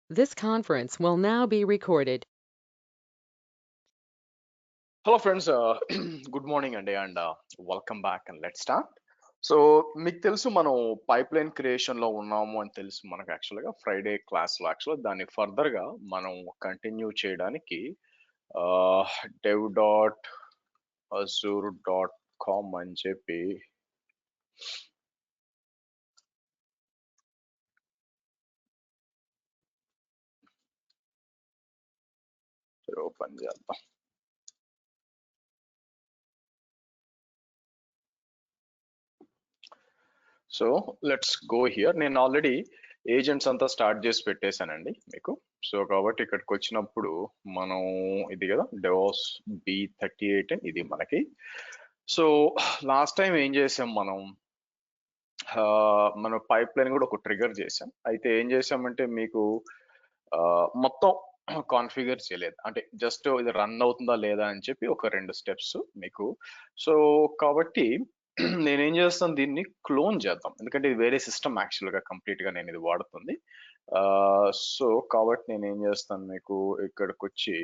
This conference will now be recorded. Hello friends, good morning and welcome back and let's start. So మీకు తెలుసు మనం pipe line creation లో ఉన్నాము అని తెలుసు మనకు యాక్చువల్గా ఫ్రైడే క్లాస్ లో యాక్చువల్గా దాన్ని ఫర్దర్ గా మనం కంటిన్యూ చేయడానికి dev.azure.com అని చెప్పి ఓపెన్ చేద్దాం. So let's go here. నేను ఆల్రెడీ ఏజెంట్స్ అంతా స్టార్ట్ చేసి పెట్టేశానండి మీకు. సో కాబట్టి ఇక్కడికి వచ్చినప్పుడు మనం ఇది కదా డెవాస్ B38 ఇది మనకి. సో లాస్ట్ టైం ఏం చేసాం మనం పైప్ లైన్ కూడా ఒక ట్రిగర్ చేసాం. అయితే ఏం చేసామంటే మీకు మొత్తం కాన్ఫిగర్ చేయలేదు, అంటే జస్ట్ ఇది రన్ అవుతుందా లేదా అని చెప్పి ఒక 2 స్టెప్స్ మీకు. సో కాబట్టి నేనేం చేస్తాను, దీన్ని క్లోన్ చేద్దాం, ఎందుకంటే ఇది వేరే సిస్టమ్ యాక్చువల్గా కంప్లీట్గా నేను ఇది వాడుతుంది. సో కాబట్టి నేను ఏం చేస్తాను, మీకు ఇక్కడికి వచ్చి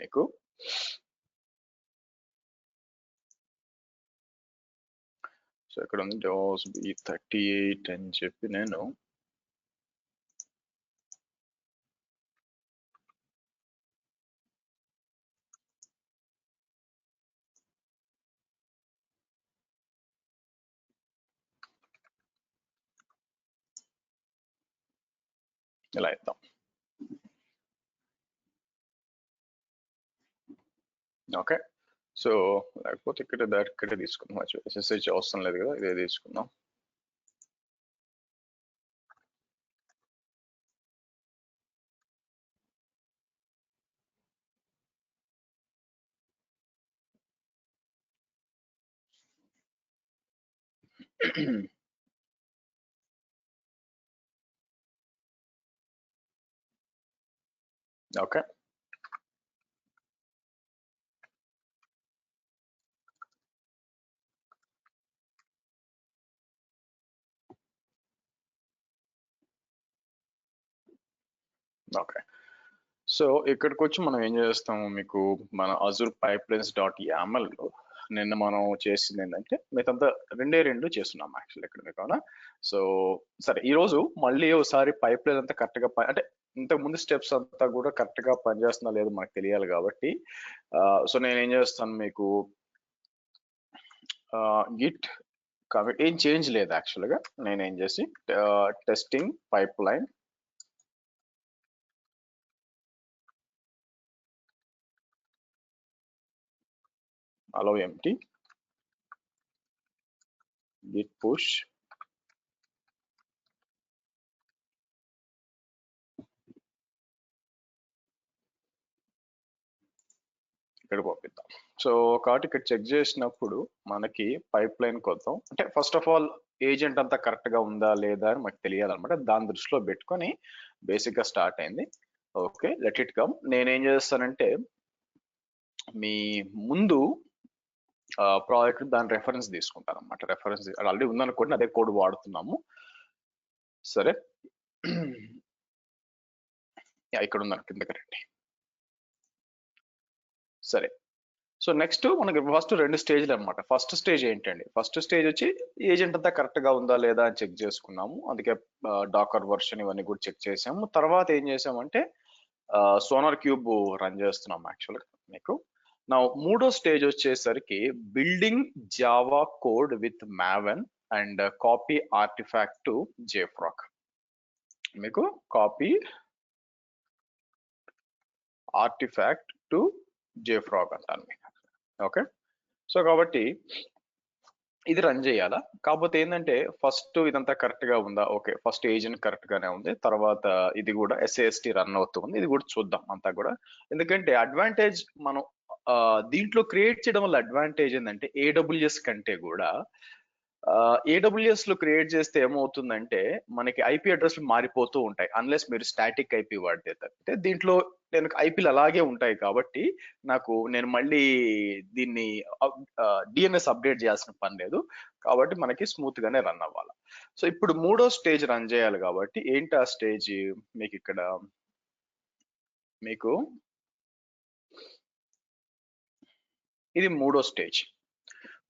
మీకు సో ఇక్కడ ఉంది డెవాస్ B38 అని చెప్పి నేను ఇలా ఇద్దాం. ఓకే, సో లేకపోతే ఇక్కడ డైరెక్ట్ తీసుకుందాం, SSH అవసరం లేదు కదా, ఇదే తీసుకుందాం. Okay, okay. సో ఇక్కడికి వచ్చి మనం ఏం చేస్తాము, మీకు మన అజూర్ pipelines.yaml లో నిన్న మనం చేసింది ఏంటంటే మీకంతా రెండు చేస్తున్నాం యాక్చువల్ ఇక్కడ మీకు, అవునా? సో సరే, ఈ రోజు మళ్ళీ ఒకసారి పైప్ లైన్ అంతా కరెక్ట్ గా అంటే ఇంతకు ముందు స్టెప్స్ అంతా కూడా కరెక్ట్ గా పనిచేస్తుందా లేదో మనకు తెలియాలి కాబట్టి సో నేను ఏం చేస్తాను, మీకు గిట్ కాబట్టి ఏం చేంజ్ లేదు యాక్చువల్గా. నేను ఏం చేసి testing pipe line allow empty git push ఇక్కడ పంపిద్దాం. సో కాబట్టి ఇక్కడ చెక్ చేసినప్పుడు మనకి పైప్ లైన్ కోసం అంటే ఫస్ట్ ఆఫ్ ఆల్ ఏజెంట్ అంతా కరెక్ట్ గా ఉందా లేదా అని మనకు తెలియాలన్నమాట. దాని దృష్టిలో పెట్టుకొని బేసిక్ గా స్టార్ట్ అయింది. Okay, let it come. నేనేం చేస్తానంటే మీ ముందు ప్రాజెక్ట్ దాని రెఫరెన్స్ తీసుకుంటాను అనమాట. రెఫరెన్స్ ఆల్రెడీ ఉందనుకోండి, అదే కోడ్ వాడుతున్నాము. సరే, ఇక్కడ ఉందని కిందకి రండి. సరే, సో నెక్స్ట్ మనకి ఫస్ట్ 2 స్టేజ్లు అనమాట. ఫస్ట్ స్టేజ్ ఏంటండి, ఫస్ట్ స్టేజ్ వచ్చి ఏజెంట్ అంతా కరెక్ట్ గా ఉందా లేదా అని చెక్ చేసుకున్నాము. అందుకే డాకర్ వర్షన్ ఇవన్నీ కూడా చెక్ చేసాము. తర్వాత ఏం చేసామంటే సోనార్ క్యూబ్ రన్ చేస్తున్నాం యాక్చువల్గా మీకు. నా మూడో స్టేజ్ వచ్చేసరికి building Java code with Maven and copy artefact to JFrog. మీకు కాపీ ఆర్టిఫాక్ట్ టు JFrog అంటాను మీకు. ఓకే, సో కాబట్టి ఇది రన్ చేయాలా, కాకపోతే ఏంటంటే ఫస్ట్ ఇదంతా కరెక్ట్ గా ఉందా, ఓకే ఫస్ట్ ఏజెంట్ కరెక్ట్ గానే ఉంది, తర్వాత ఇది కూడా SAST రన్ అవుతుంది, ఇది కూడా చూద్దాం అంతా కూడా. ఎందుకంటే అడ్వాంటేజ్ మనం దీంట్లో క్రియేట్ చేయడం వల్ల అడ్వాంటేజ్ ఏంటంటే AWS కంటే కూడా ఏడబ్ల్యూఎస్ లో క్రియేట్ చేస్తే ఏమవుతుందంటే మనకి ఐపీ అడ్రస్లు మారిపోతూ ఉంటాయి అన్లెస్ మీరు స్టాటిక్ ఐపీ వాడితే తప్పితే. దీంట్లో నేను ఐపీలు అలాగే ఉంటాయి కాబట్టి నేను మళ్ళీ దీన్ని డిఎన్ఎస్ అప్డేట్ చేయాల్సిన పని లేదు కాబట్టి మనకి స్మూత్ గానే రన్ అవ్వాలి. సో ఇప్పుడు మూడో స్టేజ్ రన్ చేయాలి కాబట్టి ఏంటి ఆ స్టేజ్ మీకు ఇక్కడ మీకు ఇది మూడో స్టేజ్.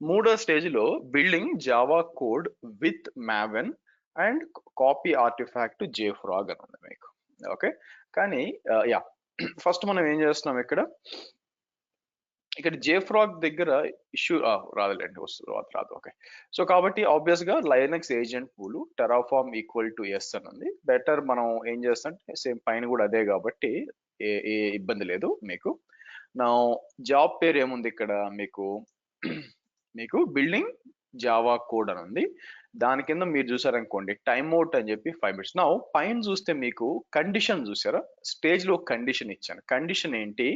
మూడో స్టేజ్ లో building Java code with Maven and copy artifact JFrog అని ఉంది మీకు. ఓకే, కానీ యా ఫస్ట్ మనం ఏం చేస్తున్నాం ఇక్కడ జేఫ్రాగ్ దగ్గర ఇష్యూ రాదులేండి, రాదు. ఓకే, సో కాబట్టి ఆబ్వియస్ గా Linux agent pool Terraform equal to yes అని ఉంది. బెటర్ మనం ఏం చేస్తాం సేమ్ పైన కూడా అదే కాబట్టి ఏ ఇబ్బంది లేదు మీకు. నా జాబ్ పేరు ఏముంది ఇక్కడ మీకు బిల్డింగ్ జావా కోడ్ అని ఉంది. దాని కింద మీరు చూసారనుకోండి టైమ్ అవుట్ అని చెప్పి 5 minutes. నా పైన చూస్తే మీకు కండిషన్ చూసారా, స్టేజ్ లో కండిషన్ ఇచ్చాను. కండిషన్ ఏంటి,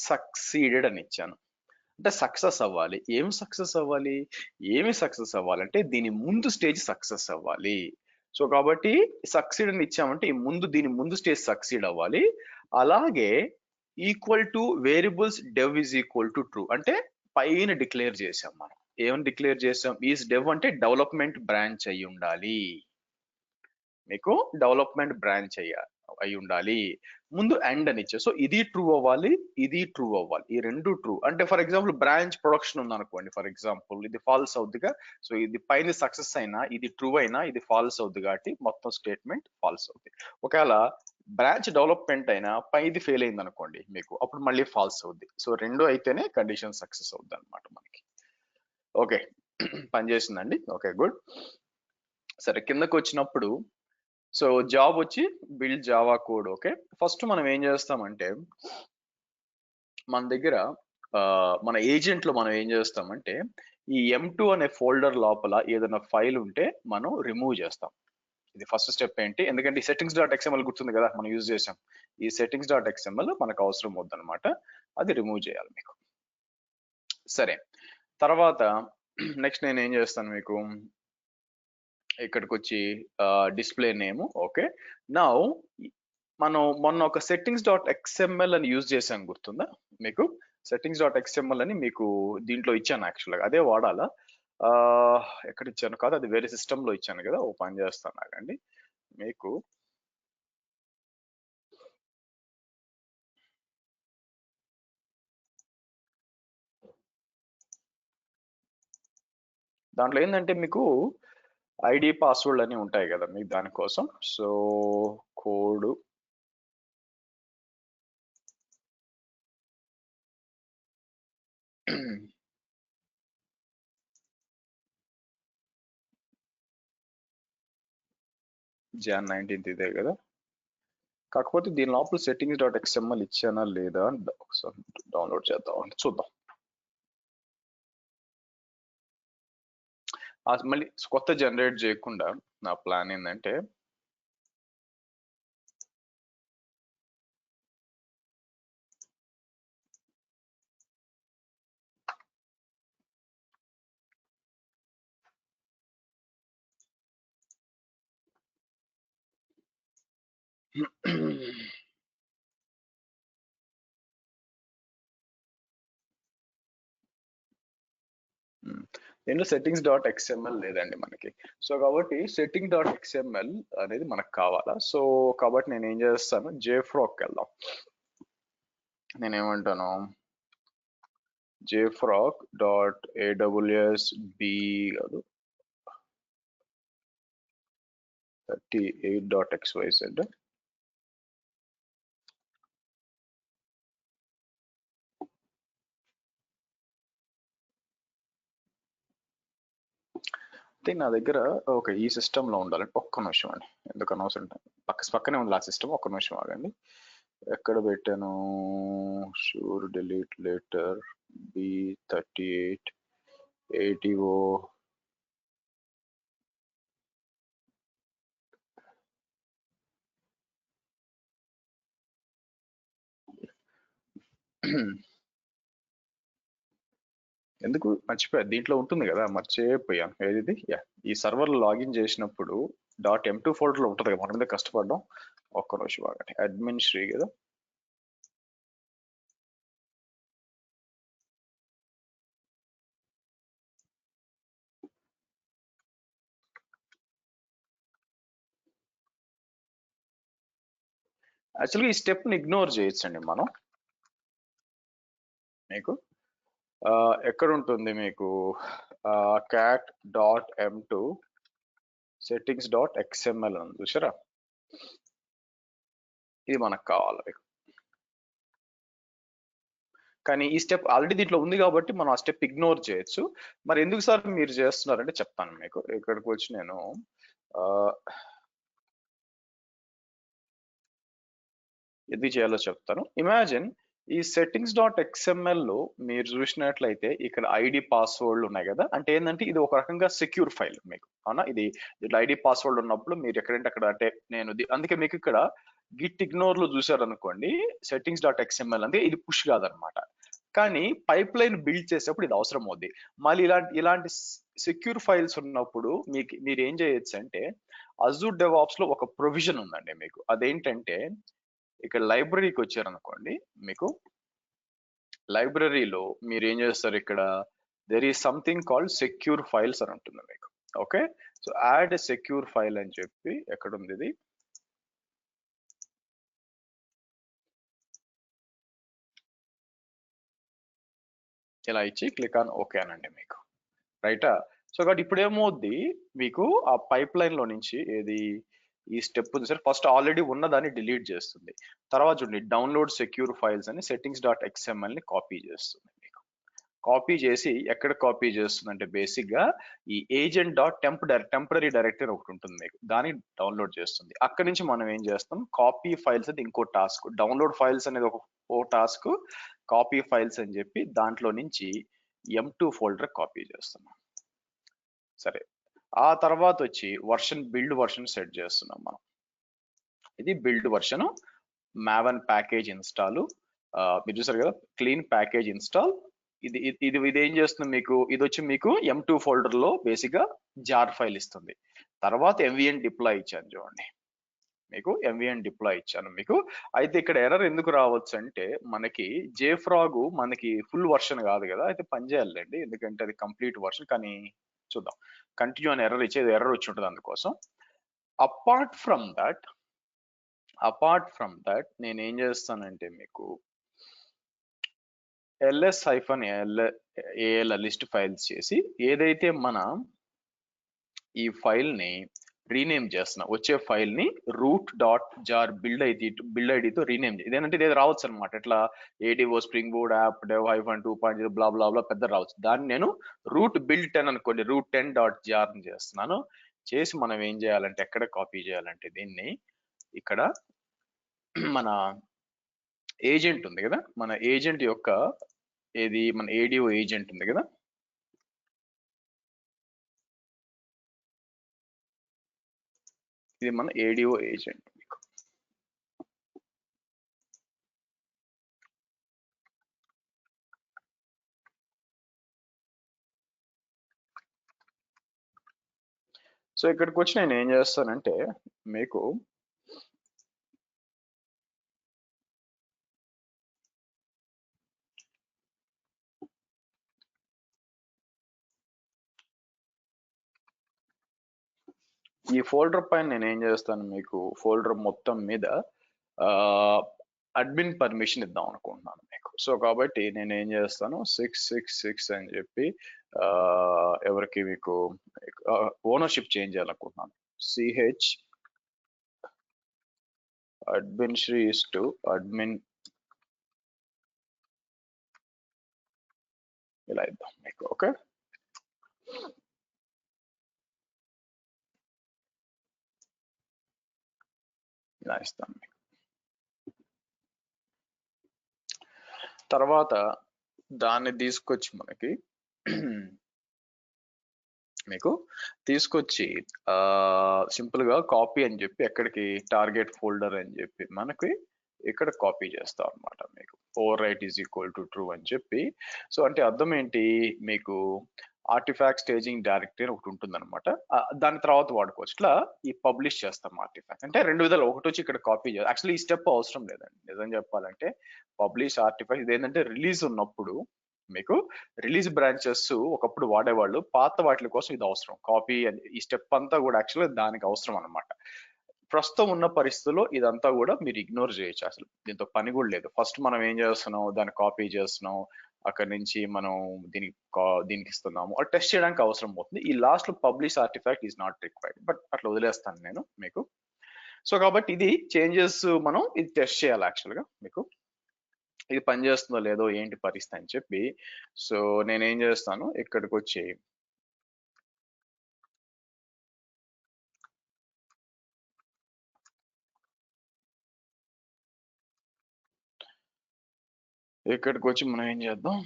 సక్సీడెడ్ అని ఇచ్చాను. అంటే సక్సెస్ అవ్వాలి. ఏమి సక్సెస్ అవ్వాలంటే దీని ముందు స్టేజ్ సక్సెస్ అవ్వాలి. సో కాబట్టి సక్సీడ్ అని ఇచ్చామంటే దీని ముందు స్టేజ్ సక్సీడ్ అవ్వాలి. అలాగే equal to variables dev is equal to true అంటే పైన డిక్లేర్ చేసాం. మనం ఏమని డిక్లేర్ చేసాం, ఈజ్ డెవ్ అంటే డెవలప్మెంట్ బ్రాంచ్ అయి ఉండాలి. మీకు డెవలప్మెంట్ బ్రాంచ్ అయి ఉండాలి. ముందు ఎండ్ అని ఇచ్చా. సో ఇది ట్రూ అవ్వాలి, ఇది ట్రూ అవ్వాలి, ఈ రెండు ట్రూ. అంటే ఫర్ ఎగ్జాంపుల్ బ్రాంచ్ ప్రొడక్షన్ ఉంది అనుకోండి, ఫర్ ఎగ్జాంపుల్ ఇది ఫాల్స్ అవుద్దిగా. సో ఇది పైన సక్సెస్ అయినా ఇది ట్రూ అయినా ఇది ఫాల్స్ అవుద్ది కాబట్టి మొత్తం స్టేట్మెంట్ ఫాల్స్ అవుద్ది. ఒకవేళ బ్రాంచ్ డెవలప్మెంట్ అయినా పైది ఫెయిల్ అయింది అనుకోండి మీకు, అప్పుడు మళ్ళీ ఫాల్స్ అవుద్ది. సో రెండు అయితేనే కండిషన్ సక్సెస్ అవుద్ది అనమాట మనకి. ఓకే, పనిచేసిందండి. Okay, good. సరే, కిందకు వచ్చినప్పుడు సో జాబ్ వచ్చి build Java code. Okay, first మనం ఏం చేస్తామంటే మన దగ్గర మన ఏజెంట్ లో మనం ఏం చేస్తామంటే ఈ M2 అనే ఫోల్డర్ లోపల ఏదైనా ఫైల్ ఉంటే మనం రిమూవ్ చేస్తాం. ఇది ఫస్ట్ స్టెప్ ఏంటి, ఎందుకంటే ఈ సెట్టింగ్స్ డాట్ ఎక్స్ఎంఎల్ గుర్తుంది కదా మనం యూజ్ చేసాం. ఈ సెట్టింగ్స్ డాట్ ఎక్స్ఎంఎల్ మనకు అవసరం వద్దనమాట, అది రిమూవ్ చేయాలి మీకు. సరే, తర్వాత నెక్స్ట్ నేను ఏం చేస్తాను మీకు ఇక్కడికి వచ్చి డిస్ప్లే నేమ్. ఓకే, నౌ మనం మొన్న ఒక సెట్టింగ్స్ డాట్ ఎక్స్ఎంఎల్ అని యూజ్ చేసాం గుర్తుందా మీకు. సెట్టింగ్స్ డాట్ ఎక్స్ఎంఎల్ అని మీకు దీంట్లో ఇచ్చాను, యాక్చువల్గా అదే వాడాలా. ఎక్కడ ఇచ్చాను కాదు, అది వేరే సిస్టమ్ లో ఇచ్చాను కదా. ఓ పని చేస్తాను ఆగండి మీకు. దాంట్లో ఏంటంటే మీకు ఐడి పాస్వర్డ్ అని ఉంటాయి కదా మీకు దానికోసం. సో కోడ్ Jan 19th ఇదే కదా. కాకపోతే దీని లోపల సెట్టింగ్స్ డాట్ ఎక్స్ఎంఎల్ ఇచ్చానా లేదా ఒకసారి డౌన్లోడ్ చేద్దాం, చూద్దాం. మళ్ళీ కొత్త జనరేట్ చేయకుండా నా ప్లాన్ ఏంటంటే దీంట్లో సెట్టింగ్స్ డాట్ ఎక్స్ఎంఎల్ లేదండి మనకి. సో కాబట్టి సెట్టింగ్ డాట్ ఎక్స్ఎంఎల్ అనేది మనకు కావాలా. సో కాబట్టి నేను ఏం చేస్తాను, జేఫ్రాక్ వెళ్దాం. నేనేమంటాను, jfrog డాట్ aws b కాదు 38.xyz నా దగ్గర. ఓకే, ఈ సిస్టమ్ లో ఉండాలంటే ఒక్క నిమిషం అండి, ఎందుకు అనవసరం పక్కనే ఉంది ఆ సిస్టమ్. ఒక్క నిమిషం ఆగండి, ఎక్కడ పెట్టాను, sure delete later B38 80O ఎందుకు మర్చిపోయా, దీంట్లో ఉంటుంది కదా, మర్చిపోయాను. ఏది ఈ సర్వర్ లాగిన్ చేసినప్పుడు .m2 ఫోల్డర్ లో ఉంటుంది కదా, మన మీద కష్టపడడం. ఒక్క నిమిషం బాగా అడ్మిన్ శ్రీ కదా. యాక్చువల్గా ఈ స్టెప్ ని ఇగ్నోర్ చేయొచ్చండి మనం. మీకు ఎక్కడ ఉంటుంది మీకు cat.m2 settings.xml అని చూసారా, ఇది మనకు కావాలి మీకు. కానీ ఈ స్టెప్ ఆల్రెడీ దీంట్లో ఉంది కాబట్టి మనం ఆ స్టెప్ ఇగ్నోర్ చేయొచ్చు. మరి ఎందుకు సార్ మీరు చేస్తున్నారంటే చెప్తాను మీకు. ఇక్కడికి వచ్చి నేను ఎందుకు చేయాలో చెప్తాను. ఇమాజిన్ ఈ settings.xml లో మీరు చూసినట్లయితే ఇక్కడ ఐడి పాస్వర్డ్లు ఉన్నాయి కదా. అంటే ఏంటంటే ఇది ఒక రకంగా సెక్యూర్ ఫైల్ మీకు, అవునా. ఇది ఐడి పాస్వర్డ్ ఉన్నప్పుడు మీరు ఎక్కడంటే అక్కడ, అంటే నేను అందుకే మీకు ఇక్కడ గిట్ ఇగ్నోర్ లో చూసారనుకోండి, settings.xml అంటే ఇది పుష్ కాదనమాట. కానీ పైప్ లైన్ బిల్డ్ చేసేప్పుడు ఇది అవసరం అవుద్ది. మళ్ళీ ఇలాంటి సెక్యూర్ ఫైల్స్ ఉన్నప్పుడు మీరు ఏం చేయొచ్చు అంటే, అజూర్ డెవాప్స్ లో ఒక ప్రొవిజన్ ఉందండి మీకు. అదేంటంటే ఇక్కడ లైబ్రరీకి వచ్చారనుకోండి, మీకు లైబ్రరీలో మీరు ఏం చేస్తారు, ఇక్కడ there is something called secure files అని ఉంటుంది మీకు. Okay, so add secure file అని చెప్పి ఎక్కడ ఉంది ఇది, ఇలా ఇచ్చి క్లిక్ ఆన్ ఓకే అనండి మీకు, రైటా. సో కాబట్టి ఇప్పుడు ఏమవుద్ది మీకు, ఆ పైప్ లైన్ లో నుంచి ఏది ఈ స్టెప్ ఉంది సార్, ఫస్ట్ ఆల్రెడీ ఉన్నదాన్ని డిలీట్ చేస్తుంది. తర్వాత చూడండి డౌన్లోడ్ సెక్యూర్ ఫైల్స్ అని settings.xml ని కాపీ చేస్తుంది మీకు. కాపీ చేసి ఎక్కడ కాపీ చేస్తుంది అంటే బేసిక్ గా ఈ agent.టెంపరరీ డైరెక్టరీ ఒకటి ఉంటుంది మీకు, దాన్ని డౌన్లోడ్ చేస్తుంది. అక్కడి నుంచి మనం ఏం చేస్తాం, కాపీ ఫైల్స్ అది ఇంకో టాస్క్, డౌన్లోడ్ ఫైల్స్ అనేది ఓ టాస్క్, కాపీ ఫైల్స్ అని చెప్పి దాంట్లో నుంచి M2 ఫోల్డర్ కాపీ చేస్తున్నాం. సరే, ఆ తర్వాత వచ్చి బిల్డ్ వర్షన్ సెట్ చేస్తున్నాం మనం. ఇది build version, maven package install, మీరు చూసారు కదా, క్లీన్ ప్యాకేజ్ ఇన్స్టాల్. ఇది ఏం చేస్తుంది మీకు, ఇది వచ్చి మీకు M2 ఫోల్డర్ లో బేసిక్ గా జార్ ఫైల్ ఇస్తుంది. తర్వాత MVN డిప్లాయ్ ఇచ్చాను చూడండి మీకు, MVN డిప్లాయ్ ఇచ్చాను మీకు. అయితే ఇక్కడ ఎర్రర్ ఎందుకు రావచ్చు అంటే, మనకి JFrog మనకి ఫుల్ వర్షన్ కాదు కదా, అయితే పని చేయాలండి, ఎందుకంటే అది కంప్లీట్ వర్షన్. కానీ చూద్దాం, కంటిన్యూ అని ఎర్రర్ ఇచ్చేది, ఎర్రర్ వచ్చి ఉంటుంది అందుకోసం. అపార్ట్ ఫ్రమ్ దట్ నేను ఏం చేస్తానంటే మీకు ls-al లిస్ట్ ఫైల్స్ చేసి, ఏదైతే మన ఈ ఫైల్ ని రీనేమ్ చేస్తున్నా, వచ్చే ఫైల్ ని root.jar బిల్డ్ ఐడితో రీనేమ్ చేయాలి. ఇదేంటంటే ఇది రావచ్చు అనమాట, ఇట్లా ADO spring boot app dev -2.0 బ్లా బ్లా బ్లా పెద్ద రావచ్చు. దాన్ని నేను రూట్ బిల్డ్ 10 అనుకోండి, root10.jar చేస్తున్నాను. చేసి మనం ఏం చేయాలంటే, ఎక్కడ కాపీ చేయాలంటే దీన్ని, ఇక్కడ మన ఏజెంట్ ఉంది కదా, మన ఏజెంట్ యొక్క ఏది మన ADO ఏజెంట్ ఉంది కదా, ఇది మన ADO ఏజెంట్ మీకు. సో ఇక్కడికి వచ్చి నేను ఏం చేస్తానంటే మీకు ఈ ఫోల్డర్ పైన నేను ఏం చేస్తాను, మీకు ఫోల్డర్ మొత్తం మీద అడ్మిన్ పర్మిషన్ ఇద్దాం అనుకుంటున్నాను మీకు. సో కాబట్టి నేను ఏం చేస్తాను, 666 అని చెప్పి ఎవరికి మీకు ఓనర్షిప్ చేంజ్ చేయాలనుకుంటున్నాను. CH admin Shri is to admin, ఇలా ఇద్దాం మీకు. ఓకే, ఇలా ఇస్తాను మీకు. తర్వాత దాన్ని తీసుకొచ్చి మనకి మీకు తీసుకొచ్చి సింపుల్ గా కాపీ అని చెప్పి, ఎక్కడికి టార్గెట్ ఫోల్డర్ అని చెప్పి మనకి ఇక్కడ కాపీ చేస్తాం అనమాట మీకు over right is equal to true అని చెప్పి. సో అంటే అర్థం ఏంటి, మీకు ఆర్టిఫాక్ట్ స్టేజింగ్ డైరెక్టరీ ఒకటి ఉంటుంది అనమాట, దాని తర్వాత వాడుకోవచ్చు. ఇట్లా ఈ పబ్లిష్ చేస్తాం ఆర్టిఫాక్ట్ అంటే రెండు విధాలు. ఒకటి వచ్చి ఇక్కడ కాపీ చేయాలి, యాక్చువల్లీ ఈ స్టెప్ అవసరం లేదండి నిజం చెప్పాలంటే. పబ్లిష్ ఆర్టిఫాక్ట్ ఇది ఏంటంటే రిలీజ్ ఉన్నప్పుడు మీకు రిలీజ్ బ్రాంచెస్ ఒకప్పుడు వాడేవాళ్ళు, పాత వాటి కోసం ఇది అవసరం. కాపీ ఈ స్టెప్ అంతా కూడా యాక్చువల్గా దానికి అవసరం అనమాట. ప్రస్తుతం ఉన్న పరిస్థితుల్లో ఇదంతా కూడా మీరు ఇగ్నోర్ చేయొచ్చు, అసలు దీంతో పని కూడా లేదు. ఫస్ట్ మనం ఏం చేస్తున్నాం, దాన్ని కాపీ చేస్తున్నాం, అక్కడ నుంచి మనం దీనికి ఇస్తున్నాము, అది టెస్ట్ చేయడానికి అవసరం అవుతుంది. ఈ లాస్ట్ లో publish artefact is not required, but అట్లా వదిలేస్తాను నేను మీకు. సో కాబట్టి ఇది చేంజెస్ మనం ఇది టెస్ట్ చేయాలి యాక్చువల్గా మీకు, ఇది పని చేస్తుందో లేదో ఏంటి పరిస్థితి అని చెప్పి. సో నేనేం చేస్తాను, ఇక్కడికి వచ్చి మనం ఏం చేద్దాం,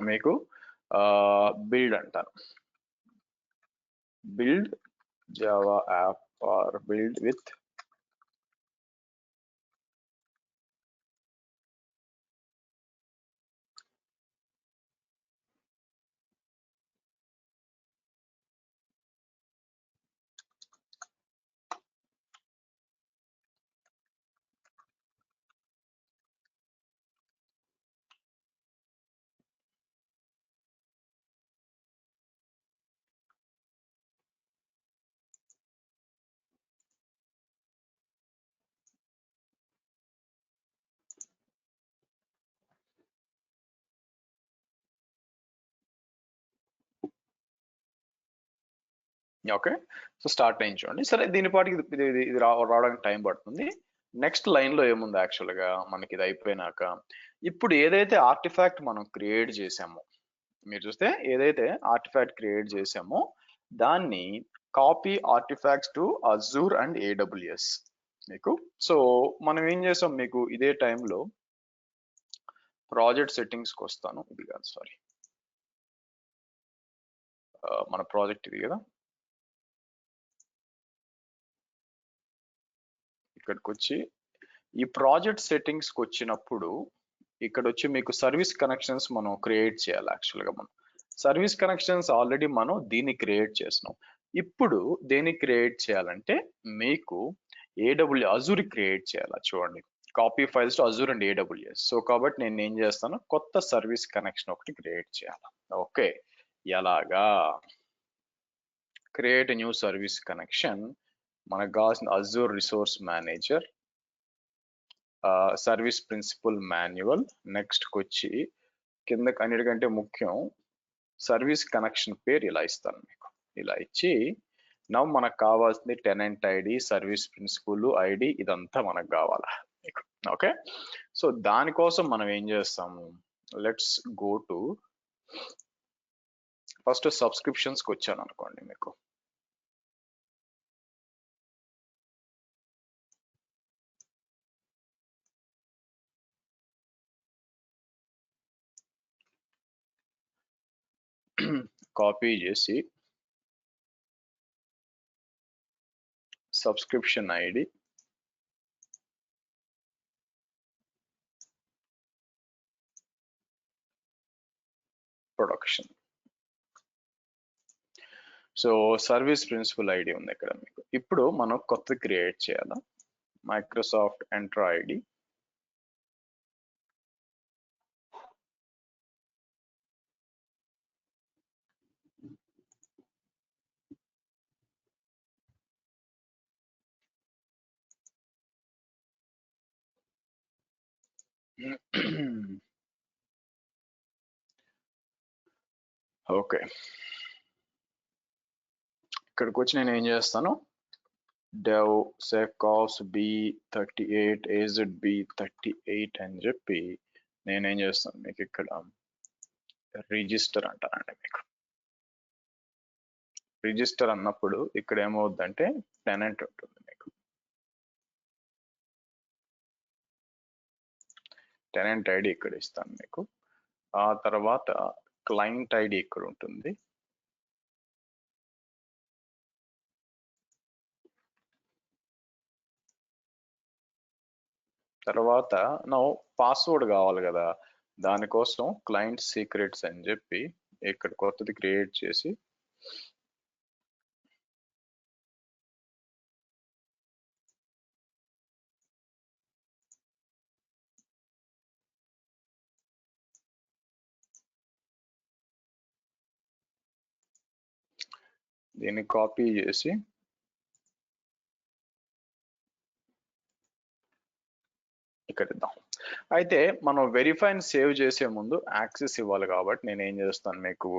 మీకు బిల్డ్ అంటాను, build Java app or build with okay. So start అయింది చూడండి. సరే దీని పాటికి ఇది రావడానికి టైం పడుతుంది. నెక్స్ట్ లైన్ లో ఏముంది యాక్చువల్ గా మనకి ఇది అయిపోయినాక, ఇప్పుడు ఏదైతే ఆర్టిఫాక్ట్ మనం క్రియేట్ చేసామో, మీరు చూస్తే ఏదైతే ఆర్టిఫాక్ట్ క్రియేట్ చేసామో దాన్ని copy artefacts to Azure and AWS మీకు. సో మనం ఏం చేసాం, మీకు ఇదే టైంలో ప్రాజెక్ట్ సెట్టింగ్స్కి వస్తాను. ఇది కాదు సారీ, మన ప్రాజెక్ట్ ఇది కదా, ఇక్కడికి వచ్చి ఈ ప్రాజెక్ట్ సెట్టింగ్స్కి వచ్చినప్పుడు ఇక్కడ వచ్చి మీకు సర్వీస్ కనెక్షన్స్ మనం క్రియేట్ చేయాలి. యాక్చువల్గా మనం సర్వీస్ కనెక్షన్స్ ఆల్రెడీ మనం దీన్ని క్రియేట్ చేసినాం. ఇప్పుడు దేన్ని క్రియేట్ చేయాలంటే మీకు అజూర్ క్రియేట్ చేయాలి. చూడండి, copy files to Azure and AWS. So కాబట్టి నేను ఏం చేస్తాను, కొత్త సర్వీస్ కనెక్షన్ ఒకటి క్రియేట్ చేయాలి. ఓకే, ఎలాగా క్రియేట్ న్యూ సర్వీస్ కనెక్షన్, మనకు కావాల్సిన Azure resource manager, service principal manual, next వచ్చి కిందకి అన్నిటికంటే ముఖ్యం సర్వీస్ కనెక్షన్ పేరు ఇలా ఇస్తాను మీకు. ఇలా ఇచ్చి నవ్ మనకు కావాల్సింది tenant ID, service principal ID, ఇదంతా మనకు కావాలా మీకు. ఓకే, సో దానికోసం మనం ఏం చేస్తాము, లెట్స్ గో టు ఫస్ట్ సబ్స్క్రిప్షన్స్కి వచ్చాను అనుకోండి మీకు. కాపీ చేసి subscription ID, production, so service principal ID ఉంది ఇక్కడ మీకు. ఇప్పుడు మనం కొత్త క్రియేట్ చేయాలా, మైక్రోసాఫ్ట్ ఎంటర్ ఐడి, ఓకే. ఇక్కడికి వచ్చి నేను ఏం చేస్తాను, dev secos b38 azb 38 అని చెప్పి నేనేం చేస్తాను మీకు ఇక్కడ రిజిస్టర్ అంటానండి మీకు. రిజిస్టర్ అన్నప్పుడు ఇక్కడ ఏమవుద్దంటే టెనెంట్ ఉంటుంది మీకు, టెనెంట్ ఐడి ఇక్కడ ఇస్తాను మీకు. ఆ తర్వాత క్లయింట్ ఐడి ఇక్కడ ఉంటుంది, తర్వాత నా పాస్వర్డ్ కావాలి కదా, దానికోసం క్లయింట్ సీక్రెట్స్ అని చెప్పి ఇక్కడ కొత్తది క్రియేట్ చేసి దీన్ని కాపీ చేసి ఇక్కడ ఇద్దాం. అయితే మనం వెరిఫై సేవ్ చేసే ముందు యాక్సెస్ ఇవ్వాలి కాబట్టి నేను ఏం చేస్తాను, మీకు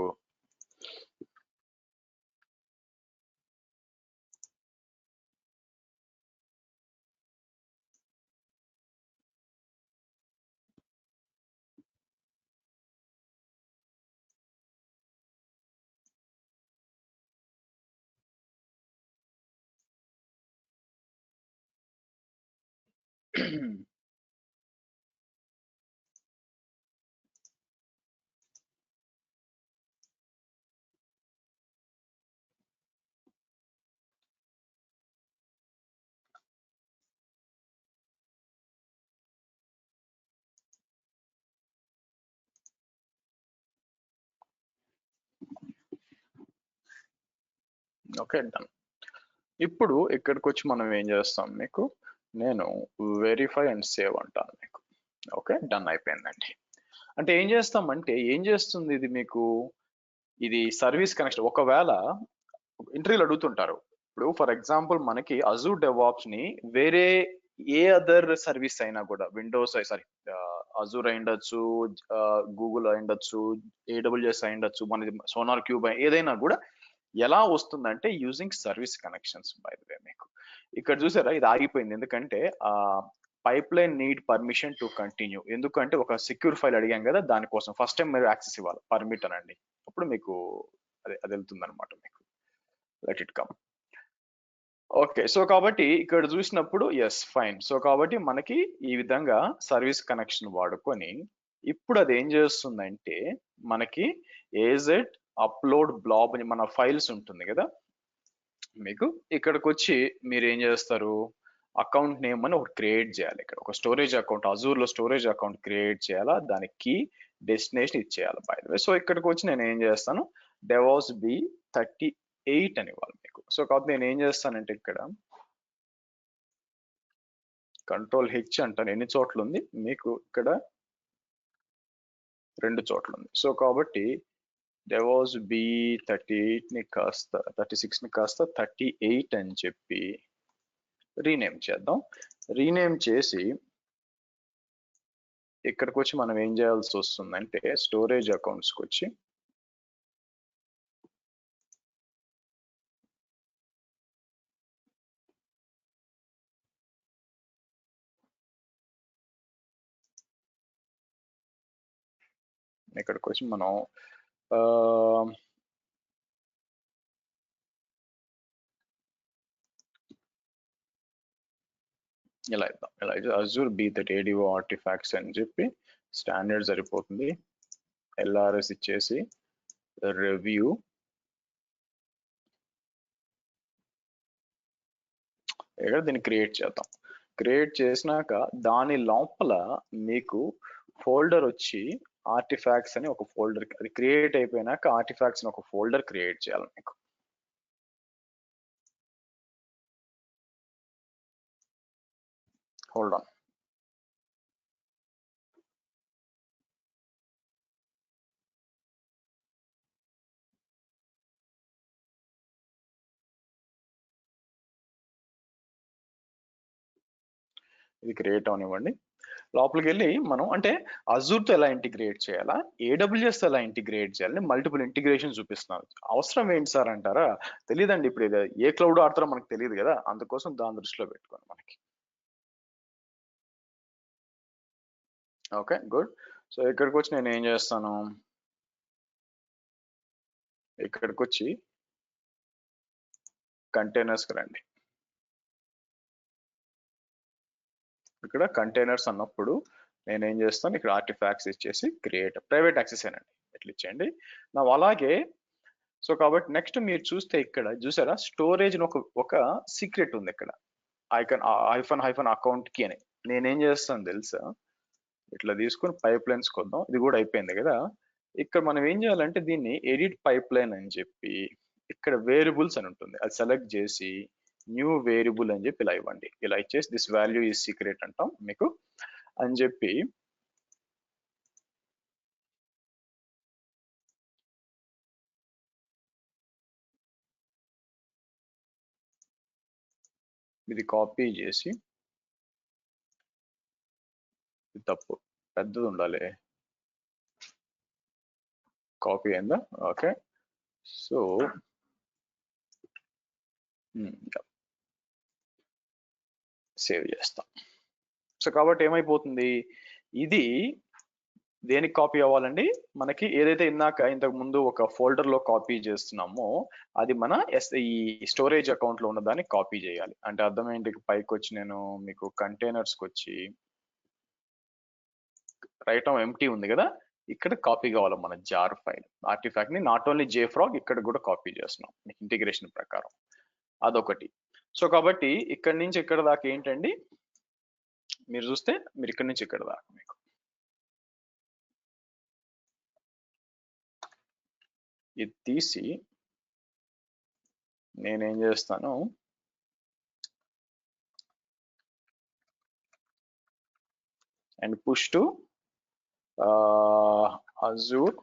ఓకే డన్. ఇప్పుడు ఇక్కడికి వచ్చి మనం ఏం చేస్తాం, మీకు నేను వెరిఫై అండ్ సేవ్ అంటాను మీకు. ఓకే డన్ అయిపోయిందండి. అంటే ఏం చేస్తామంటే ఏం చేస్తుంది ఇది మీకు, ఇది సర్వీస్ కనెక్షన్. ఒకవేళ ఇంటర్వ్యూలు అడుగుతుంటారు, ఇప్పుడు ఫర్ ఎగ్జాంపుల్ మనకి అజూర్ డెవాప్స్ ని వేరే ఏ అదర్ సర్వీస్ అయినా కూడా, విండోస్ సారీ అజూర్ అయి ఉండొచ్చు, గూగుల్ అయి ఉండొచ్చు, ఏడబ్ల్యూఎస్ అయి ఉండొచ్చు, మనది సోనార్ క్యూబ్ ఏదైనా కూడా ఎలా వస్తుందంటే using service connections. By the way మీకు ఇక్కడ చూసారా ఇది ఆగిపోయింది, ఎందుకంటే pipe line need permission to continue. ఎందుకంటే ఒక సెక్యూర్ ఫైల్ అడిగాం కదా, దానికోసం ఫస్ట్ టైం మీరు యాక్సెస్ ఇవ్వాలి, పర్మిట్ అనండి, అప్పుడు మీకు అది వెళ్తుంది అనమాట మీకు. Let it come. Okay, so కాబట్టి ఇక్కడ చూసినప్పుడు ఎస్ ఫైన్. సో కాబట్టి మనకి ఈ విధంగా సర్వీస్ కనెక్షన్ వాడుకొని ఇప్పుడు అది ఏం చేస్తుందంటే మనకి ఏజెడ్ అప్లోడ్ బ్లాబ్ అని మన ఫైల్స్ ఉంటుంది కదా, మీకు ఇక్కడికి వచ్చి మీరు ఏం చేస్తారు, అకౌంట్ నేమ్ అని ఒకటి క్రియేట్ చేయాలి. ఇక్కడ ఒక స్టోరేజ్ అకౌంట్, అజూర్ లో స్టోరేజ్ అకౌంట్ క్రియేట్ చేయాలా, దానికి డెస్టినేషన్ ఇచ్చేయాలి బై ద వే. సో ఇక్కడికి వచ్చి నేను ఏం చేస్తాను, డెవాస్ B38 అని ఇవ్వాలి మీకు. సో కాబట్టి నేను ఏం చేస్తానంటే ఇక్కడ Ctrl+H అంటాను, ఎన్ని చోట్ల ఉంది మీకు, ఇక్కడ 2 చోట్ల ఉంది. సో కాబట్టి డెవాస్ B38 ని కాస్త 36 ని కాస్త 38 అని చెప్పి రీనేమ్ చేద్దాం. రీనేమ్ చేసి ఇక్కడికి వచ్చి మనం ఏం చేయాల్సి వస్తుందంటే స్టోరేజ్ అకౌంట్స్కి వచ్చి ఇక్కడికి వచ్చి మనం ఇలా ఇద్దాం. ఇలా అయితే అజూర్ B38 ఆర్టిఫాక్ట్స్ అని చెప్పి స్టాండర్డ్ సరిపోతుంది. LRS ఇచ్చేసి రివ్యూ ఇక్కడ దీన్ని క్రియేట్ చేద్దాం. క్రియేట్ చేసినాక దాని లోపల మీకు ఫోల్డర్ వచ్చి ఆర్టిఫాక్ట్స్ అని ఒక ఫోల్డర్, అది క్రియేట్ అయిపోయినాక ఆర్టిఫాక్ట్స్ అని ఒక ఫోల్డర్ క్రియేట్ చేయాలి మీకు. Hold on. ఇది క్రియేట్ అవనివ్వండి. లోపలికి వెళ్ళి మనం అంటే అజూర్తో ఎలా ఇంటిగ్రేట్ చేయాలా, AWS ఎలా ఇంటిగ్రేట్ చేయాలని మల్టిపుల్ ఇంటిగ్రేషన్ చూపిస్తున్నాను. అవసరం ఏంటి సార్ అంటారా, తెలియదండి, ఇప్పుడు ఇది ఏ క్లౌడ్ ఆడతారో మనకు తెలియదు కదా, అందుకోసం దాని దృష్టిలో పెట్టుకోండి మనకి. Okay good. సో ఇక్కడికి వచ్చి నేను ఏం చేస్తాను, ఇక్కడికి వచ్చి కంటైనర్స్కి రండి. ఇక్కడ కంటైనర్స్ అన్నప్పుడు నేను ఏం చేస్తాను, ఇక్కడ ఆర్టిఫాక్ట్స్ ఇచ్చేసి క్రియేట్ ప్రైవేట్ యాక్సెస్ ఏనండి ఇట్లా ఇచ్చేయండి నా. అలాగే సో కాబట్టి నెక్స్ట్ మీరు చూస్తే ఇక్కడ చూసారా స్టోరేజ్ ఒక సీక్రెట్ ఉంది ఇక్కడ, ఐకాన్ హైఫన్ అకౌంట్ కి అని. నేనేం చేస్తాను తెలుసా, ఇట్లా తీసుకొని పైప్ లైన్స్కి వద్దాం. ఇది కూడా అయిపోయింది కదా. ఇక్కడ మనం ఏం చేయాలంటే దీన్ని ఎడిట్ పైప్ లైన్ అని చెప్పి ఇక్కడ వేరియబుల్స్ అని ఉంటుంది, అది సెలెక్ట్ చేసి న్యూ వేరియబుల్ అని చెప్పి ఇలా ఇవ్వండి. ఇలా ఇచ్చేసి దిస్ వాల్యూ ఈజ్ సీక్రెట్ అంటాం మీకు అని చెప్పి ఇది కాపీ చేసి, ఇది తప్పు పెద్దది ఉండాలి, కాపీ అయిందా? ఓకే. సో సేవ్ చేస్తాం. సో కాబట్టి ఏమైపోతుంది, ఇది దేనికి కాపీ అవ్వాలండి, మనకి ఏదైతే ఇంతకు ముందు ఒక ఫోల్డర్ లో కాపీ చేస్తున్నామో అది మన ఈ స్టోరేజ్ అకౌంట్ లో ఉన్న దాన్ని కాపీ చేయాలి. అంటే అర్థం ఏంటి, పైకి వచ్చి నేను మీకు కంటైనర్స్కి వచ్చి రైట్ ఎంటీ ఉంది కదా, ఇక్కడ కాపీ కావాలి మన జార్ ఫైల్ ఆర్టిఫాక్ట్ ని, నాట్ ఓన్లీ జేఫ్రాగ్ ఇక్కడ కూడా కాపీ చేస్తున్నాం ఇంటిగ్రేషన్ ప్రకారం, అదొకటి. సో కాబట్టి ఇక్కడ నుంచి ఇక్కడ దాకా ఏంటండి, మీరు చూస్తే మీరు ఇక్కడ నుంచి ఇక్కడ దాకా మీకు ఇది తీసి నేనేం చేస్తాను, and push to Azure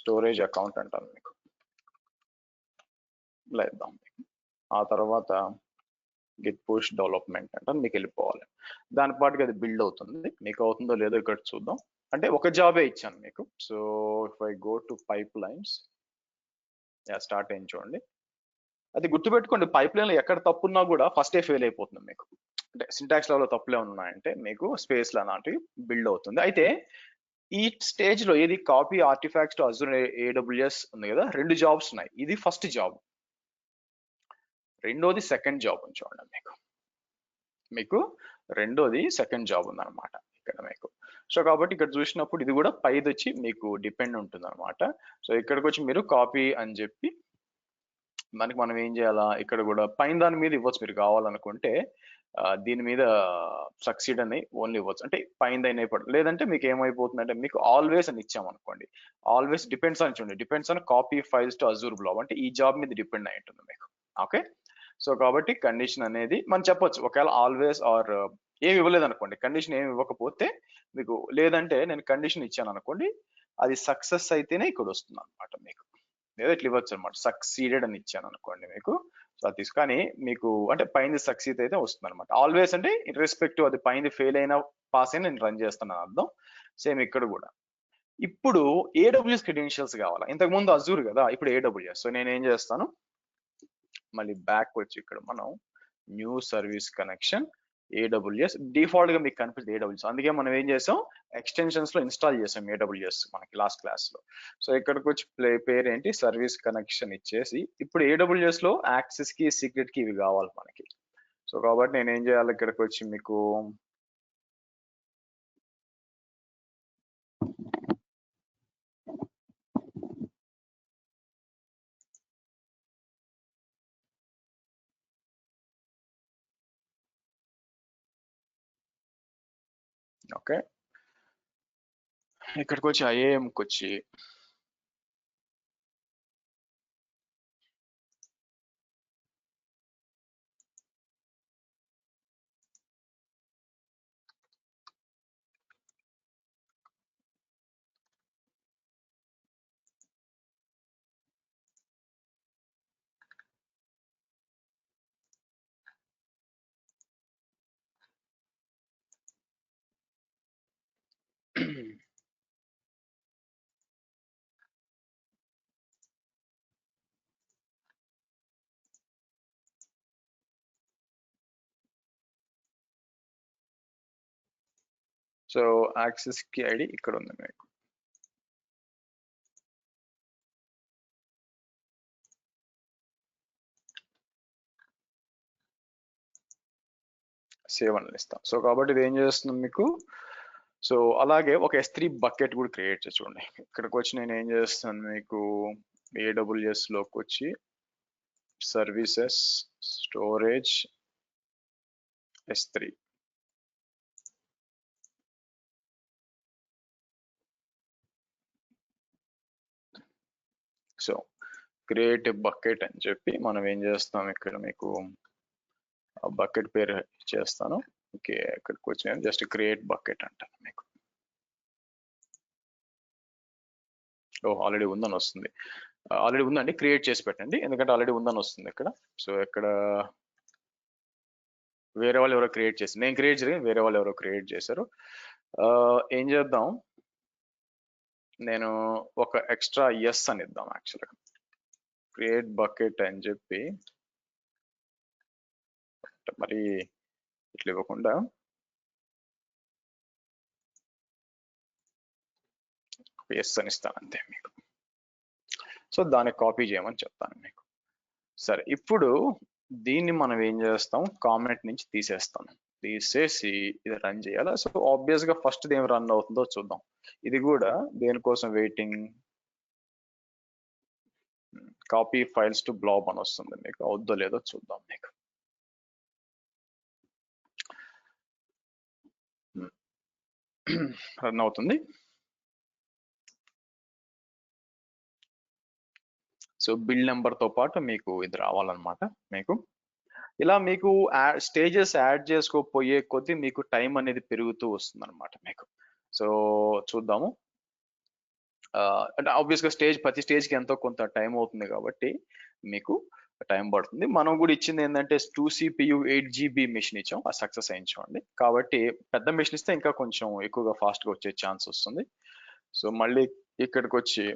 storage account అంటాను మీకు, లేద్దాం. ఆ తర్వాత గిట్ పుష్ డెవలప్మెంట్ అంటాను, మీకు వెళ్ళిపోవాలి. దాని పాటుకి అది బిల్డ్ అవుతుంది, మీకు అవుతుందో లేదో ఇక్కడ చూద్దాం. అంటే ఒక జాబే ఇచ్చాను మీకు. So if I go to pipe lines, start అయింది చూడండి. అది గుర్తుపెట్టుకోండి, పైప్ లైన్ లో ఎక్కడ తప్పున్నా కూడా ఫస్టే ఫెయిల్ అయిపోతుంది మీకు. అంటే సింటాక్స్ లెవెల్లో తప్పులే ఉన్నాయంటే మీకు స్పేస్ లాంటివి బిల్డ్ అవుతుంది. అయితే ఈ స్టేజ్ లో ఏది copy artefacts to Azure AWS ఉంది కదా, 2 జాబ్స్ ఉన్నాయి. ఇది ఫస్ట్ జాబ్, రెండోది సెకండ్ జాబ్ అని చూడండి. మీకు రెండోది సెకండ్ జాబ్ ఉందన్నమాట ఇక్కడ మీకు. సో కాబట్టి ఇక్కడ చూసినప్పుడు ఇది కూడా పైది వచ్చి మీకు డిపెండ్ ఉంటుంది అనమాట. సో ఇక్కడికి వచ్చి మీరు కాపీ అని చెప్పి మనం ఏం చేయాలా, ఇక్కడ కూడా పైన దాని మీద ఇవ్వచ్చు మీరు కావాలనుకుంటే, దీని మీద సక్సీడ్ అని ఓన్లీ ఇవ్వచ్చు, అంటే పైన అయినప్పుడు. లేదంటే మీకు ఏమైపోతుంది అంటే మీకు ఆల్వేస్ అని ఇచ్చామనుకోండి, ఆల్వేస్ డిపెండ్స్ అని చూడండి, depends on copy files to Azure blob, అంటే ఈ జాబ్ మీద డిపెండ్ అయి ఉంటుంది మీకు. ఓకే. సో కాబట్టి కండిషన్ అనేది మనం చెప్పొచ్చు, ఒకవేళ ఆల్వేస్ ఆర్ ఏమి ఇవ్వలేదు అనుకోండి, కండిషన్ ఏమి ఇవ్వకపోతే మీకు, లేదంటే నేను కండిషన్ ఇచ్చాను అనుకోండి, అది సక్సెస్ అయితేనే ఇక్కడ వస్తుంది అనమాట మీకు, లేదా ఇట్లా ఇవ్వచ్చు అనమాట. సక్సీడెడ్ అని ఇచ్చాను అనుకోండి మీకు, సో అది కానీ మీకు అంటే పైన సక్సీడ్ అయితే వస్తుంది అనమాట. ఆల్వేస్ అంటే ఇర్రెస్పెక్టివ్ అది పైన ఫెయిల్ అయినా పాస్ అయినా నేను రన్ చేస్తున్నాను అర్థం. సేమ్ ఇక్కడ కూడా. ఇప్పుడు ఏడబ్ల్యూఎస్ క్రెడెన్షియల్స్ కావాలా, ఇంతకు ముందు అజూర్ కదా, ఇప్పుడు ఏడబ్ల్యూఎస్. సో నేను ఏం చేస్తాను, మళ్ళీ బ్యాక్ వచ్చి ఇక్కడ మనం new service connection AWS, default గా మీకు కనిపిస్తుంది ఏడబ్ల్యూఎస్. అందుకే మనం ఏం చేసాం, ఎక్స్టెన్షన్స్ లో ఇన్స్టాల్ చేసాం ఏడబ్ల్యూఎస్ మనకి లాస్ట్ క్లాస్ లో. సో ఇక్కడికి వచ్చి పేరు ఏంటి, సర్వీస్ కనెక్షన్ ఇచ్చేసి, ఇప్పుడు ఏడబ్ల్యూఎస్ లో యాక్సెస్ కి సీక్రెట్ కి ఇవి కావాలి మనకి. సో కాబట్టి నేను ఏం చేయాలి, ఇక్కడికి వచ్చి మీకు ఓకే, ఇక్కడికి వచ్చి ఐఏఎంకి వచ్చి సో యాక్సెస్ కి ఐడి ఇక్కడ ఉంది మీకు. సేవ్ అని ఇస్తాం. సో కాబట్టి ఇది ఏం చేస్తుంది మీకు, సో అలాగే ఒక S3 బకెట్ కూడా క్రియేట్ చేసి చూడండి. ఇక్కడికి వచ్చి నేను ఏం చేస్తాను మీకు, AWS లోకి వచ్చి services storage S3 create bucket అని చెప్పి మనం ఏం చేస్తాం, ఇక్కడ మీకు బకెట్ పేరు చేస్తాను. ఓకే, ఇక్కడికి వచ్చి నేను జస్ట్ క్రియేట్ బకెట్ అంటాను మీకు. ఆల్రెడీ ఉందని వస్తుంది. ఆల్రెడీ ఉందండి, క్రియేట్ చేసి పెట్టండి, ఎందుకంటే ఆల్రెడీ ఉందని వస్తుంది ఇక్కడ. సో ఇక్కడ వేరే వాళ్ళు ఎవరో క్రియేట్ చేసి, నేను క్రియేట్ చేయలేదు, వేరే వాళ్ళు ఎవరో క్రియేట్ చేశారు. ఏం చేద్దాం, నేను ఒక ఎక్స్ట్రా ఎస్ అని ఇద్దాం. యాక్చువల్గా క్రియేట్ బకెట్ అని చెప్పి మరి ఇట్లా ఇవ్వకుండా ఎస్ అని ఇస్తాను అంతే మీకు. సో దాన్ని కాపీ చేయమని చెప్తాను మీకు. సరే, ఇప్పుడు దీన్ని మనం ఏం చేస్తాం, కామెంట్ నుంచి తీసేస్తాను. తీసేసి ఇది రన్ చేయాలి. సో ఆబ్వియస్ గా ఫస్ట్ ఏం రన్ అవుతుందో చూద్దాం. ఇది కూడా దేనికోసం waiting, copy files to blob అని వస్తుంది మీకు. అవుద్దో లేదో చూద్దాం మీకు. రన్ అవుతుంది. సో బిల్డ్ నెంబర్ తో పాటు మీకు ఇది రావాలన్నమాట మీకు. ఇలా మీకు స్టేజెస్ యాడ్ చేసుకోపోయే కొద్దీ మీకు టైం అనేది పెరుగుతూ వస్తుంది అనమాట మీకు. సో చూద్దాము. అంటే ఆబ్వియస్ గా ప్రతి స్టేజ్ కి ఎంతో కొంత టైం అవుతుంది కాబట్టి మీకు టైం పడుతుంది. మనం కూడా ఇచ్చింది ఏంటంటే 2 CPU 8 GB మిషన్ ఇచ్చాం, ఆ సక్సెస్ అయించండి. కాబట్టి పెద్ద మిషన్ ఇస్తే ఇంకా కొంచెం ఎక్కువగా ఫాస్ట్ గా వచ్చే ఛాన్స్ వస్తుంది. సో మళ్ళీ ఇక్కడికి వచ్చి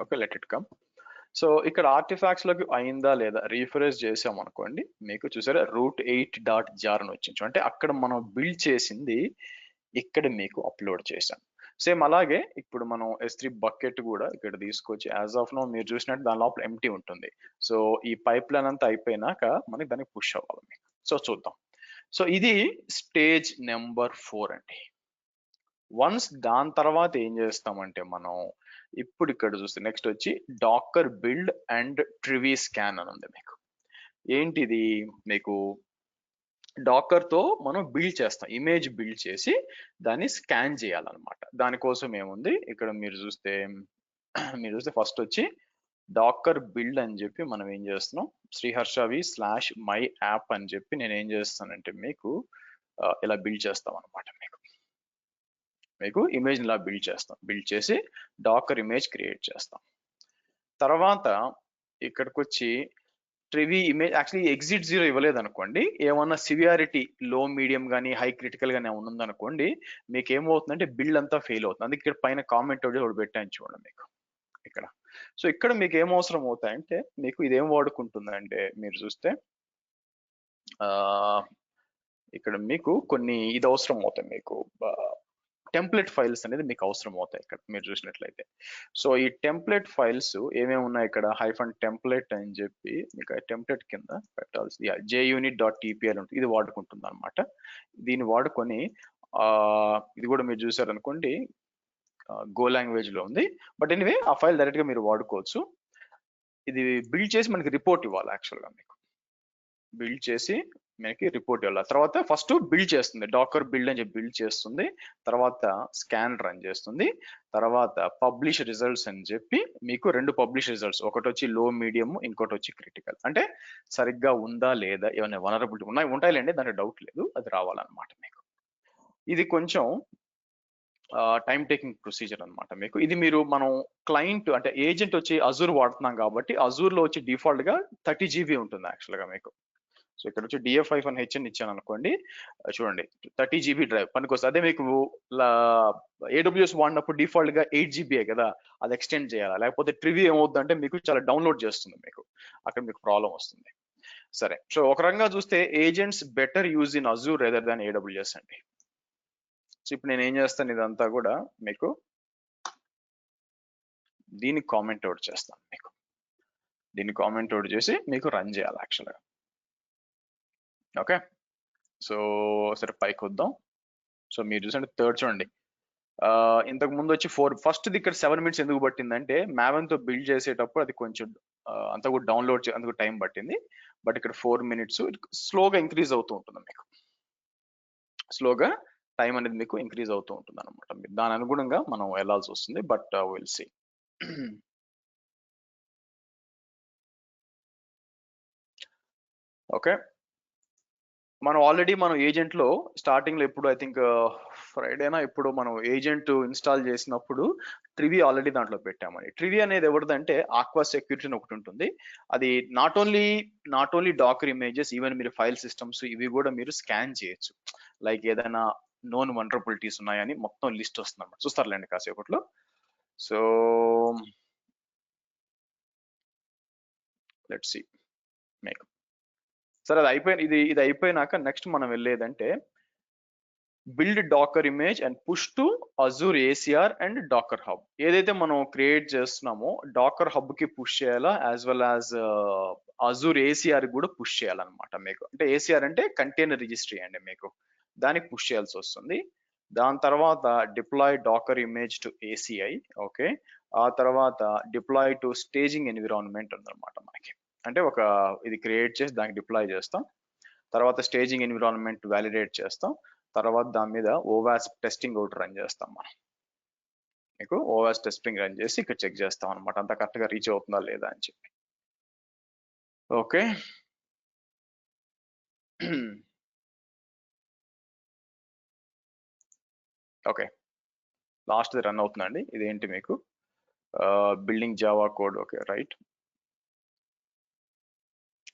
okay, let it come. So ఇక్కడ ఆర్టిఫాక్ట్స్ లోకి అయిందా లేదా రీఫ్రెష్ చేసాం అనుకోండి, మీకు చూసారా root8.jar అని వచ్చింది. అంటే అక్కడ మనం బిల్డ్ చేసింది ఇక్కడ మీకు అప్లోడ్ చేసాం. సేమ్ అలాగే ఇప్పుడు మనం S3 బకెట్ కూడా ఇక్కడ తీసుకొచ్చి యాజ్ ఆఫ్ నో మీరు చూసినట్టు దాని లోపల ఎంటీ ఉంటుంది. సో ఈ పైప్ లైన్ అంతా అయిపోయినాక మనకి దానికి పుష్ అవ్వాలి మీకు. సో చూద్దాం. సో ఇది స్టేజ్ నెంబర్ 4 అండి. వన్స్ దాని తర్వాత ఏం చేస్తామంటే మనం ఇప్పుడు ఇక్కడ చూస్తే నెక్స్ట్ వచ్చి డాకర్ బిల్డ్ అండ్ ట్రివీ స్కాన్ అని ఉంది మీకు. ఏంటిది, మీకు డాకర్ తో మనం బిల్డ్ చేస్తాం, ఇమేజ్ బిల్డ్ చేసి దాన్ని స్కాన్ చేయాలన్నమాట. దానికోసం ఏముంది ఇక్కడ మీరు చూస్తే ఫస్ట్ వచ్చి డాకర్ బిల్డ్ అని చెప్పి మనం ఏం చేస్తున్నాం, శ్రీహర్షవి/మై యాప్ అని చెప్పి నేను ఏం చేస్తానంటే మీకు ఇలా బిల్డ్ చేస్తాం అనమాట. మీకు ఇమేజ్ ఇలా బిల్డ్ చేస్తాం, బిల్డ్ చేసి డాకర్ ఇమేజ్ క్రియేట్ చేస్తాం. తర్వాత ఇక్కడికి వచ్చి ట్రివీ ఇమేజ్ యాక్చువల్లీ ఎగ్జిట్ 0 ఇవ్వలేదు అనుకోండి, ఏమన్నా సివియారిటీ లో మీడియం కానీ హై క్రిటికల్ గానీ ఏమన్నా ఉందనుకోండి, మీకు ఏమవుతుందంటే బిల్డ్ అంతా ఫెయిల్ అవుతుంది. అందుకే ఇక్కడ పైన కామెంట్ ఒకటి పెట్టాను చూడండి మీకు ఇక్కడ. సో ఇక్కడ మీకు ఏం అవసరం అవుతాయంటే మీకు ఇదేం వాడుకుంటుందంటే మీరు చూస్తే ఇక్కడ మీకు కొన్ని ఇది అవసరం అవుతాయి మీకు, టెంప్లెట్ ఫైల్స్ అనేది మీకు అవసరం అవుతాయి ఇక్కడ మీరు చూసినట్లయితే. సో ఈ టెంప్లెట్ ఫైల్స్ ఏమేమి ఉన్నాయి ఇక్కడ, -టెంప్లెట్ అని చెప్పి మీకు టెంప్లెట్ కింద పెట్టాల్సి junit.tpl ఉంటుంది, ఇది వాడుకుంటుంది అనమాట. దీన్ని వాడుకొని ఇది కూడా మీరు చూసారు అనుకోండి గో లాంగ్వేజ్ లో ఉంది. బట్ ఎనీవే ఆ ఫైల్ డైరెక్ట్ గా మీరు వాడుకోవచ్చు. ఇది బిల్డ్ చేసి మనకి రిపోర్ట్ ఇవ్వాలి. యాక్చువల్ గా మీకు బిల్డ్ చేసి మనకి రిపోర్ట్ ఇవ్వాలి. తర్వాత ఫస్ట్ బిల్డ్ చేస్తుంది, డాకర్ బిల్డ్ అని చెప్పి బిల్డ్ చేస్తుంది. తర్వాత స్కాన్ రన్ చేస్తుంది. తర్వాత పబ్లిష్ రిజల్ట్స్ అని చెప్పి మీకు 2 పబ్లిష్ రిజల్ట్స్, ఒకటి వచ్చి లో మీడియం, ఇంకోటి వచ్చి క్రిటికల్. అంటే సరిగ్గా ఉందా లేదా, ఏమైనా వనరబిలిటీ ఉంటాయిలేండి, దాంట్లో డౌట్ లేదు, అది రావాలన్నమాట మీకు. ఇది కొంచెం టైం టేకింగ్ ప్రొసీజర్ అనమాట మీకు. ఇది మనం క్లయింట్ అంటే ఏజెంట్ వచ్చి అజూర్ వాడుతున్నాం కాబట్టి అజూర్ లో వచ్చి డిఫాల్ట్ గా 30 GB ఉంటుంది యాక్చువల్ గా మీకు. సో ఇక్కడ వచ్చి DF5H అని ఇచ్చాను అనుకోండి, చూడండి 30 GB డ్రైవ్ పనికొస్తుంది. అదే మీకు AWS వాడినప్పుడు డిఫాల్ట్ గా 8 GB కదా, అది ఎక్స్టెండ్ చేయాలి. లేకపోతే ట్రివీ ఏమవుతుందంటే మీకు చాలా డౌన్లోడ్ చేస్తుంది మీకు, అక్కడ మీకు ప్రాబ్లం వస్తుంది. సరే, సో ఒక రకంగా చూస్తే agents better use in Azure rather than AWS అండి. సో ఇప్పుడు నేను ఏం చేస్తాను, ఇదంతా కూడా మీకు దీన్ని కామెంట్ అవుట్ చేస్తాను మీకు. దీన్ని కామెంట్ అవుట్ చేసి మీకు రన్ చేయాలి యాక్చువల్గా. ఓకే, సో సరే పైకి వద్దాం. సో మీరు చూసండి థర్డ్ చూడండి, ఇంతకు ముందు వచ్చి ఫస్ట్ ఇక్కడ 7 మినిట్స్ ఎందుకు పట్టిందంటే Maven తో బిల్డ్ చేసేటప్పుడు అది కొంచెం అంతా కూడా డౌన్లోడ్ అందుకు టైం పట్టింది. బట్ ఇక్కడ 4 మినిట్స్ స్లోగా ఇంక్రీజ్ అవుతూ ఉంటుంది మీకు. స్లోగా టైం అనేది మీకు ఇంక్రీజ్ అవుతూ ఉంటుంది అనమాట. దాని అనుగుణంగా మనం వెళ్ళాల్సి వస్తుంది. But will see. ఓకే, మనం ఆల్రెడీ ఏజెంట్ లో స్టార్టింగ్ లో ఎప్పుడు ఐ థింక్ ఫ్రైడేనా ఎప్పుడు మనం ఏజెంట్ ఇన్స్టాల్ చేసినప్పుడు ట్రివి ఆల్రెడీ దాంట్లో పెట్టామని. ట్రివి అనేది ఎవరిదంటే ఆక్వా సెక్యూరిటీ అని ఒకటి ఉంటుంది. అది not only docker images, even మీరు ఫైల్ సిస్టమ్స్ ఇవి కూడా మీరు స్కాన్ చేయొచ్చు. లైక్ ఏదైనా నోన్ వల్నరబిలిటీస్ ఉన్నాయని మొత్తం లిస్ట్ వస్తుంది అన్నమాట. చూస్తారులేండి కాసేపట్లో. So let's see make. సరే, అది అయిపోయింది. ఇది అయిపోయినాక నెక్స్ట్ మనం వెళ్ళేదంటే build Dakar image and push to Azure ACR and Docker hub. ఏదైతే మనం క్రియేట్ చేస్తున్నామో డాకర్ హబ్ కి పుష్ చేయాలా, as well as Azure ACR కూడా పుష్ చేయాలన్నమాట మీకు. అంటే ఏసీఆర్ అంటే కంటైనర్ రిజిస్ట్రీ అండి మీకు, దానికి పుష్ చేయాల్సి వస్తుంది. దాని తర్వాత deploy Dakar image to ACI. Okay, ఆ తర్వాత డిప్లాయ్ టు స్టేజింగ్ ఎన్విరాన్మెంట్ ఉందన్నమాట మనకి. అంటే ఇది క్రియేట్ చేసి దానికి డిప్లాయ్ చేస్తాం. తర్వాత స్టేజింగ్ ఎన్విరాన్మెంట్ వ్యాలిడేట్ చేస్తాం. తర్వాత దాని మీద ఓవాస్ టెస్టింగ్ ఒకటి రన్ చేస్తాం మనం. మీకు ఓవాస్ టెస్టింగ్ రన్ చేసి ఇక్కడ చెక్ చేస్తాం అనమాట, అంత కరెక్ట్ గా రీచ్ అవుతుందా లేదా అని చెప్పి. ఓకే, ఓకే, లాస్ట్ రన్ అవుతుందండి. ఇదేంటి మీకు building Java code. Okay, right.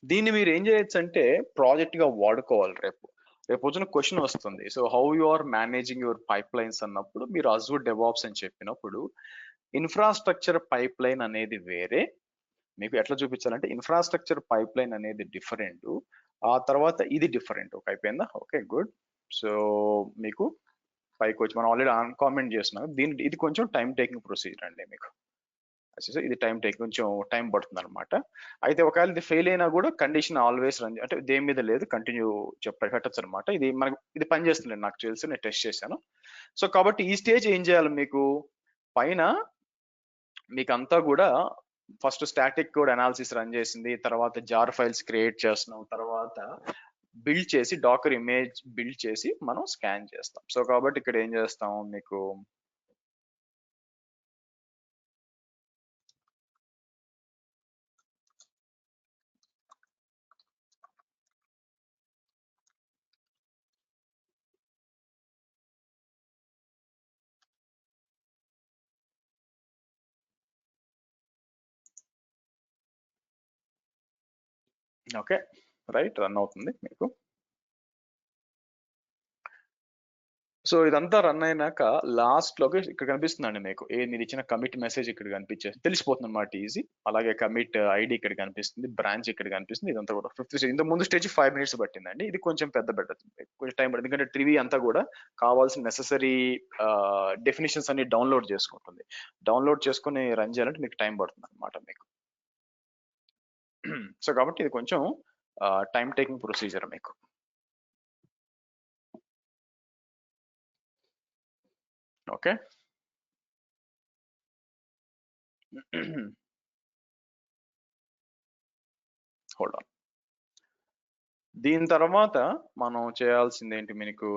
దీన్ని మీరు ఏం చేయొచ్చు అంటే ప్రాజెక్ట్ గా వాడుకోవాలి. రేపు వచ్చిన క్వశ్చన్ వస్తుంది. So how you are managing your pipelines అన్నప్పుడు మీరు అజూర్ డెవాప్స్ అని చెప్పినప్పుడు ఇన్ఫ్రాస్ట్రక్చర్ పైప్ లైన్ అనేది వేరే. మీకు ఎట్లా చూపించాలంటే ఇన్ఫ్రాస్ట్రక్చర్ పైప్ లైన్ అనేది డిఫరెంట్, ఆ తర్వాత ఇది డిఫరెంట్. ఓకే, అయిపోయిందా? Okay, good. సో మీకు పైకి వచ్చి మనం ఆల్రెడీ కామెంట్ చేస్తున్నాం. ఇది కొంచెం టైం టేకింగ్ ప్రొసీజర్ అండి మీకు. ఇది కొంచెం టైం పడుతుంది అనమాట. అయితే ఒకవేళ ఇది ఫెయిల్ అయినా కూడా కండిషన్ ఆల్వేస్ రన్, అంటే దేని మీద లేదు, కంటిన్యూ పెట్టచ్చు అనమాట. ఇది పని చేస్తుంది నాకు తెలుసు, నేను టెస్ట్ చేశాను. సో కాబట్టి ఈ స్టేజ్ ఏం చేయాలి మీకు, పైన మీకు అంతా కూడా first static code analysis run చేసింది, తర్వాత జార్ ఫైల్స్ క్రియేట్ చేస్తున్నాం, తర్వాత బిల్డ్ చేసి డాకర్ ఇమేజ్ బిల్డ్ చేసి మనం స్కాన్ చేస్తాం. సో కాబట్టి ఇక్కడ ఏం చేస్తాం మీకు, ఓకే రైట్, రన్ అవుతుంది మీకు. సో ఇదంతా రన్ అయినాక లాస్ట్ లోకి ఇక్కడ కనిపిస్తుందండి మీకు, మీరు ఇచ్చిన కమిట్ మెసేజ్ ఇక్కడ కనిపించేసి తెలిసిపోతుంది అనమాట, ఈజీ. అలాగే కమిట్ ఐడి ఇక్కడ కనిపిస్తుంది, బ్రాంచ్ ఇక్కడ కనిపిస్తుంది. ఇదంతా కూడా 5th స్టేజ్. ఇంత ముందు స్టేజ్ 5 మినిట్స్ పట్టిందండి, ఇది కొంచెం కొంచెం టైం పడుతుంది. ఎందుకంటే ట్రివి అంతా కూడా కావాల్సిన నెససరీ డెఫినేషన్స్ అన్ని డౌన్లోడ్ చేసుకుంటుంది. డౌన్లోడ్ చేసుకుని రన్ చేయాలంటే మీకు టైం పడుతుంది అనమాట మీకు. సో కాబట్టి ఇది కొంచెం టైం టేకింగ్ ప్రొసీజర్ మీకు. Okay, hold on. దీని తర్వాత మనం చేయాల్సింది ఏంటి మీకు,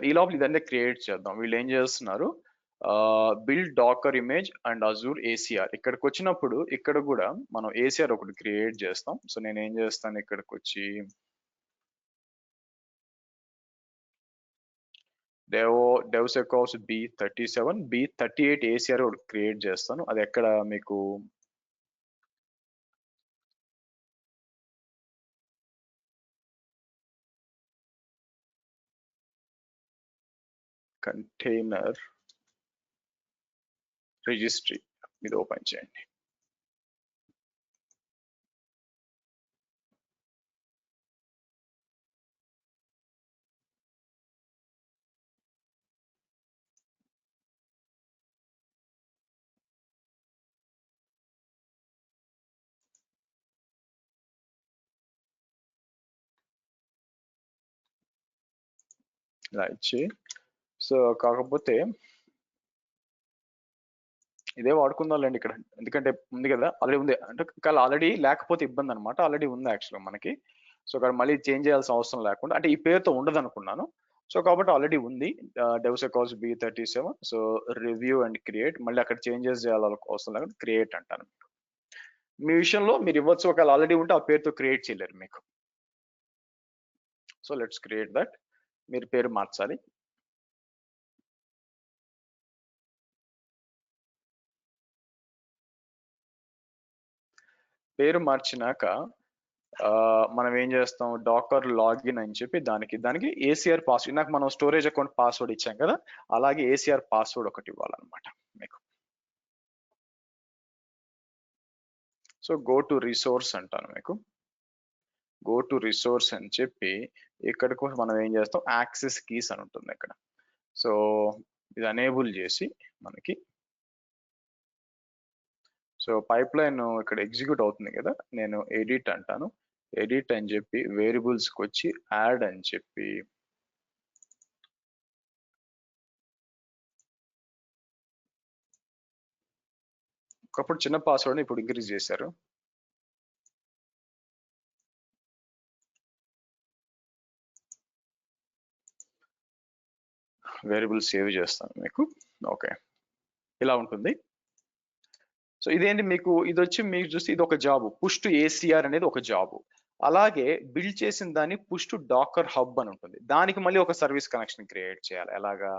ఈ లోపల ఇదంతా క్రియేట్ చేద్దాం. వీళ్ళు ఏం చేస్తున్నారు, build Dakar image and Azure ACR. ఇక్కడికి వచ్చినప్పుడు ఇక్కడ కూడా మనం ఏసీఆర్ ఒకటి క్రియేట్ చేస్తాం. సో నేను ఏం చేస్తాను, ఇక్కడికి వచ్చి DevSecOps B37 B38 ఏసీఆర్ ఒకటి క్రియేట్ చేస్తాను. అది ఎక్కడ మీకు కంటైనర్ రిజిస్ట్రీ ఇది ఓపెన్ చేయండి. ఇలా ఇచ్చి, సో కాకపోతే ఇదే వాడుకుందాంలేండి ఇక్కడ, ఎందుకంటే ఉంది కదా, ఆల్రెడీ ఉంది అంటే, ఒకవేళ ఆల్రెడీ లేకపోతే ఇబ్బంది అనమాట. ఆల్రెడీ ఉంది యాక్చువల్గా మనకి. సో ఇక్కడ మళ్ళీ చేంజ్ చేయాల్సిన అవసరం లేకుండా, అంటే ఈ పేరుతో ఉండదు అనుకున్నాను. సో కాబట్టి ఆల్రెడీ ఉంది డెవసెకాస్ B37. So review and create, మళ్ళీ అక్కడ చేంజెస్ చేయాలి అవసరం లేకుండా క్రియేట్ అంటాను. మీ విషయంలో మీరు ఇవ్వచ్చు, ఒకవేళ ఆల్రెడీ ఉంటే ఆ పేరుతో క్రియేట్ చేయలేరు మీకు. So let's create that. మీరు పేరు మార్చాలి. పేరు మార్చినాక మనం ఏం చేస్తాం, డాకర్ లాగిన్ అని చెప్పి దానికి ACR పాస్వర్డ్, నాకు మనం స్టోరేజ్ అకౌంట్ పాస్వర్డ్ ఇచ్చాం కదా, అలాగే ACR పాస్వర్డ్ ఒకటి ఇవ్వాలన్నమాట మీకు. సో గో టు రిసోర్స్ అంటాను మీకు. గో టు రిసోర్స్ అని చెప్పి ఇక్కడికి మనం ఏం చేస్తాం, యాక్సెస్ కీస్ అని ఉంటుంది ఇక్కడ. సో ఇది అనేబుల్ చేసి మనకి, సో పైప్ లైన్ ఇక్కడ ఎగ్జిక్యూట్ అవుతుంది కదా, నేను ఎడిట్ అంటాను. ఎడిట్ అని చెప్పి వేరియబుల్స్కి వచ్చి యాడ్ అని చెప్పి ఒకప్పుడు చిన్న పాస్వర్డ్ ఇప్పుడు ఇంక్రీజ్ చేశారు. వేరియబుల్ సేవ్ చేస్తాను మీకు. ఓకే, ఇలా ఉంటుంది. సో ఇదేంటి మీకు, ఇది వచ్చి మీకు చూస్తే ఇది ఒక జాబ్, పుష్ టు ACR అనేది ఒక జాబ్. అలాగే బిల్డ్ చేసిన దాన్ని పుష్ టు డాకర్ హబ్ అని ఉంటుంది, దానికి మళ్ళీ ఒక సర్వీస్ కనెక్షన్ క్రియేట్ చేయాలి. ఎలాగా,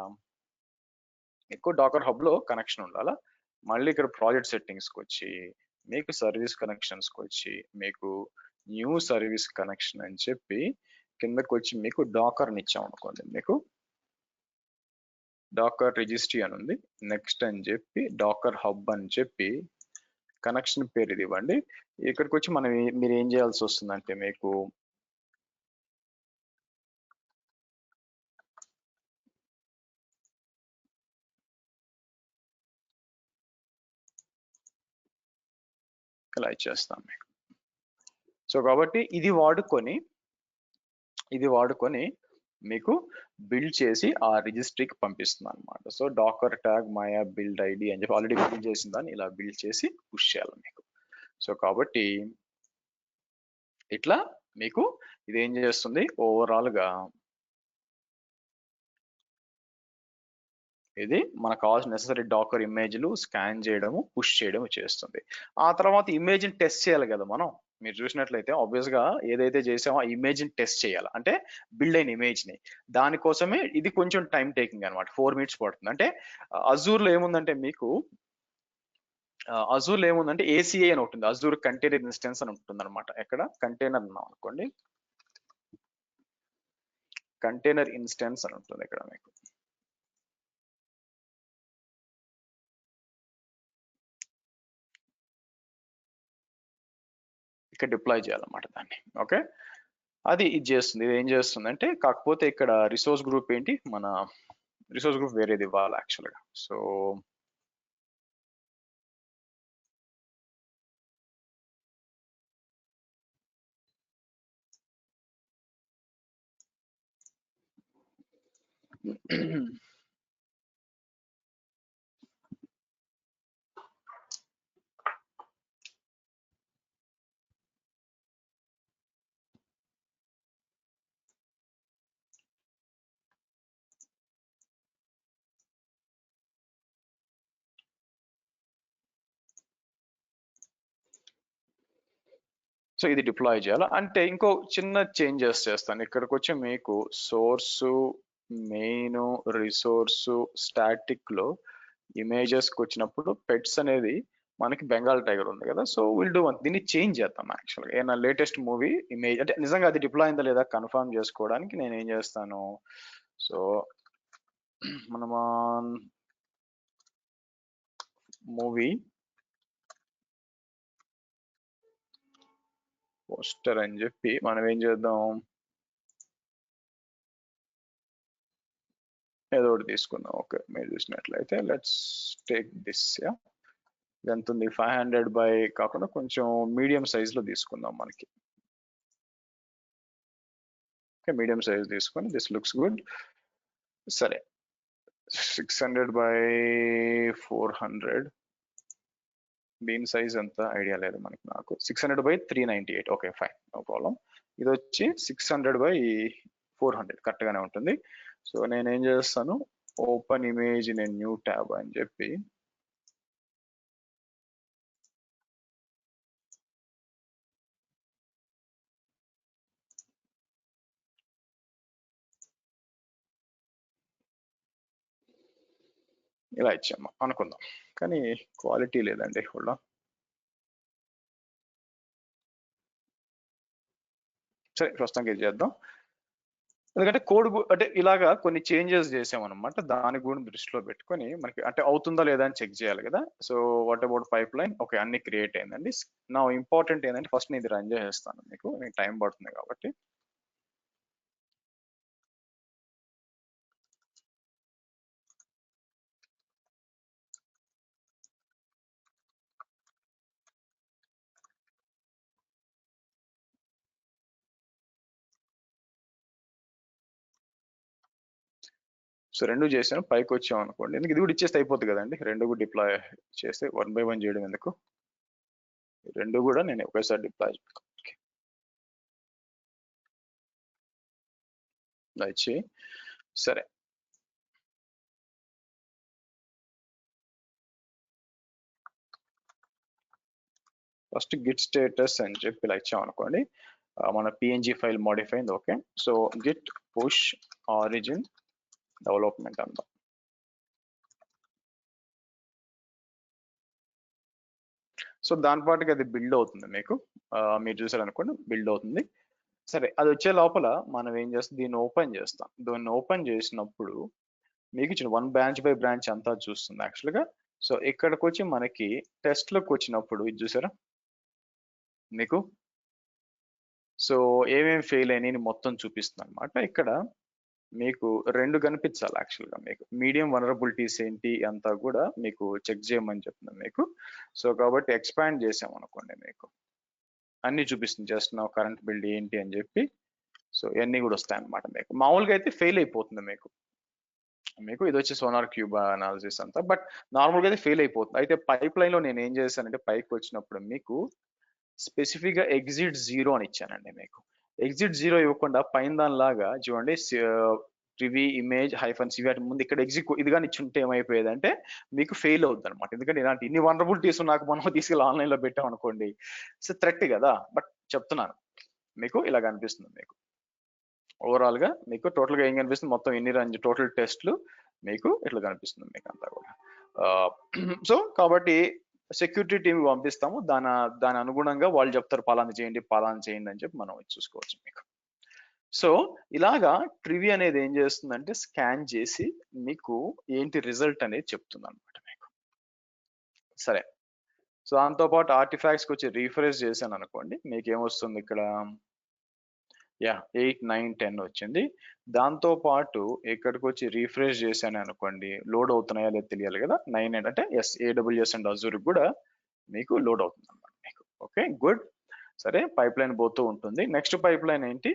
ఎక్కువ డాకర్ హబ్ లో కనెక్షన్ ఉండాలా. మళ్ళీ ఇక్కడ ప్రాజెక్ట్ సెట్టింగ్స్కి వచ్చి మీకు సర్వీస్ కనెక్షన్స్కి వచ్చి మీకు న్యూ సర్వీస్ కనెక్షన్ అని చెప్పి కిందకి వచ్చి మీకు డాకర్ని ఇచ్చాం అనుకోండి, మీకు డాకర్ రిజిస్ట్రీ అని ఉంది. నెక్స్ట్ అని చెప్పి డాకర్ హబ్ అని చెప్పి కనెక్షన్ పేరు ఇది ఇవ్వండి. ఇక్కడికి వచ్చి మీరు ఏం చేయాల్సి వస్తుందంటే, మీకు ఇలా ఇచ్చేస్తాం మీకు. సో కాబట్టి ఇది వాడుకొని మీకు బిల్డ్ చేసి ఆ రిజిస్ట్రీకి పంపిస్తుంది అనమాట. సో డాకర్ ట్యాగ్ మాయా బిల్డ్ ఐడి అని చెప్పి ఆల్రెడీ బిల్డ్ చేసిన దాన్ని ఇలా బిల్డ్ చేసి పుష్ చేయాలి మీకు. సో కాబట్టి ఇట్లా మీకు ఇది ఏం చేస్తుంది, ఓవరాల్ గా ఇది మనకు కావాల్సిన నెసరీ డాకర్ ఇమేజ్లు స్కాన్ చేయడము, పుష్ చేయడము చేస్తుంది. ఆ తర్వాత ఇమేజ్ ని టెస్ట్ చేయాలి కదా మనం. మీరు చూసినట్లయితే ఆబ్వియస్ గా ఏదైతే చేసామో ఆ ఇమేజ్ ని టెస్ట్ చేయాలి, అంటే బిల్డ్ అయిన ఇమేజ్ ని. దానికోసమే ఇది కొంచెం టైం టేకింగ్ అనమాట, 4 minutes పడుతుంది. అంటే అజూర్ లో ఏముందంటే మీకు, అజూర్ లో ఏముందంటే ACI అని ఉంటుంది, అజూర్ కంటైనర్ ఇన్స్టెన్స్ అని ఉంటుంది అనమాట. ఎక్కడ కంటైనర్ అన్నాం అనుకోండి, కంటైనర్ ఇన్స్టెన్స్ అని ఉంటుంది ఇక్కడ మీకు. ఇక్కడ డిప్లాయ్ చేయాలన్నమాట దాన్ని. ఓకే, అది ఇది చేస్తుంది. ఇది ఏం చేస్తుంది అంటే, కాకపోతే ఇక్కడ రిసోర్స్ గ్రూప్ ఏంటి, మన రిసోర్స్ గ్రూప్ వేరేది ఇవ్వాలి యాక్చువల్గా. సో సో ఇది డిప్లాయ్ చేయాలి అంటే, ఇంకో చిన్న చేంజెస్ చేస్తాను. ఇక్కడికి వచ్చి మీకు సోర్సు, మెయిన్, రిసోర్సు, స్టాటిక్ లో ఇమేజెస్కి వచ్చినప్పుడు పెట్స్ అనేది మనకి బెంగాల్ టైగర్ ఉంది కదా. సో విల్ డూ వన్, దీన్ని చేంజ్ చేద్దాం యాక్చువల్గా. ఏదైనా లేటెస్ట్ మూవీ ఇమేజ్ అంటే నిజంగా అది డిప్లాయ్ అయిందా లేదా కన్ఫర్మ్ చేసుకోవడానికి నేను ఏం చేస్తాను, సో మనము మూవీ పోస్టర్ అని చెప్పి మనం ఏం చేద్దాం, ఏదో ఒకటి తీసుకుందాం. ఓకే, మీరు చూసినట్లయితే లెట్స్ టేక్ దిస్. ఎంత ఉంది, 500 by కాకుండా కొంచెం మీడియం సైజ్ లో తీసుకుందాం మనకి. ఓకే, మీడియం సైజ్ తీసుకొని దిస్ లుక్స్ గుడ్. సరే, 600 by 400 బీన్ సైజ్ ఎంత ఐడియా లేదు మనకి, నాకు 600/398. Okay fine, no problem. ఇది వచ్చి 600/400 కరెక్ట్ గానే ఉంటుంది. సో నేను ఏం చేస్తాను, open image in new tab అని చెప్పి ఇలా ఇచ్చాము అనుకుందాం, కానీ క్వాలిటీ లేదండి. Hold on. సరే ప్రస్తుతానికి ఇది చేద్దాం, ఎందుకంటే కోడ్ అంటే ఇలాగా కొన్ని చేంజెస్ చేసామన్నమాట. దాని కూడా దృష్టిలో పెట్టుకొని మనకి అంటే అవుతుందా లేదా అని చెక్ చేయాలి కదా. So what about pipe line, okay అన్ని క్రియేట్ అయిందండి. నా ఇంపార్టెంట్ ఏంటంటే ఫస్ట్ నేను ఇది రన్ చేసేస్తాను, మీకు టైం పడుతుంది కాబట్టి. సో రెండు చేసాను, పైకి వచ్చాం అనుకోండి, ఎందుకు ఇది కూడా ఇచ్చేస్తే అయిపోతుంది కదండి. రెండు కూడా డిప్లాయ్ చేస్తే 1 by 1 చేయడం ఎందుకు, రెండు కూడా నేను ఒకేసారి డిప్లాయ్ ఇచ్చి. సరే ఫస్ట్ గిట్ స్టేటస్ అని చెప్పి ఇలా ఇచ్చాం అనుకోండి, మన పిఎన్జి ఫైల్ మోడిఫై అయింది. Okay so Git push origin development అంతా. సో దాని పాటుకి అది బిల్డ్ అవుతుంది మీకు, మీరు చూసారనుకోండి బిల్డ్ అవుతుంది. సరే అది వచ్చే లోపల మనం ఏం చేస్తాం, దీన్ని ఓపెన్ చేస్తాం. దీన్ని ఓపెన్ చేసినప్పుడు మీకు ఇచ్చిన 1 బ్రాంచ్ బై బ్రాంచ్ అంతా చూస్తుంది యాక్చువల్గా. సో ఇక్కడికి వచ్చి మనకి టెస్ట్లోకి వచ్చినప్పుడు ఇది చూసారా మీకు, సో ఏమేమి ఫెయిల్ అయినాయి మొత్తం చూపిస్తుంది అనమాట. ఇక్కడ మీకు రెండు కనిపించాలి యాక్చువల్గా, మీకు మీడియం వనరబిలిటీస్ ఏంటి అంతా కూడా మీకు చెక్ చేయమని చెప్తున్నాను మీకు. సో కాబట్టి ఎక్స్పాండ్ చేసాం అనుకోండి, మీకు అన్ని చూపిస్తుంది, జస్ట్ నా కరెంట్ బిల్డ్ ఏంటి అని చెప్పి. సో ఇవన్నీ కూడా వస్తాయి అనమాట. మీకు మామూలుగా అయితే ఫెయిల్ అయిపోతుంది మీకు, మీకు ఇది వచ్చి సోనార్ క్యూబ్ అనాలిసిస్ అంతా, బట్ నార్మల్గా అయితే ఫెయిల్ అయిపోతుంది. అయితే పైప్ లైన్ లో నేను ఏం చేశానంటే పైకి వచ్చినప్పుడు మీకు స్పెసిఫిక్ గా ఎగ్జిట్ 0 అని ఇచ్చానండి. మీకు ఎగ్జిట్ 0 ఇవ్వకుండా పైన దానిలాగా చూడండి రివి ఇమేజ్ హైఫన్ సివి వాటి ముందు ఇక్కడ ఎగ్జిట్ ఇది కానీ ఇచ్చుంటే ఏమైపోయేదంటే మీకు ఫెయిల్ అవుతుంది అనమాట. ఎందుకంటే ఇలాంటి ఇన్ని వనరబిలిటీస్ నాకు మనం తీసుకెళ్ళి ఆన్లైన్ లో పెట్టాం అనుకోండి, సో థ్రెట్ కదా. బట్ చెప్తున్నాను మీకు ఇలా కనిపిస్తుంది. మీకు ఓవరాల్ గా మీకు టోటల్ గా ఏం కనిపిస్తుంది, మొత్తం ఎన్ని రన్ టోటల్ టెస్ట్లు మీకు ఇట్లా కనిపిస్తుంది మీకు అంతా కూడా. సో కాబట్టి సెక్యూరిటీ టీమ్ పంపిస్తాము, దాని అనుగుణంగా వాళ్ళు చెప్తారు పలానా చేయండి అని చెప్పి మనం చూసుకోవచ్చు మీకు. సో ఇలాగా ట్రివి అనేది ఏం చేస్తుందంటే స్కాన్ చేసి మీకు ఏంటి రిజల్ట్ అనేది చెప్తుంది అనమాట మీకు. సరే సో దాంతో పాటు ఆర్టిఫాక్ట్స్కి వచ్చి రీఫ్రెష్ చేశాను అనుకోండి, మీకు ఏమొస్తుంది ఇక్కడ, 8, 9, 10 వచ్చింది. దాంతో పాటు ఇక్కడికి వచ్చి రీఫ్రెష్ చేశాను అనుకోండి, లోడ్ అవుతున్నాయా లేదు తెలియాలి కదా. 9 అంటే ఎస్ AWS అండ్ అజూర్ కూడా మీకు లోడ్ అవుతుంది అనమాట మీకు. Okay good. సరే పైప్ లైన్ పోతూ ఉంటుంది. నెక్స్ట్ పైప్ లైన్ ఏంటి,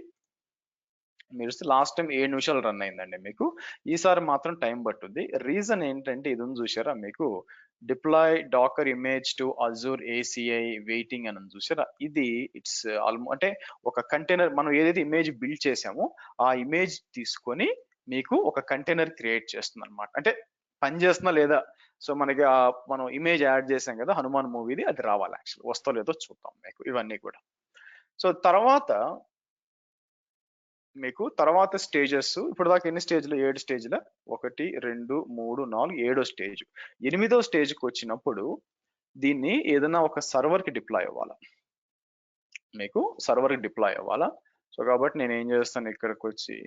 మీరు లాస్ట్ టైం 7 నిమిషాలు రన్ అయిందండి మీకు, ఈసారి మాత్రం టైం పట్టుద్ది. రీజన్ ఏంటంటే ఇది ఉంది చూసారా మీకు, deploy Dakar image to Azure ACI waiting అని చూసారా. ఇది ఇట్స్ అంటే ఒక కంటైనర్ మనం ఏదైతే ఇమేజ్ బిల్డ్ చేసామో ఆ ఇమేజ్ తీసుకొని మీకు ఒక కంటైనర్ క్రియేట్ చేస్తుంది అనమాట. అంటే పని చేస్తున్నా లేదా, సో మనకి మనం ఇమేజ్ యాడ్ చేసాం కదా హనుమాన్ మూవీది, అది రావాలి యాక్చువల్, వస్తో లేదో చూద్దాం మీకు ఇవన్నీ కూడా. సో తర్వాత మీకు తర్వాత స్టేజెస్ ఇప్పుడు దాకా ఎన్ని స్టేజ్లు, 7 స్టేజ్ల 1, 2, 3, 4, 7వ స్టేజ్. 8వ స్టేజ్కి వచ్చినప్పుడు దీన్ని ఏదైనా ఒక సర్వర్కి డిప్లాయ్ అవ్వాలా, మీకు సర్వర్కి డిప్లాయ్ అవ్వాలా. సో కాబట్టి నేను ఏం చేస్తాను, ఇక్కడికి వచ్చి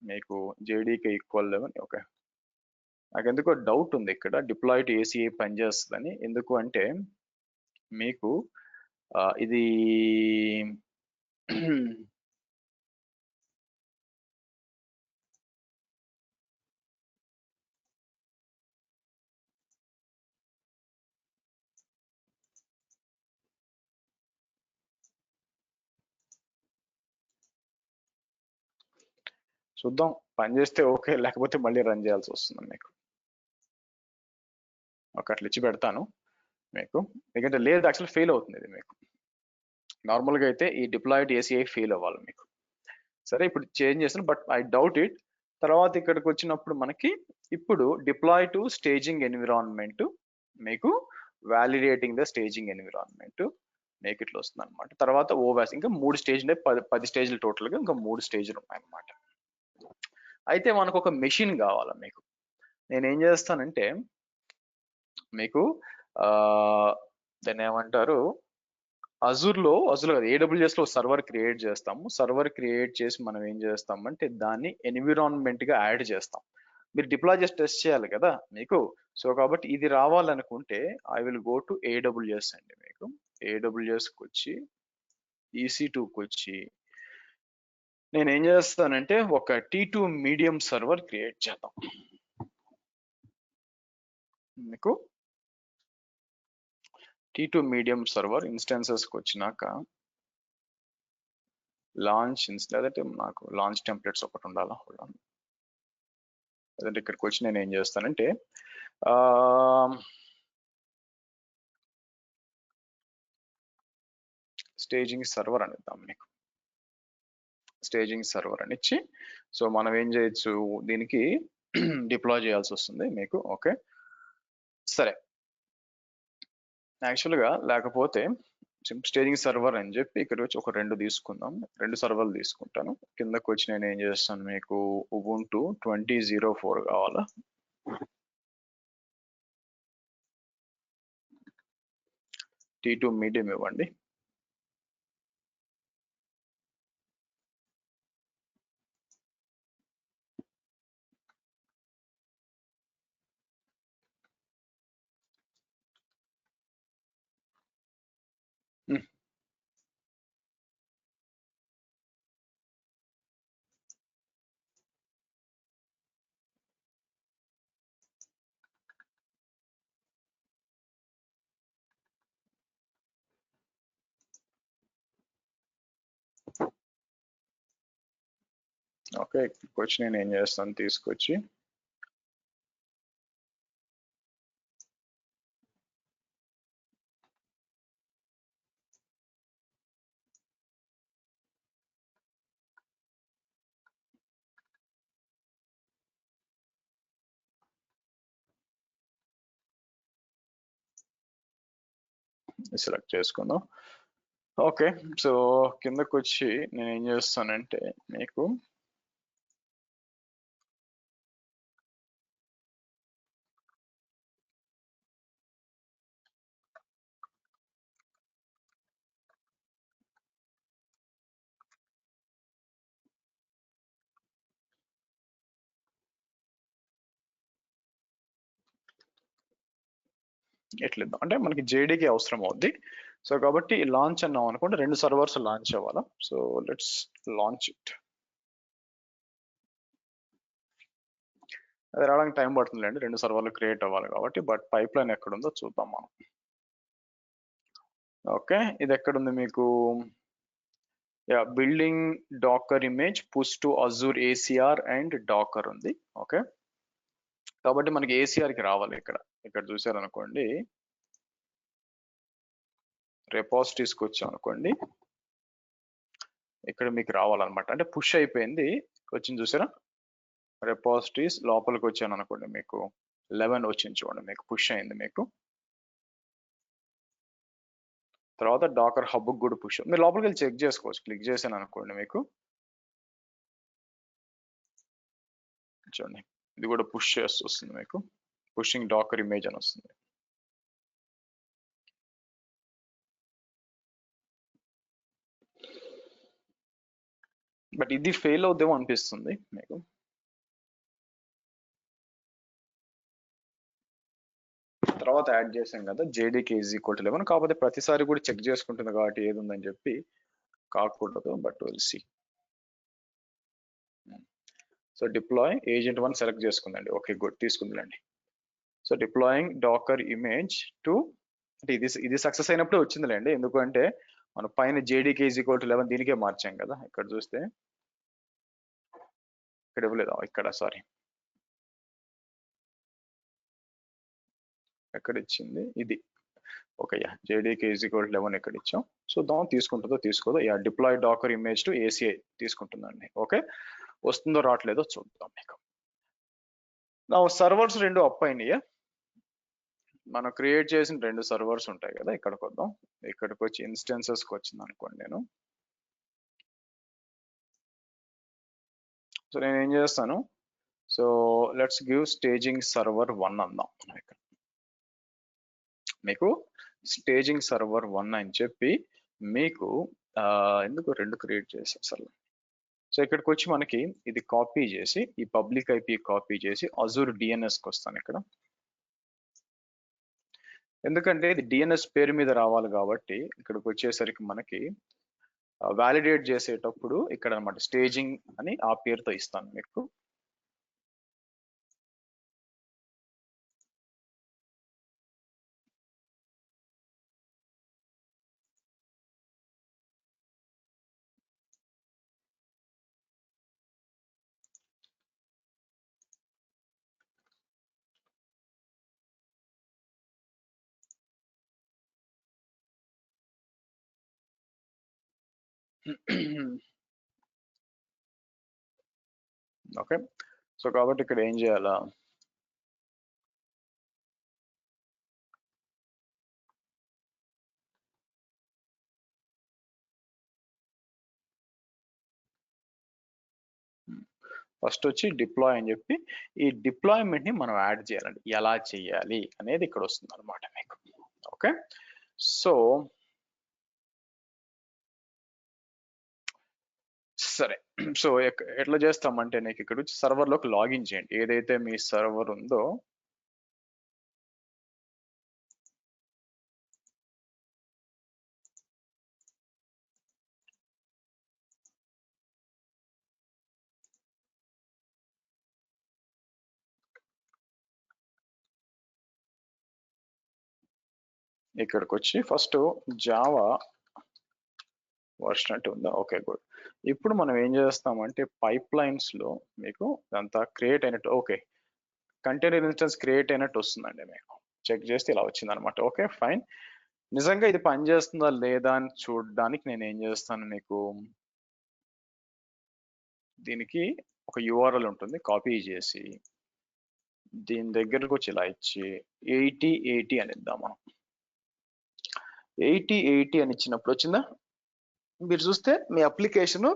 మీకు JDK ఈక్వల్ 11. ఓకే నాకు ఎందుకో డౌట్ ఉంది ఇక్కడ డిప్లాయ్ టు ACI పనిచేస్తుందని. ఎందుకు అంటే మీకు ఇది చూద్దాం, పని చేస్తే ఓకే, లేకపోతే మళ్ళీ రన్ చేయాల్సి వస్తుంది మీకు. ఒక అట్లా ఇచ్చి పెడతాను. మీకు. ఎందుకంటే లేదు యాక్చువల్ ఫెయిల్ అవుతుంది ఇది మీకు. నార్మల్గా అయితే ఈ డిప్లాయిడ్ ఏసీఐ ఫెయిల్ అవ్వాలి మీకు. సరే ఇప్పుడు చేంజ్ చేస్తాను, బట్ ఐ డౌట్ ఇట్. తర్వాత ఇక్కడికి వచ్చినప్పుడు మనకి ఇప్పుడు డిప్లాయ్ టు స్టేజింగ్ ఎన్విరాన్మెంట్, మీకు వ్యాలిడేటింగ్ ద స్టేజింగ్ ఎన్విరాన్మెంట్ మీకు ఇట్లా వస్తుంది అనమాట. తర్వాత ఓవాస్, ఇంకా 3 స్టేజ్లు, 10 స్టేజ్లు టోటల్గా, ఇంకా 3 స్టేజ్లు ఉన్నాయన్నమాట. అయితే మనకు ఒక మెషిన్ కావాలా మీకు. నేనేం చేస్తానంటే మీకు దాన్ని ఏమంటారు, అజూర్ కాదు, AWS లో సర్వర్ క్రియేట్ చేస్తాము. సర్వర్ క్రియేట్ చేసి మనం ఏం చేస్తామంటే దాన్ని ఎన్విరాన్మెంట్ గా యాడ్ చేస్తాం. మీరు డిప్లాయ్ చేసి టెస్ట్ చేయాలి కదా మీకు. సో కాబట్టి ఇది రావాలనుకుంటే I will go to AWS అండి. మీకు AWSకి వచ్చి EC2కి వచ్చి నేను ఏం చేస్తానంటే ఒక T2 మీడియం సర్వర్ క్రియేట్ చేద్దాం. మీకు T2 మీడియం సర్వర్ ఇన్స్టెన్సెస్కి వచ్చినాక లాంచ్ లేదంటే నాకు లాంచ్ టెంప్లెట్స్ ఒకటి ఉండాలా, లేదంటే ఇక్కడికి వచ్చి నేను ఏం చేస్తానంటే స్టేజింగ్ సర్వర్ అని ఇద్దాం మీకు. స్టేజింగ్ సర్వర్ అని ఇచ్చి సో మనం ఏం చేయొచ్చు, దీనికి డిప్లాయ్ చేయాల్సి వస్తుంది మీకు. ఓకే సరే, యాక్చువల్గా లేకపోతే స్టేజింగ్ సర్వర్ అని చెప్పి ఇక్కడ వచ్చి ఒక 2 తీసుకుందాం. 2 సర్వర్లు తీసుకుంటాను. కిందకు వచ్చి నేను ఏం చేస్తాను, మీకు ఉబుంటు 20.04 కావాలా. T2 మీడియం ఇవ్వండి. ఓకే ఇక్కడికి వచ్చి నేను ఏం చేస్తాను, తీసుకొచ్చి సెలెక్ట్ చేసుకుందాం. ఓకే సో కిందకు వచ్చి నేను ఏం చేస్తానంటే మీకు ఎట్లా ఇద్దాం అంటే మనకి JDK అవసరం అవుద్ది. సో కాబట్టి లాంచ్ అన్నాం అనుకుంటే 2 సర్వర్స్ లాంచ్ అవ్వాలా. So let's launch it. అది రావడానికి టైం పడుతుందిలేండి, 2 సర్వర్లు క్రియేట్ అవ్వాలి కాబట్టి. బట్ పైప్ లైన్ ఎక్కడుందో చూద్దాం మనం. ఓకే ఇది ఎక్కడుంది మీకు, building docker image push to Azure ACR and docker ఉంది. ఓకే కాబట్టి మనకి ACR కి రావాలి. ఇక్కడ చూసారనుకోండి, రెపాజిటరీస్కి వచ్చాం అనుకోండి, ఇక్కడ మీకు రావాలన్నమాట. అంటే పుష్ అయిపోయింది, వచ్చింది చూసారా. రెపాజిటరీస్ లోపలికి వచ్చాను అనుకోండి, మీకు 11 వచ్చింది చూడండి, మీకు పుష్ అయింది మీకు. తర్వాత డాకర్ హబ్ కూడా పుష్. మీరు లోపలికి వెళ్ళి చెక్ చేసుకోవచ్చు. క్లిక్ చేశాను అనుకోండి, మీకు చూడండి ఇది కూడా పుష్ చేస్తూ వస్తుంది మీకు. పుషింగ్ డాకర్ ఇమేజ్ అని వస్తుంది. బట్ ఇది ఫెయిల్ అవుద్దేమో అనిపిస్తుంది మీకు. తర్వాత యాడ్ చేసాం కదా JDK = 11, కాకపోతే ప్రతిసారి కూడా చెక్ చేసుకుంటుంది కాబట్టి ఏది ఉందని చెప్పి కాకూడదు. But will see. So deploy agent 1 select చేసుకుందండి. ఓకే గుడ్, తీసుకుందండి. So deploying Docker image to, అంటే ఇది సక్సెస్ అయినప్పుడే వచ్చిందిలేండి, ఎందుకంటే మనం పైన JDK = 11 దీనికే మార్చాం కదా. ఇక్కడ చూస్తే ఇక్కడ ఇవ్వలేదు, ఇక్కడ సారీ ఎక్కడ ఇచ్చింది ఇది. Okay yeah JDK is equal 11 ఇక్కడ ఇచ్చాం. చూద్దాం తీసుకుంటుందో తీసుకోదో. Yeah deploy Dakar image to ACI తీసుకుంటుందండి. ఓకే, వస్తుందో రావట్లేదో చూద్దాం మీకు. నా సర్వర్స్ 2 అప్ అయినాయి. మనం క్రియేట్ చేసిన 2 సర్వర్స్ ఉంటాయి కదా, ఇక్కడికి వద్దాం. ఇక్కడికి వచ్చి ఇన్స్టెన్సెస్కి వచ్చింది అనుకోండి నేను. సో నేను ఏం చేస్తాను, so let's give staging server 1 అందాం. ఇక్కడ మీకు స్టేజింగ్ సర్వర్ 1 అని చెప్పి మీకు ఎందుకు 2 క్రియేట్ చేసి అసలు. సో ఇక్కడికి వచ్చి మనకి ఇది కాపీ చేసి ఈ పబ్లిక్ IP కాపీ చేసి అజూర్ DNSకి వస్తాను ఇక్కడ. ఎందుకంటే ఇది DNS పేరు మీద రావాలి కాబట్టి ఇక్కడికి వచ్చేసరికి మనకి వ్యాలిడేట్ చేసేటప్పుడు ఇక్కడ అనమాట స్టేజింగ్ అని ఆ పేరుతో ఇస్తాను మీకు. ఓకే, సో కాబట్టి ఇక్కడ ఏం చేయాలా, ఫస్ట్ వచ్చి డిప్లాయ్ అని చెప్పి ఈ డిప్లాయ్మెంట్ ని మనం యాడ్ చేయాలండి. ఎలా చేయాలి అనేది ఇక్కడ వస్తుంది అనమాట మీకు. ఓకే, సో సరే, సో ఎట్లా చేస్తామంటే నీకు ఇక్కడ వచ్చి సర్వర్లోకి లాగిన్ చేయండి. ఏదైతే మీ సర్వర్ ఉందో ఇక్కడికి వచ్చి ఫస్ట్ జావా వర్షన్ అంటే ఉందా. Okay good. ఇప్పుడు మనం ఏం చేస్తామంటే పైప్ లైన్స్ లో మీకు అంతా క్రియేట్ అయినట్టు, ఓకే కంటైనర్ ఇన్స్టెన్స్ క్రియేట్ అయినట్టు వస్తుందండి. మీకు చెక్ చేస్తే ఇలా వచ్చింది అనమాట. Okay fine. నిజంగా ఇది పనిచేస్తుందా లేదా అని చూడడానికి నేను ఏం చేస్తాను, మీకు దీనికి ఒక URL ఉంటుంది, కాపీ చేసి దీని దగ్గరకు వచ్చి ఇలా ఇచ్చి 8080 అని ఇద్దాం మనం. 8080 అని ఇచ్చినప్పుడు వచ్చిందా, మీరు చూస్తే మీ అప్లికేషన్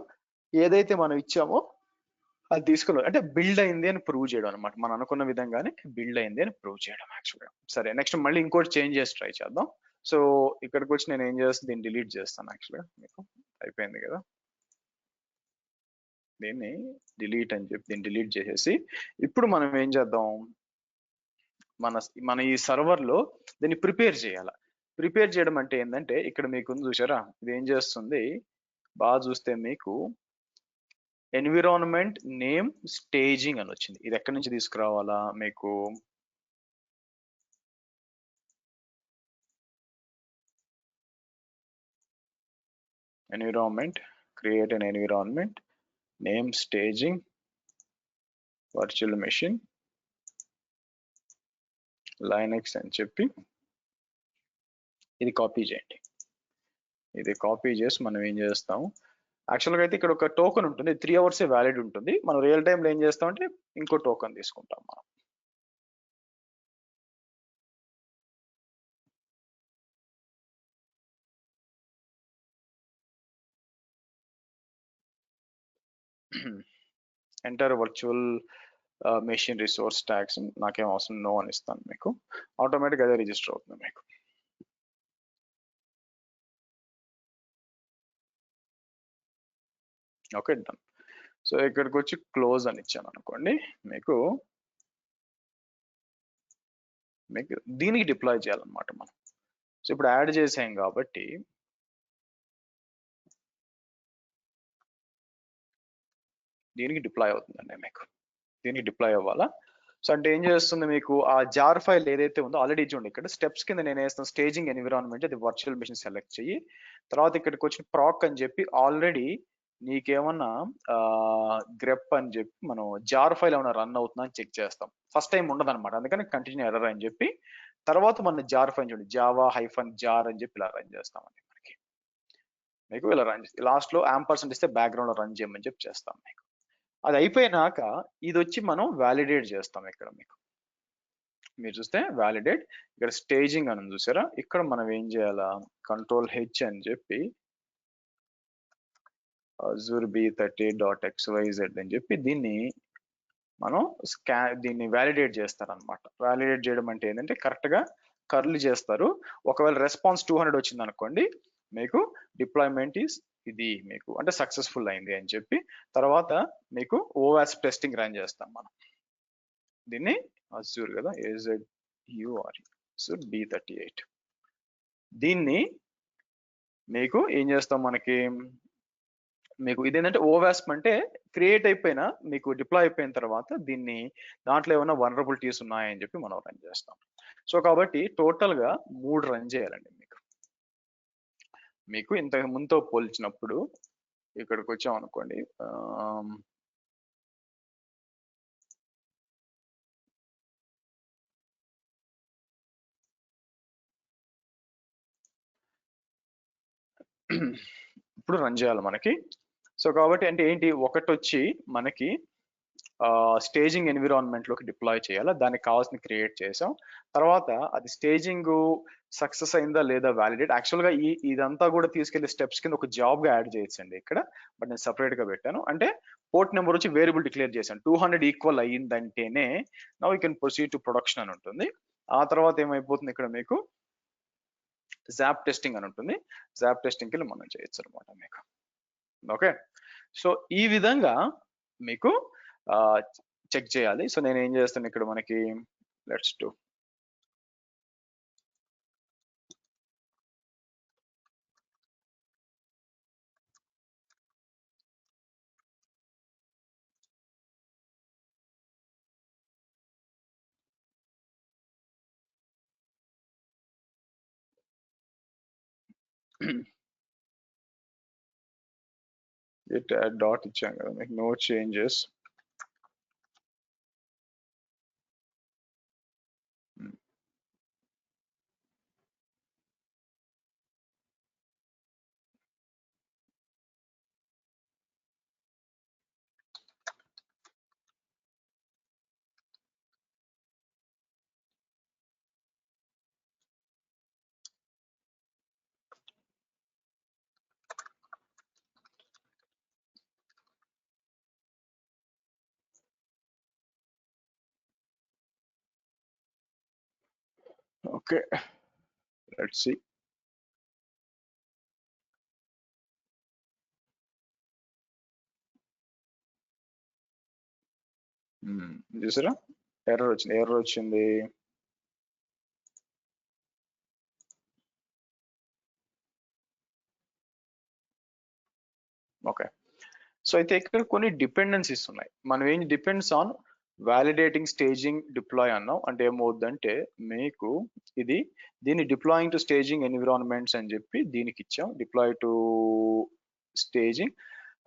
ఏదైతే మనం ఇచ్చామో అది తీసుకుని అంటే బిల్డ్ అయింది అని ప్రూవ్ చేయడం అనమాట. మనం అనుకున్న విధంగానే బిల్డ్ అయింది అని ప్రూవ్ చేయడం యాక్చువల్గా. సరే నెక్స్ట్ మళ్ళీ ఇంకోటి చేంజ్ చేసి ట్రై చేద్దాం. సో ఇక్కడికి వచ్చి నేను ఏం చేస్తాను, దీన్ని డిలీట్ చేస్తాను యాక్చువల్గా. మీకు అయిపోయింది కదా, దీన్ని డిలీట్ అని చెప్పి దీన్ని డిలీట్ చేసేసి ఇప్పుడు మనం ఏం చేద్దాం, మన ఈ సర్వర్లో దీన్ని ప్రిపేర్ చేయాలి. ప్రిపేర్ చేయడం అంటే ఏంటంటే ఇక్కడ మీకు చూసారా, ఇది ఏం చేస్తుంది బాగా చూస్తే మీకు ఎన్విరాన్మెంట్ నేమ్ స్టేజింగ్ అని వచ్చింది. ఇది ఎక్కడి నుంచి తీసుకురావాలా, మీకు environment create an environment name staging virtual machine Linux అని చెప్పి ఇది కాపీ చేయండి. ఇది కాపీ చేసి మనం ఏం చేస్తాం, యాక్చువల్గా అయితే ఇక్కడ ఒక టోకెన్ ఉంటుంది, 3 hours వ్యాలిడ్ ఉంటుంది. మనం రియల్ టైంలో ఏం చేస్తామంటే ఇంకో టోకెన్ తీసుకుంటాం మనం. Enter virtual machine resource tags నాకేం అవసరం నో అని ఇస్తాను మీకు. ఆటోమేటిక్ అదే రిజిస్టర్ అవుతుంది మీకు. Okay done. సో ఇక్కడికి వచ్చి క్లోజ్ అని ఇచ్చాను అనుకోండి, మీకు దీనికి డిప్లాయ్ చేయాలన్నమాట మనం. సో ఇప్పుడు యాడ్ చేసాం కాబట్టి దీనికి డిప్లాయ్ అవుతుందండి. మీకు దీనికి డిప్లాయ్ అవ్వాలా. సో అంటే ఏం చేస్తుంది, మీకు ఆ జార్ ఫైల్ ఏదైతే ఉందో ఆల్రెడీ చూడండి ఇక్కడ స్టెప్స్ కింద నేను వేస్తాను స్టేజింగ్ ఎన్విరాన్మెంట్, అది వర్చువల్ మెషిన్ సెలెక్ట్ చెయ్యి. తర్వాత ఇక్కడికి వచ్చి ప్రాక్ అని చెప్పి ఆల్రెడీ నీకేమన్నా గ్రెప్ అని చెప్పి మనం జార్ ఫైల్ ఏమైనా రన్ అవుతుందా అని చెక్ చేస్తాం. ఫస్ట్ టైం ఉండదు అనమాట, అందుకని కంటిన్యూ ఎర్రర్ అని చెప్పి తర్వాత మన జార్ ఫైన్ చూడండి, జావా హైఫన్ జార్ అని చెప్పి ఇలా రన్ చేస్తామండి. మీకు ఇలా రన్ చేసి లాస్ట్ లో యాంపర్సెంట్ ఇస్తే బ్యాక్గ్రౌండ్ లో రన్ చేయమని చెప్పి చేస్తాం మీకు. అది అయిపోయినాక ఇది వచ్చి మనం వ్యాలిడేట్ చేస్తాం. ఇక్కడ మీకు మీరు చూస్తే వ్యాలిడేట్, ఇక్కడ స్టేజింగ్ అని చూసారా, ఇక్కడ మనం ఏం చేయాలా, కంట్రోల్ హెచ్ అని చెప్పి azure b30.xyz అని చెప్పి దీన్ని మనం దీన్ని వ్యాలిడేట్ చేస్తారనమాట. వ్యాలిడేట్ చేయడం అంటే ఏంటంటే కరెక్ట్ గా కర్ల్ చేస్తారు. ఒకవేళ రెస్పాన్స్ 200 వచ్చింది అనుకోండి, మీకు డిప్లాయ్మెంట్ ఈస్ ఇది మీకు అంటే సక్సెస్ఫుల్ అయింది అని చెప్పి, తర్వాత మీకు ఓవాస్ప్ టెస్టింగ్ రన్ చేస్తాం మనం. దీన్ని అజ్యూర్ కదా, AZUR azure b38. దీన్ని మీకు ఏం చేస్తాం, మీకు ఇదేంటంటే ఓవాస్ప్ అంటే క్రియేట్ అయిపోయిన మీకు డిప్లాయ్ అయిపోయిన తర్వాత దీన్ని దాంట్లో ఏమైనా వనరబిలిటీస్ ఉన్నాయని చెప్పి మనం రన్ చేస్తాం. సో కాబట్టి టోటల్ గా 3 రన్ చేయాలండి. మీకు ఇంతకు ముందుతో పోల్చినప్పుడు ఇక్కడికి వచ్చాం అనుకోండి, ఇప్పుడు రన్ చేయాలి మనకి. సో కాబట్టి అంటే ఏంటి, ఒకటి వచ్చి మనకి స్టేజింగ్ ఎన్విరాన్మెంట్ లోకి డిప్లాయ్ చేయాలా, దానికి కావాల్సిన క్రియేట్ చేసాం. తర్వాత అది స్టేజింగ్ సక్సెస్ అయిందా లేదా వ్యాలిడేట్. యాక్చువల్ గా ఇదంతా కూడా తీసుకెళ్లి స్టెప్స్ కింద ఒక జాబ్ గా యాడ్ చేయొచ్చండి ఇక్కడ, బట్ నేను సపరేట్ గా పెట్టాను. అంటే పోర్ట్ నెంబర్ వచ్చి వేరియబుల్ డిక్లేర్ చేశాను, 200 ఈక్వల్ అయ్యిందంటేనే now you can proceed to production అని ఉంటుంది. ఆ తర్వాత ఏమైపోతుంది, ఇక్కడ మీకు జాప్ టెస్టింగ్ అని ఉంటుంది. జాప్ టెస్టింగ్ కి మనం చేయొచ్చు అనమాట మీకు. ఓకే, సో ఈ విధంగా మీకు చెక్ చేయాలి. సో నేను ఏం చేస్తాను ఇక్కడ, మనకి లెట్స్ డు డాట్ ఇచ్చాం కదా మీకు, no changes. Okay, let's see. చూసారా ఎర్రర్ వచ్చింది. ఓకే, సో అయితే ఇక్కడ కొన్ని డిపెండెన్సీస్ ఉన్నాయి. మనం ఏం depends on validating staging deploy అన్నాం. అంటే ఏమవుద్దంటే మీకు దీన్ని డిప్లాయింగ్ టు స్టేజింగ్ ఎన్విరాన్మెంట్స్ అని చెప్పి దీనికి ఇచ్చాం, డిప్లాయ్ టు స్టేజింగ్.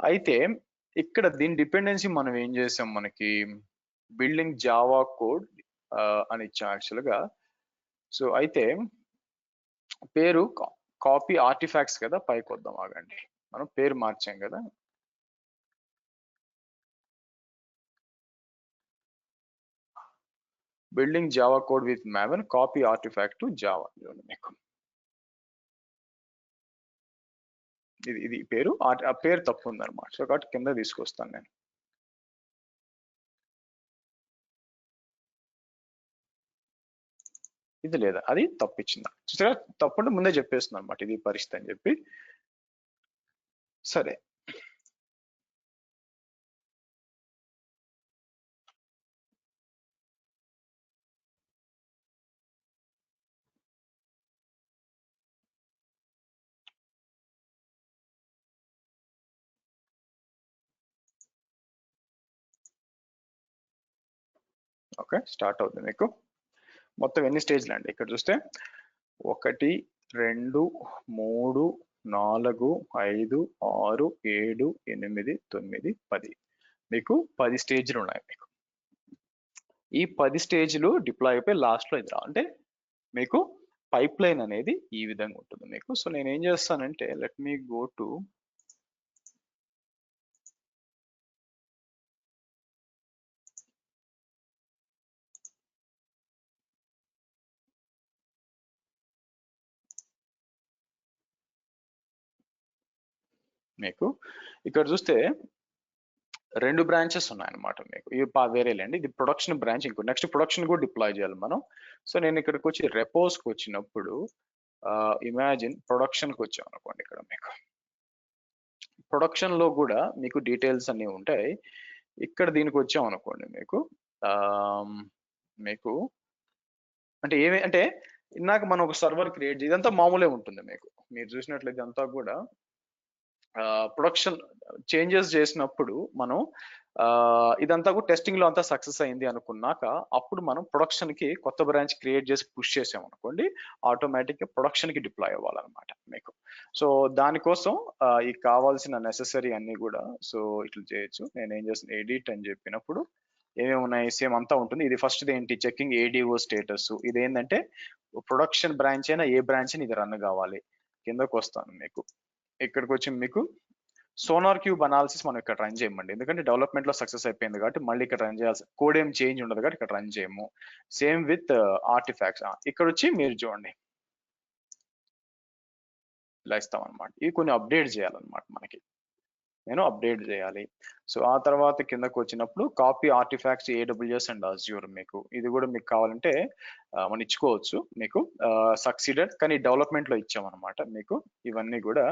అయితే ఇక్కడ దీని డిపెండెన్సీ మనం ఏం చేసాం, మనకి బిల్డింగ్ జావా కోడ్ అని ఇచ్చాం యాక్చువల్గా. సో అయితే పేరు కాపీ ఆర్టిఫాక్ట్స్ కదా, పైకి వద్దాం ఆగండి, మనం పేరు మార్చాం కదా. Building Java code with Maven copy artefact to Java. మీకు ఇది పేరు, ఆ పేరు తప్పు ఉందన్నమాట. సో కాబట్టి కింద తీసుకొస్తాను నేను. ఇది లేదా, అది తప్పు ఇచ్చిందా చూసారా, తప్పు అంటే ముందే చెప్పేస్తుంది అనమాట, ఇది పరిస్థితి అని చెప్పి. సరే, ఓకే స్టార్ట్ అవుతుంది మీకు. మొత్తం ఎన్ని స్టేజ్లు అండి ఇక్కడ చూస్తే 1 2 3 4 5 6 7 8 9 10 మీకు 10 స్టేజ్లు ఉన్నాయి మీకు. ఈ 10 స్టేజ్లు డిప్లాయ్ అయిపోయి లాస్ట్ లో ఇది అంటే మీకు పైప్ లైన్ అనేది ఈ విధంగా ఉంటుంది మీకు. సో నేను ఏం చేస్తానంటే లెట్ మీ గో టు మీకు ఇక్కడ చూస్తే 2 బ్రాంచెస్ ఉన్నాయన్నమాట మీకు. ఇవి వేరేలేండి. ఇది ప్రొడక్షన్ బ్రాంచ్. ఇంకో నెక్స్ట్ ప్రొడక్షన్ కూడా డిప్లాయ్ చేయాలి మనం. సో నేను ఇక్కడికి వచ్చి రెపోస్కి వచ్చినప్పుడు ఇమాజిన్ ప్రొడక్షన్కి వచ్చాం అనుకోండి. ఇక్కడ మీకు ప్రొడక్షన్ లో కూడా మీకు డీటెయిల్స్ అన్ని ఉంటాయి. ఇక్కడ దీనికి వచ్చాం అనుకోండి మీకు మీకు అంటే ఏమి అంటే ఇందాక మనం ఒక సర్వర్ క్రియేట్ ఇదంతా మామూలే ఉంటుంది మీకు. మీరు చూసినట్లయితే అంతా కూడా ప్రొడక్షన్ చేంజెస్ చేసినప్పుడు మనం ఇదంతా కూడా టెస్టింగ్ లో అంతా సక్సెస్ అయింది అనుకున్నాక అప్పుడు మనం ప్రొడక్షన్ కి కొత్త బ్రాంచ్ క్రియేట్ చేసి పుష్ చేసాం అనుకోండి, ఆటోమేటిక్ గా ప్రొడక్షన్ కి డిప్లాయ్ అవ్వాలన్నమాట మీకు. సో దానికోసం ఈ కావాల్సిన నెసెసరీ అన్ని కూడా సో ఇట్లా చేయొచ్చు. నేను ఏం చేస్తాను ఎడిట్ అని చెప్పినప్పుడు ఏమేమి ఉన్నాయి సేమ్ అంతా ఉంటుంది. ఇది ఫస్ట్ ఏంటి చెకింగ్ ఏడిఓ స్టేటస్. ఇది ఏంటంటే ప్రొడక్షన్ బ్రాంచ్ అయినా ఏ బ్రాంచ్ ఇది రన్ కావాలి. కిందకు వస్తాను మీకు. ఇక్కడికి వచ్చి మీకు సోనార్ క్యూబ్ అనాలిసిస్ మనం ఇక్కడ రన్ చేయమండి, ఎందుకంటే డెవలప్మెంట్ లో సక్సెస్ అయిపోయింది కాబట్టి మళ్ళీ ఇక్కడ రన్ చేయాల్సి కోడ్ ఏం చేంజ్ ఉండదు కాబట్టి ఇక్కడ రన్ చేయము. Same with artefacts. ఇక్కడ వచ్చి మీరు చూడండి ఇలా ఇస్తాం అనమాట. ఇవి కొన్ని అప్డేట్ చేయాలన్నమాట మనకి. నేను అప్డేట్ చేయాలి. సో ఆ తర్వాత కిందకు వచ్చినప్పుడు copy artefacts AWS and Azure. మీకు ఇది కూడా మీకు కావాలంటే మనం ఇచ్చుకోవచ్చు మీకు. సక్సీడెడ్ కానీ డెవలప్మెంట్ లో ఇచ్చామన్నమాట మీకు. ఇవన్నీ కూడా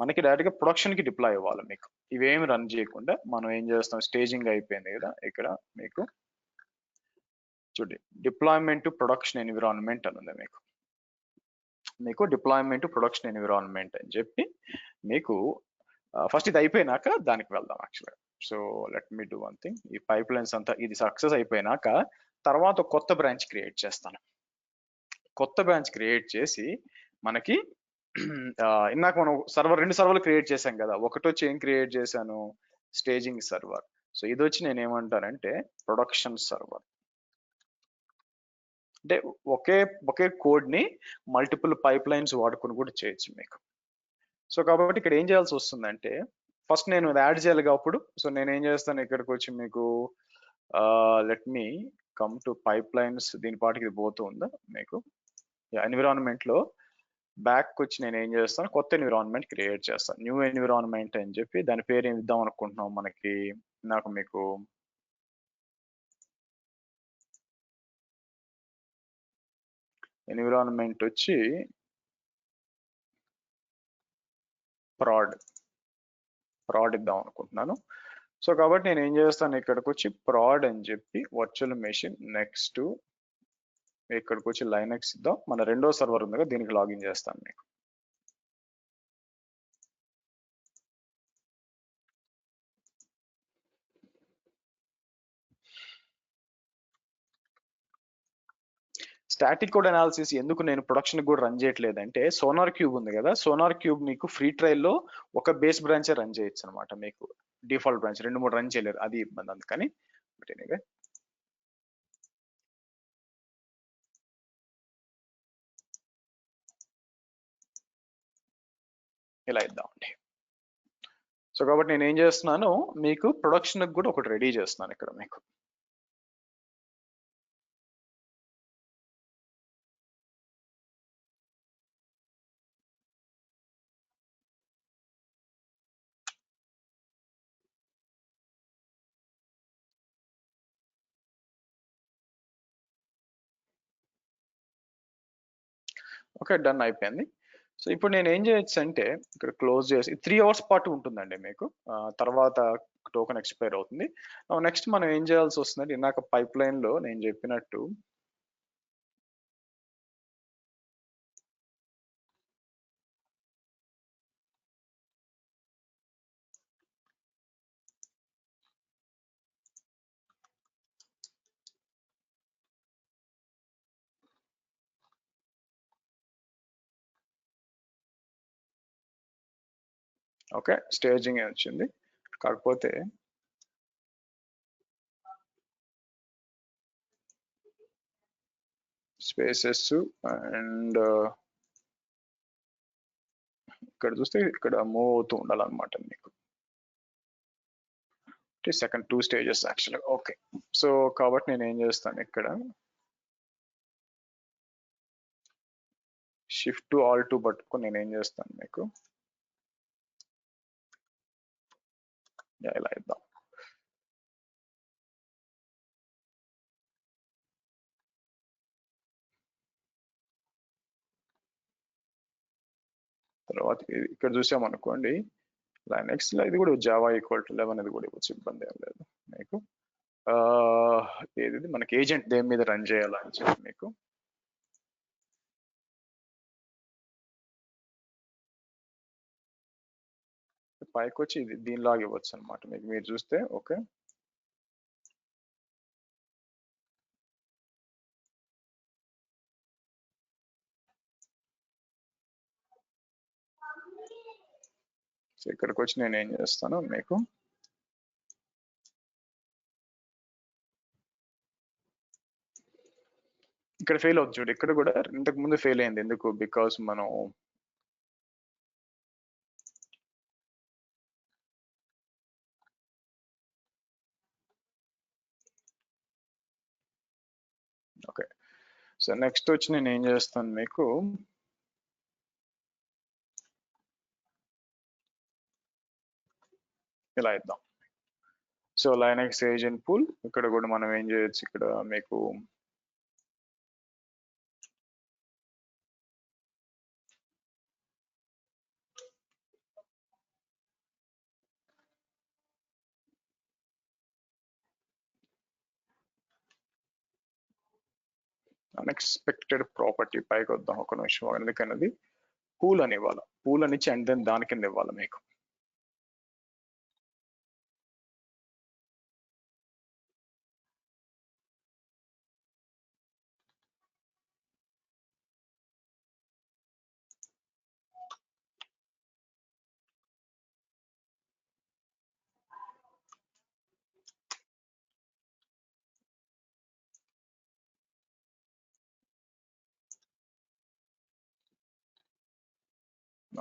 మనకి డైరెక్ట్ గా ప్రొడక్షన్ కి డిప్లాయ్ అవ్వాలి మీకు. ఇవేమి రన్ చేయకుండా మనం ఏం చేస్తాం స్టేజింగ్ అయిపోయింది కదా. ఇక్కడ మీకు చూడండి డిప్లాయ్మెంట్ టు ప్రొడక్షన్ ఎన్విరాన్మెంట్ అని ఉంది మీకు. మీకు డిప్లాయ్మెంట్ టు ప్రొడక్షన్ ఎన్విరాన్మెంట్ అని చెప్పి మీకు ఫస్ట్ ఇది అయిపోయినాక దానికి వెళ్దాం యాక్చువల్గా. So let me do one thing. ఈ పైప్ లైన్స్ అంతా ఇది సక్సెస్ అయిపోయినాక తర్వాత కొత్త బ్రాంచ్ క్రియేట్ చేస్తాను. కొత్త బ్రాంచ్ క్రియేట్ చేసి మనకి ఇందాక మనం రెండు సర్వర్లు క్రియేట్ చేశాం కదా. ఒకటి వచ్చి ఏం క్రియేట్ చేశాను స్టేజింగ్ సర్వర్. సో ఇది వచ్చి నేను ఏమంటానంటే ప్రొడక్షన్ సర్వర్. అంటే ఒకే కోడ్ ని మల్టిపుల్ పైప్ లైన్స్ వాడుకుని కూడా చేయొచ్చు మీకు. సో కాబట్టి ఇక్కడ ఏం చేయాల్సి వస్తుందంటే ఫస్ట్ నేను యాడ్ చేయాలి కాబట్టి సో నేను ఏం చేస్తాను ఇక్కడికి వచ్చి మీకు let me come to pipe lines. దీని పాటికి ఇది పోతూ ఉందా మీకు ఎన్విరాన్మెంట్ లో బ్యాక్ వచ్చి నేను ఏం చేస్తాను కొత్త ఎన్విరాన్మెంట్ క్రియేట్ చేస్తాను. న్యూ ఎన్విరాన్మెంట్ అని చెప్పి దాని పేరు ఏం ఇద్దాం అనుకుంటున్నాం మనకి. నాకు మీకు ఎన్విరాన్మెంట్ వచ్చి ప్రాడ్ ఇద్దాం అనుకుంటున్నాను. సో కాబట్టి నేను ఏం చేస్తాను ఇక్కడికి వచ్చి ప్రాడ్ అని చెప్పి వర్చువల్ మెషిన్ నెక్స్ట్ ఇక్కడికి వచ్చి లైనక్స్ ఇద్దాం. మన రెండో సర్వర్ ఉంది కదా దీనికి లాగిన్ చేస్తాను మీకు. స్టాటిక్ కోడ్ అనాలిసిస్ ఎందుకు నేను ప్రొడక్షన్ కూడా రన్ చేయట్లేదంటే సోనార్ క్యూబ్ ఉంది కదా. సోనార్ క్యూబ్ మీకు ఫ్రీ ట్రయల్ లో ఒక బేస్ బ్రాంచ్ రన్ చేయొచ్చు అనమాట మీకు. డిఫాల్ట్ బ్రాంచ్ 2-3 రన్ చేయలేరు, అది ఇబ్బంది. అందుకని ఇలా ఇద్దామండి. సో కాబట్టి నేను ఏం చేస్తున్నాను మీకు ప్రొడక్షన్ కూడా ఒకటి రెడీ చేస్తున్నాను ఇక్కడ మీకు. ఓకే డన్ అయిపోయింది. సో ఇప్పుడు నేను ఏం చేయొచ్చు అంటే ఇక్కడ క్లోజ్ చేసి 3 అవర్స్ పాటు ఉంటుందండి మీకు. తర్వాత టోకెన్ ఎక్స్పైర్ అవుతుంది. నెక్స్ట్ మనం ఏం చేయాల్సి వస్తుందంటే ఇందాక పైప్ లైన్ లో నేను చెప్పినట్టు ఓకే స్టేజింగ్ వచ్చింది. కాకపోతే స్పేసెస్ అండ్ ఇక్కడ చూస్తే ఇక్కడ మూవ్ అవుతూ ఉండాలన్నమాట మీకు. సెకండ్ 2 స్టేజెస్ యాక్చువల్గా. ఓకే, సో కాబట్టి నేను ఏం చేస్తాను ఇక్కడ షిఫ్ట్ టు ఆల్ టు పట్టుకొని నేను ఏం చేస్తాను మీకు ఇలా ఇద్దాం. తర్వాత ఇక్కడ చూసామనుకోండి లైనక్స్ లో ఇది కూడా జావా =11 ఇది కూడా ఇవ్వచ్చు, ఇబ్బంది ఏం లేదు మీకు. ఏది మనకి ఏజెంట్ దేని మీద రన్ చేయాలని చెప్పి మీకు పైకి వచ్చి ఇది దీనిలాగా ఇవ్వచ్చు అనమాట మీకు. మీరు చూస్తే ఓకే, సో ఇక్కడికి వచ్చి నేను ఏం చేస్తాను మీకు ఇక్కడ ఫెయిల్ అవుతుంది చూడు. ఇక్కడ కూడా ఇంతకు ముందు ఫెయిల్ అయింది ఎందుకు, బికాస్ మనం ఓకే. సో నెక్స్ట్ వచ్చి నేను ఏం చేస్తాను మీకు ఇలా ఇద్దాం. సో లైనక్స్ ఏజెంట్ పూల్ ఇక్కడ కూడా మనం ఏం చేయొచ్చు, ఇక్కడ మీకు అన్ఎక్స్పెక్టెడ్ ప్రాపర్టీ పైకి వద్దాం ఒక నిమిషం. ఎందుకన్నది పూల్ అని ఇవ్వాలి, పూల్ అని ఇచ్చి అండ్ దెన్ దాని కింద ఇవ్వాలి మీకు.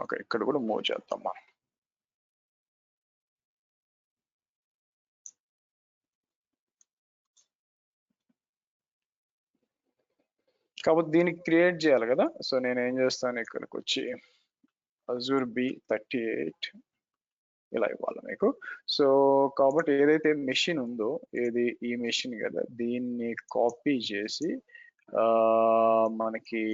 ఓకే, ఇక్కడ కూడా మూవ్ చేద్దాం మనం. కాబట్టి దీనికి క్రియేట్ చేయాలి కదా. సో నేను ఏం చేస్తాను ఇక్కడికి వచ్చి అజూర్ B38 ఇలా ఇవ్వాలి మీకు. సో కాబట్టి ఏదైతే మెషిన్ ఉందో ఏది ఈ మెషిన్ కదా, దీన్ని కాపీ చేసి మనకి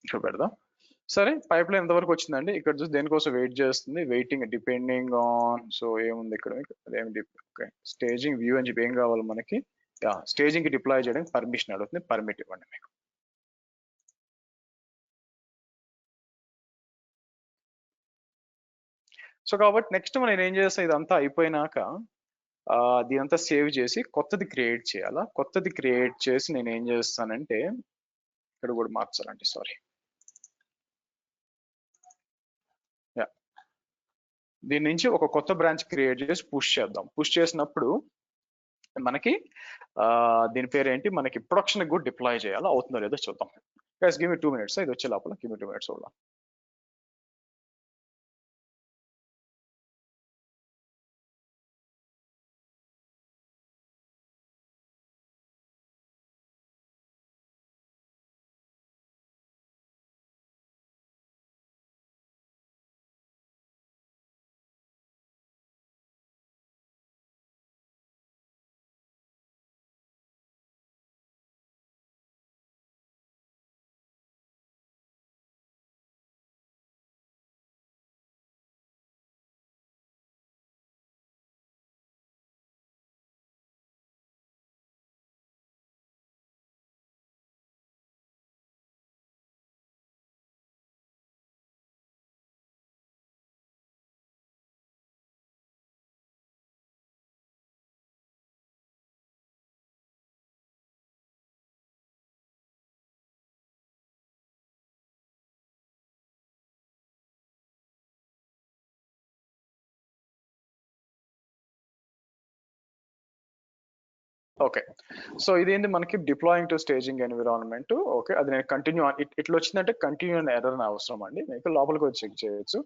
ఇక్కడ పెడదాం. సరే, పైప్ లైన్ ఎంతవరకు వచ్చిందండి ఇక్కడ చూసి దేనికోసం వెయిట్ చేస్తుంది, వెయిటింగ్ డిపెండింగ్ ఆన్. సో ఏముంది ఇక్కడ మీకు అదేమి స్టేజింగ్ వ్యూ అని చెప్పి ఏం కావాలి మనకి, స్టేజింగ్ కి డిప్లాయ్ చేయడానికి పర్మిషన్ అడుగుతుంది, పర్మిట్ ఇవ్వండి మీకు. సో కాబట్టి నెక్స్ట్ మనం ఏం చేస్తాం, ఇదంతా అయిపోయినాక దీనంతా సేవ్ చేసి కొత్తది క్రియేట్ చేయాలా. కొత్తది క్రియేట్ చేసి నేను ఏం చేస్తానంటే ఇక్కడ కూడా మార్చాలండి, సారీ. దీని నుంచి ఒక కొత్త బ్రాంచ్ క్రియేట్ చేసి పుష్ చేద్దాం. పుష్ చేసినప్పుడు మనకి దీని పేరు ఏంటి, మనకి ప్రొడక్షన్ కూడా డిప్లాయ్ చేయాలా, అవుతుందో లేదో చూద్దాం. గైస్ గివ్ మీ 2 minutes, ఇది వచ్చే లోపల గివ్ మీ 2 minutes చూద్దాం. ఓకే. సో ఇదేంది మనకి deploying to staging environment. Okay. అది నేను కంటిన్యూ ఇట్లా వచ్చిందంటే కంటిన్యూ అనే ఎర్రర్ అవసరం అండి. మీకు లోపలికి వచ్చి చెక్ చేయొచ్చు.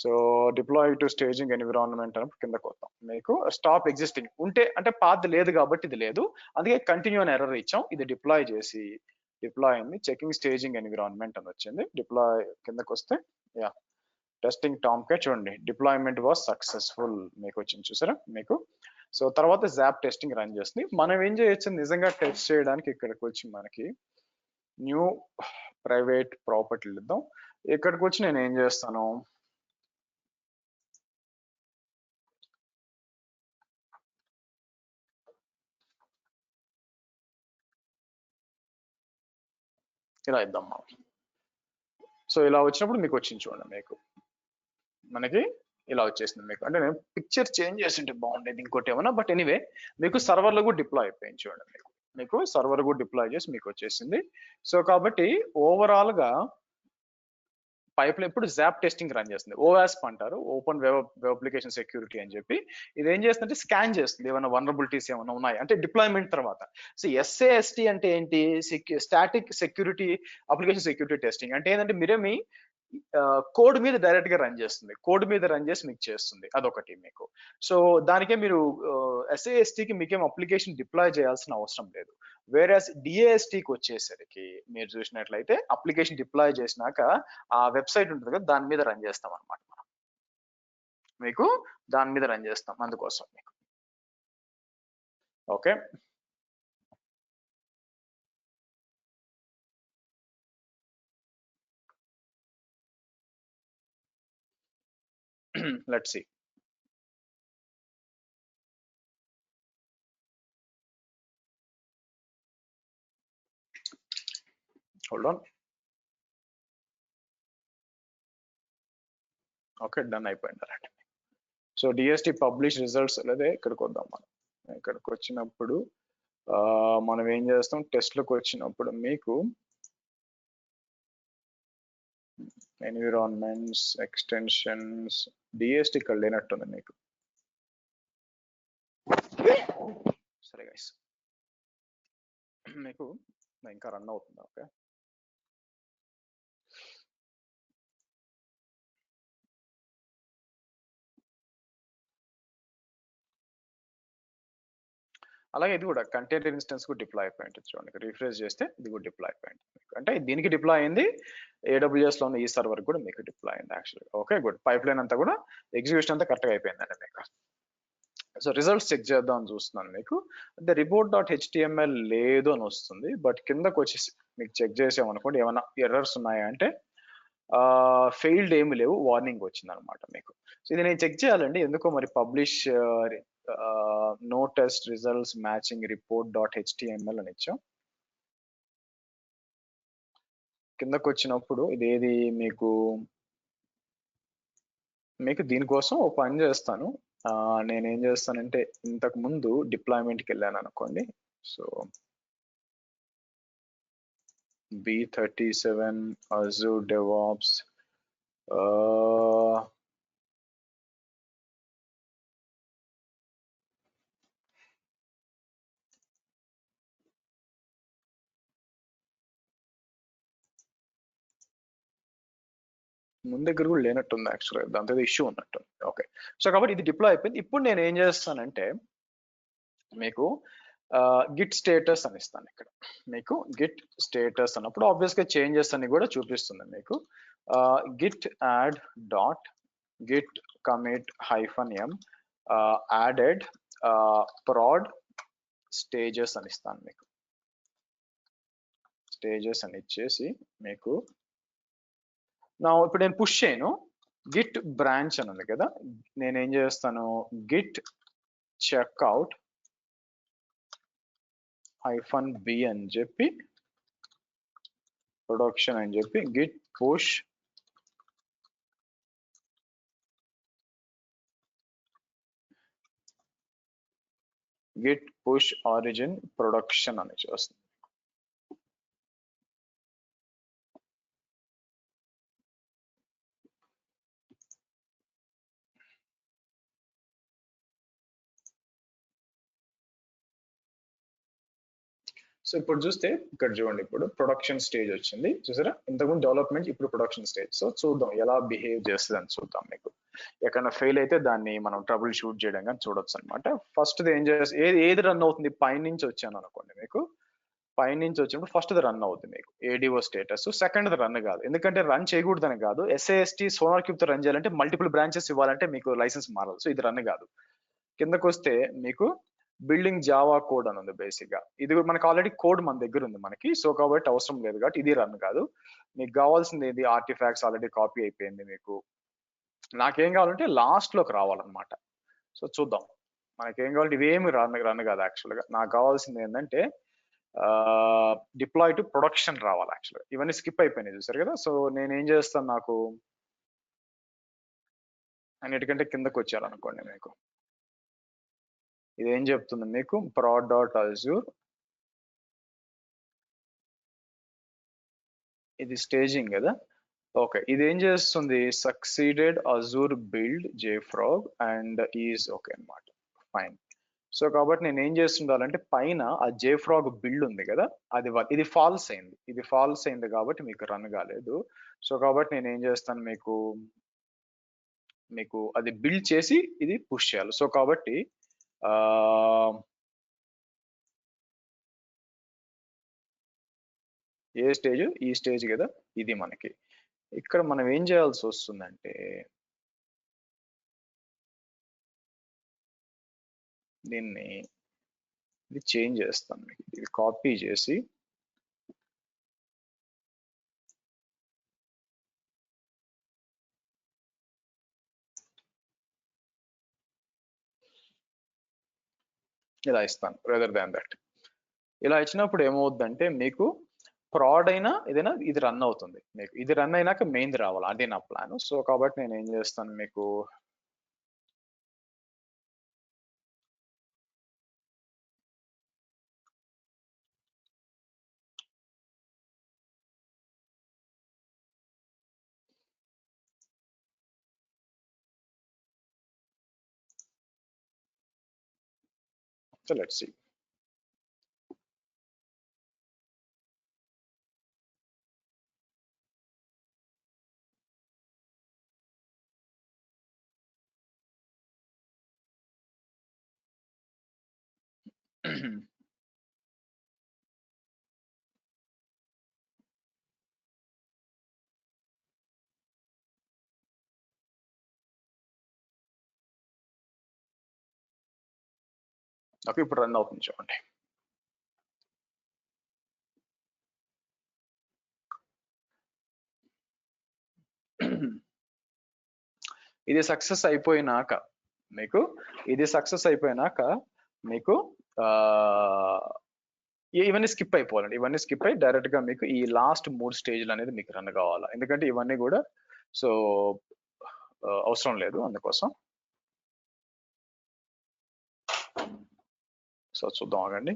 So deploy to staging environment అని కిందకి వద్దాం. మీకు స్టాప్ ఎగ్జిస్టింగ్ ఉంటే అంటే పాత్ లేదు కాబట్టి ఇది లేదు. అందుకే కంటిన్యూ అని ఎర్రర్ ఇచ్చాం. ఇది డిప్లాయ్ చేసి డిప్లాయ్ అయింది. చెకింగ్ స్టేజింగ్ ఎన్విరాన్మెంట్ అని వచ్చింది. డిప్లాయ్ కిందకి వస్తే యా టెస్టింగ్ టామ్ కే చూడండి డిప్లాయ్మెంట్ వాస్ సక్సెస్ఫుల్ మీకు వచ్చింది చూసారా మీకు. సో తర్వాత జాప్ టెస్టింగ్ రన్ చేస్తుంది. మనం ఏం చేయొచ్చు నిజంగా టెస్ట్ చేయడానికి ఇక్కడికి వచ్చి మనకి న్యూ ప్రైవేట్ ప్రాపర్టీలు ఇద్దాం. ఇక్కడికి వచ్చి నేను ఏం చేస్తాను ఇలా ఇద్దాం మనం. సో ఇలా వచ్చినప్పుడు మీకు వచ్చింది చూడండి మీకు మనకి ఇలా వచ్చేసింది మీకు. అంటే నేను పిక్చర్ చేంజ్ చేసింటే బాగుండేది ఇంకోటి ఏమన్నా, బట్ ఎనీవే మీకు సర్వర్లో కూడా డిప్లాయ్ అయిపోయింది చూడండి మీకు. మీకు సర్వర్ కూడా డిప్లాయ్ చేసి మీకు వచ్చేసింది. సో కాబట్టి ఓవరాల్ గా పైప్ లో ఇప్పుడు జాప్ టెస్టింగ్ రన్ చేస్తుంది. ఓవాస్ప్ అంటారు, ఓపెన్ వెబ్ అప్లికేషన్ సెక్యూరిటీ అని చెప్పి. ఇది ఏం చేస్తుందంటే స్కాన్ చేస్తుంది ఏమైనా వనరబిలిటీస్ ఏమైనా ఉన్నాయి అంటే డిప్లాయ్మెంట్ తర్వాత. సో ఎస్ఏఎస్టీ అంటే ఏంటి, static security application security testing అంటే ఏంటంటే మీరే మీ కోడ్ మీద డైరెక్ట్ గా రన్ చేస్తుంది, కోడ్ మీద రన్ చేసి మీకు చేస్తుంది, అదొకటి మీకు. సో దానికే మీరు ఎస్ఏఎస్టీకి మీకేం అప్లికేషన్ డిప్లాయ్ చేయాల్సిన అవసరం లేదు. వేరే డిఏఎస్టీకి వచ్చేసరికి మీరు చూసినట్లయితే అప్లికేషన్ డిప్లాయ్ చేసినాక ఆ వెబ్సైట్ ఉంటుంది కదా దాని మీద రన్ చేస్తాం అనమాట మనం. మీకు దాని మీద రన్ చేస్తాం అందుకోసం మీకు. Okay. Let's see. Hold on. Okay done అయిపోయింది అలాంటి. సో డిఎస్టీ పబ్లిష్ రిజల్ట్స్ లేదా ఇక్కడికి వద్దాం మనం. ఇక్కడికి వచ్చినప్పుడు మనం ఏం చేస్తాం టెస్ట్లకు వచ్చినప్పుడు మీకు ఎన్విరాన్మెంట్స్ ఎక్స్టెన్షన్స్ డిఎస్టీ ఇక్కడ లేనట్టుంది మీకు. సరే గైస్ మీకు ఇంకా రన్ అవుతుంది. ఓకే అలాగే ఇది కూడా కంటైనర్ ఇన్స్టెన్స్ కూడా డిప్లాయ్ అయిపోయింది చూడండి. రిఫ్రెష్ చేస్తే ఇది కూడా డిప్లాయ్ అయిపోయింది అంటే దీనికి డిప్లాయ్ అయింది. AWS లో ఉన్న ఈ సర్వర్ కూడా మీకు డిప్లాయ్ అయింది actually. Okay good. Pipe line అంతా కూడా ఎగ్జిక్యూషన్ అంతా కరెక్ట్గా అయిపోయిందండి మీకు. సో రిజల్ట్స్ చెక్ చేద్దాం అని చూస్తున్నాను మీకు. అంటే report.html లేదు అని వస్తుంది, బట్ కిందకు వచ్చేసి మీకు చెక్ చేసామనుకోండి ఏమైనా ఎర్రర్స్ ఉన్నాయా అంటే ఫెయిల్డ్ ఏమి లేవు, వార్నింగ్ వచ్చింది అనమాట మీకు. సో ఇది నేను చెక్ చేయాలండి ఎందుకో మరి publish no test results matching report.html అని ఇచ్చాం. కిందకు వచ్చినప్పుడు ఇదేది మీకు మీకు దీనికోసం ఒక పని చేస్తాను. నేనేం చేస్తానంటే ఇంతకు ముందు డిప్లాయ్మెంట్కి వెళ్ళాను అనుకోండి. సో B37 Azure DevOps ముందు దగ్గర కూడా లేనట్టుంది యాక్చువల్గా, దాంతో ఇష్యూ ఉన్నట్టుంది. ఓకే సో కాబట్టి ఇది డిప్లాయ్ అయిపోయింది. ఇప్పుడు నేను ఏం చేస్తానంటే మీకు గిట్ స్టేటస్ అని ఇస్తాను ఇక్కడ. మీకు గిట్ స్టేటస్ అన్నప్పుడు ఆబ్వియస్ గా చేంజెస్ అని కూడా చూపిస్తుంది మీకు. Git add dot Git commit -m added prod stages అని ఇస్తాను మీకు. స్టేజెస్ అని ఇచ్చేసి మీకు నా ఇప్పుడు నేను పుష్ చేయను, గిట్ బ్రాంచ్ అని ఉంది కదా, నేనేం చేస్తాను గిట్ చెక్అవుట్ -b అని చెప్పి ప్రొడక్షన్ అని చెప్పి గిట్ పుష్ ఆరిజిన్ ప్రొడక్షన్ అని చేస్తుంది. సో ఇప్పుడు చూస్తే ఇక్కడ చూడండి, ఇప్పుడు ప్రొడక్షన్ స్టేజ్ వచ్చింది చూసారా, ఇంతకుముందు డెవలప్మెంట్, ఇప్పుడు ప్రొడక్షన్ స్టేజ్. సో చూద్దాం ఎలా బిహేవ్ చేస్తుంది అని చూద్దాం. మీకు ఎక్కడైనా ఫెయిల్ అయితే దాన్ని మనం ట్రబుల్ షూట్ చేయడం కానీ చూడొచ్చు అనమాట. ఫస్ట్ ఏం చేస్తే ఏది రన్ అవుతుంది, పైనుంచి వచ్చాను అనుకోండి, మీకు పైనుంచి వచ్చినప్పుడు ఫస్ట్ రన్ అవుతుంది మీకు ఏడిఓ స్టేటస్, సెకండ్ రన్ కాదు. ఎందుకంటే రన్ చేయకూడదని కాదు, ఎస్ఏఎస్టీ సోనార్ క్యూబ్ తో రన్ చేయాలంటే మల్టిపుల్ బ్రాంచెస్ ఇవ్వాలంటే మీకు లైసెన్స్ మారాలి. సో ఇది రన్ కాదు. కిందకు వస్తే మీకు బిల్డింగ్ జావా కోడ్ అని ఉంది బేసిక్ గా. ఇది మనకి ఆల్రెడీ కోడ్ మన దగ్గర ఉంది మనకి, సో కాబట్టి అవసరం లేదు, కాబట్టి ఇది రన్ కాదు. మీకు కావాల్సింది ఏంది, ఆర్టిఫాక్ట్స్ ఆల్రెడీ కాపీ అయిపోయింది మీకు. నాకేం కావాలంటే లాస్ట్ లోకి రావాలన్నమాట. సో చూద్దాం మనకేం కావాలంటే ఇవేమి రన్ కాదు యాక్చువల్ గా. నాకు కావాల్సింది ఏంటంటే డిప్లాయ్ టు ప్రొడక్షన్ రావాలి యాక్చువల్గా. ఇవన్నీ స్కిప్ అయిపోయినాయి చూసారు కదా. సో నేను ఏం చేస్తాను, నాకు అన్నిటికంటే కిందకు వచ్చారనుకోండి, మీకు ఇదేం చెప్తుంది మీకు, prod డాట్ azure, ఇది స్టేజింగ్ కదా. ఓకే, ఇది ఏం చేస్తుంది, succeeded Azure build JFrog and is okay అనమాట, ఫైన్. సో కాబట్టి నేను ఏం చేస్తుండాలంటే పైన ఆ JFrog బిల్డ్ ఉంది కదా, ఇది ఫాల్స్ అయింది, ఇది ఫాల్స్ అయింది కాబట్టి మీకు రన్ కాలేదు. సో కాబట్టి నేను ఏం చేస్తాను, మీకు అది బిల్డ్ చేసి ఇది పుష్ చేయాలి. సో కాబట్టి ఏ స్టేజ్, ఈ స్టేజ్ కదా ఇది మనకి. ఇక్కడ మనం ఏం చేయాల్సి వస్తుందంటే దీన్ని ఇది చేంజ్ చేస్తాను, మీకు ఇది కాపీ చేసి ఇలా ఇస్తాను రేదర్ దాన్ దట్. ఇలా ఇచ్చినప్పుడు ఏమవుతుందంటే మీకు ప్రాడ్ అయినా ఏదైనా ఇది రన్ అవుతుంది మీకు. ఇది రన్ అయినాక మెయిన్ రావాలి, అదే నా ప్లాన్. సో కాబట్టి నేను ఏం చేస్తాను, మీకు సో లెట్స్ సీ. ఓకే, ఇప్పుడు రన్ అవుతుంది చూడండి. ఇది సక్సెస్ అయిపోయినాక మీకు ఇవన్నీ స్కిప్ అయిపోవాలండి. ఇవన్నీ స్కిప్ అయి డైరెక్ట్ గా మీకు ఈ లాస్ట్ 3 స్టేజ్లు అనేది మీకు రన్ కావాలా. ఎందుకంటే ఇవన్నీ కూడా సో అవసరం లేదు అందుకోసం. సో చూద్దాం ఆగండి.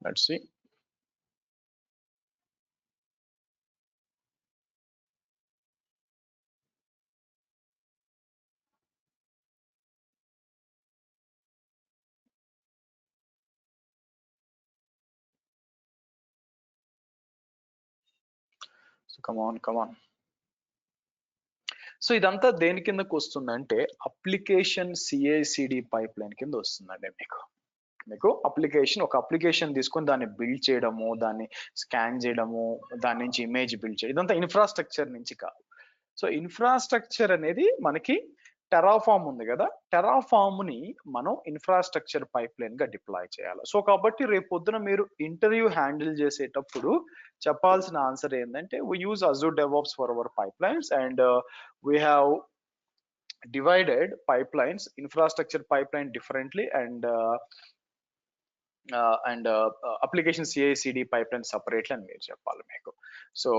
Let's see. So come on. So ఇదంతా దేని కిందకు వస్తుందంటే అప్లికేషన్ CI/CD పైప్ లైన్ కింద వస్తుందండి. మీకు ఒక అప్లికేషన్ తీసుకొని దాన్ని బిల్డ్ చేయడము, దాన్ని స్కాన్ చేయడము, దాని నుంచి ఇమేజ్ బిల్డ్ చేయడం, ఇదంతా ఇన్ఫ్రాస్ట్రక్చర్ నుంచి కాదు. సో ఇన్ఫ్రాస్ట్రక్చర్ అనేది మనకి టెరాఫామ్ ఉంది కదా, టెరాఫామ్ ని మనం ఇన్ఫ్రాస్ట్రక్చర్ పైప్ లైన్ గా డిప్లాయ్ చేయాలి. సో కాబట్టి రేపు పొద్దున మీరు ఇంటర్వ్యూ హ్యాండిల్ చేసేటప్పుడు చెప్పాల్సిన ఆన్సర్ ఏంటంటే we use Azure DevOps for our pipelines and we have divided pipelines, infrastructure pipeline differently and application CI/CD pipe line separately అని మీరు చెప్పాలి మీకు. సో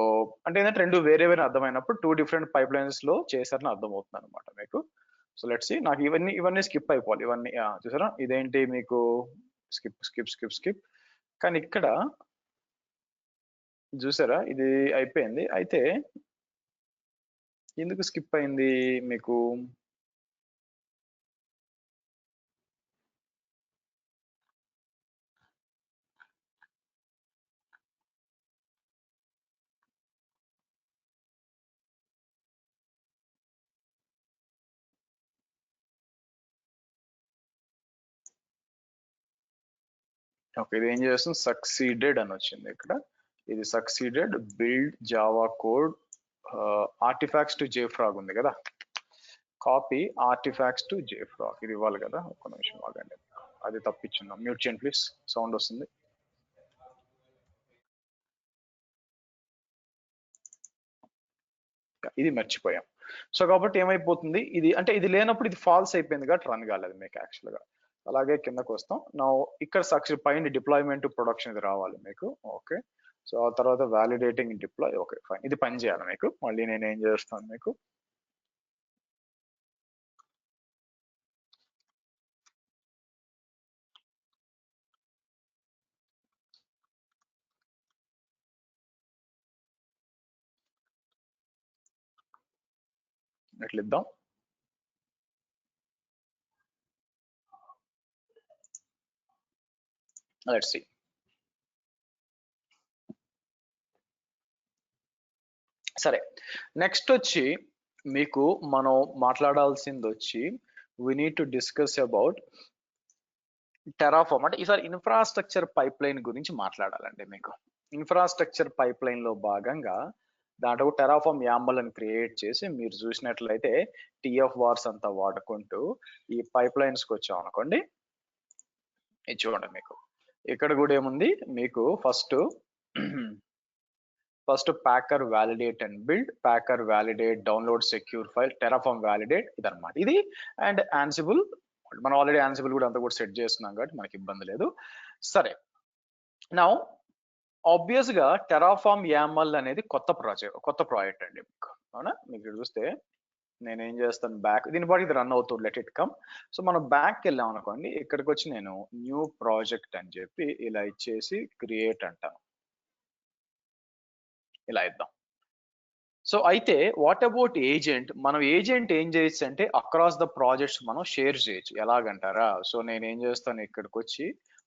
అంటే ఏంటంటే రెండు వేరే అర్థమైనప్పుడు 2 డిఫరెంట్ పైప్ లైన్స్ లో చేశారని అర్థమవుతుంది అనమాట మీకు. సో లెట్స్ సి నాకు ఇవన్నీ స్కిప్ అయిపోవాలి ఇవన్నీ చూసారా ఇదేంటి మీకు స్కిప్ కానీ ఇక్కడ చూసారా ఇది అయిపోయింది అయితే ఎందుకు స్కిప్ అయింది మీకు ఓకే ఇది ఏం చేస్తుంది సక్సీడెడ్ అని వచ్చింది ఇక్కడ ఇది succeeded build Java code artifacts to JFrog ఉంది కదా కాపీ ఆర్టిఫాక్ట్స్ టు జేఫ్రాగ్ ఇది ఇవ్వాలి కదా ఒక నిమిషం ఆగండి అది తప్పించున్నాం మ్యూట్ చేయండి ప్లీజ్ సౌండ్ వస్తుంది ఇది మర్చిపోయాం సో కాబట్టి ఏమైపోతుంది ఇది అంటే ఇది లేనప్పుడు ఇది ఫాల్స్ అయిపోయింది కాబట్టి రన్ కాలేదు మీకు యాక్చువల్ గా అలాగే కిందకు వస్తాం నా ఇక్కడ సక్సెస్ పైన డిప్లాయ్మెంట్ ప్రొడక్షన్ ఇది రావాలి మీకు ఓకే సో ఆ తర్వాత వ్యాలిడేటింగ్ డిప్లాయ్ ఓకే ఫైన్ ఇది పని చేయాలి మీకు మళ్ళీ నేను ఏం చేస్తాను మీకు ఇట్లా ఇద్దాం లెట్స్ సీ సరే నెక్స్ట్ వచ్చి మీకు మనం మాట్లాడాల్సింది వచ్చి we need to discuss about Terraform అంటే ఈసారి ఇన్ఫ్రాస్ట్రక్చర్ పైప్ లైన్ గురించి మాట్లాడాలండి మీకు ఇన్ఫ్రాస్ట్రక్చర్ పైప్ లైన్ లో భాగంగా దాంట్లో టెరాఫామ్ యాంబల్ అని క్రియేట్ చేసి మీరు చూసినట్లయితే టిఎఫ్ వార్స్ అంతా వాడుకుంటూ ఈ పైప్ లైన్స్కి వచ్చాం అనుకోండి ఇది చూడండి మీకు ఇక్కడ కూడా ఏముంది మీకు first packer validate and build packer validate download secure file Terraform validate ఇదన్నమాట ఇది అండ్ యాన్సిబుల్ మనం ఆల్రెడీ యాన్సిబుల్ కూడా అంతా కూడా సెట్ చేస్తున్నాం కాబట్టి మనకి ఇబ్బంది లేదు సరే నౌ ఆబ్వియస్ గా టెరాఫామ్ యామల్ అనేది కొత్త ప్రాజెక్ట్ అండి మీకు అవునా మీకు చూస్తే నేనేం చేస్తాను బ్యాక్ దీని బట్టి ఇది రన్ అవుతుంది లెట్ ఇట్ కమ్ సో మనం బ్యాక్ వెళ్ళాం అనుకోండి ఇక్కడికి వచ్చి నేను న్యూ ప్రాజెక్ట్ అని చెప్పి ఇలా ఇచ్చేసి క్రియేట్ అంటాను ఇలా ఇద్దాం సో అయితే వాట్ అబౌట్ ఏజెంట్ మనం ఏజెంట్ ఏం చేయొచ్చు అంటే అక్రాస్ ద ప్రాజెక్ట్స్ మనం షేర్ చేయొచ్చు ఎలాగంటారా సో నేను ఏం చేస్తాను ఇక్కడికి వచ్చి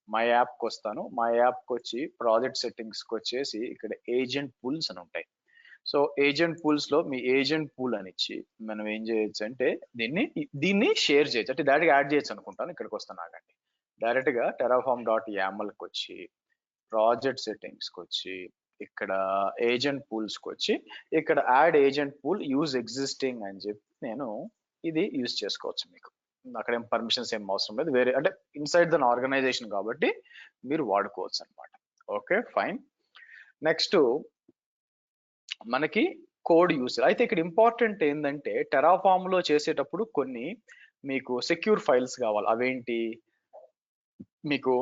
మై యాప్కి వస్తాను మై యాప్కి వచ్చి ప్రాజెక్ట్ సెట్టింగ్స్కి వచ్చేసి ఇక్కడ ఏజెంట్ పూల్స్ అని ఉంటాయి సో ఏజెంట్ పూల్స్ లో మీ ఏజెంట్ పూల్ అని ఇచ్చి మనం ఏం చేయొచ్చు అంటే దీన్ని షేర్ చేయొచ్చు అంటే డైరెక్ట్గా యాడ్ చేయొచ్చు అనుకుంటాను ఇక్కడికి వస్తాను ఆగండి డైరెక్ట్ గా టెరాఫామ్ డాట్ యామల్కి వచ్చి ప్రాజెక్ట్ సెట్టింగ్స్కి వచ్చి ఇక్కడ ఏజెంట్ పూల్స్కి వచ్చి ఇక్కడ add agent pool use existing అని చెప్పి నేను ఇది యూజ్ చేసుకోవచ్చు మీకు అక్కడ ఏం పర్మిషన్స్ ఏం అవసరం లేదు వేరే అంటే ఇన్సైడ్ దన్ ఆర్గనైజేషన్ కాబట్టి మీరు వాడుకోవచ్చు అనమాట ఓకే ఫైన్ నెక్స్ట్ మనకి కోడ్ యూస్ అయితే ఇక్కడ ఇంపార్టెంట్ ఏంటంటే టెరాఫామ్ లో చేసేటప్పుడు కొన్ని మీకు సెక్యూర్ ఫైల్స్ కావాలి అవేంటి మీకు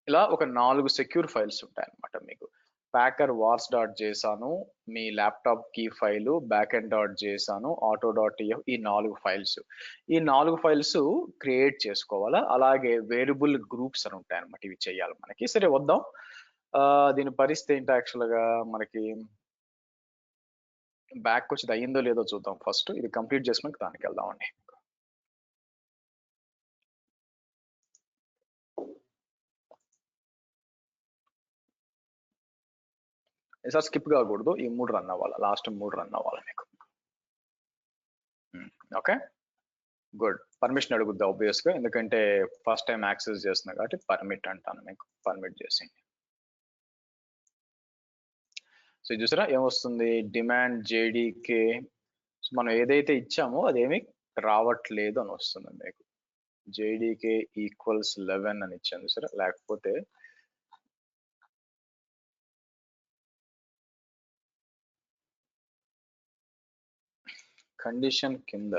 ఇలా ఒక 4 సెక్యూర్ ఫైల్స్ ఉంటాయి అనమాట మీకు ప్యాకర్ వార్స్ డాట్ చేసాను మీ ల్యాప్టాప్ కీ ఫైలు బ్యాక్ ఎండ్ డాట్ చేసాను ఆటో డాట్ ఈ 4 ఫైల్స్ ఈ 4 ఫైల్స్ క్రియేట్ చేసుకోవాలా అలాగే వేరియబుల్ గ్రూప్స్ అని ఉంటాయి అనమాట ఇవి చేయాలి మనకి సరే వద్దాం దీని పరిస్థితి ఏంటి యాక్చువల్ గా మనకి బ్యాక్ వచ్చి అయ్యిందో లేదో చూద్దాం ఫస్ట్ ఇది కంప్లీట్ చేసుకుని దానికి వెళ్దామండి ఈసారి స్కిప్ కాకూడదు ఈ 3 రన్ అవ్వాలి లాస్ట్ 3 రన్ అవ్వాలి మీకు ఓకే గుడ్ పర్మిషన్ అడుగుద్ది ఆబ్వియస్ గా ఎందుకంటే ఫస్ట్ టైం యాక్సెస్ చేస్తున్నా కాబట్టి పర్మిట్ అంటాను మీకు పర్మిట్ చేసింది సో చూసారా ఏమొస్తుంది డిమాండ్ జేడీకే మనం ఏదైతే ఇచ్చామో అదేమి రావట్లేదు అని వస్తుంది మీకు జేడీకే ఈక్వల్స్ 11 అని ఇచ్చాను చూసారా లేకపోతే కండిషన్ కింద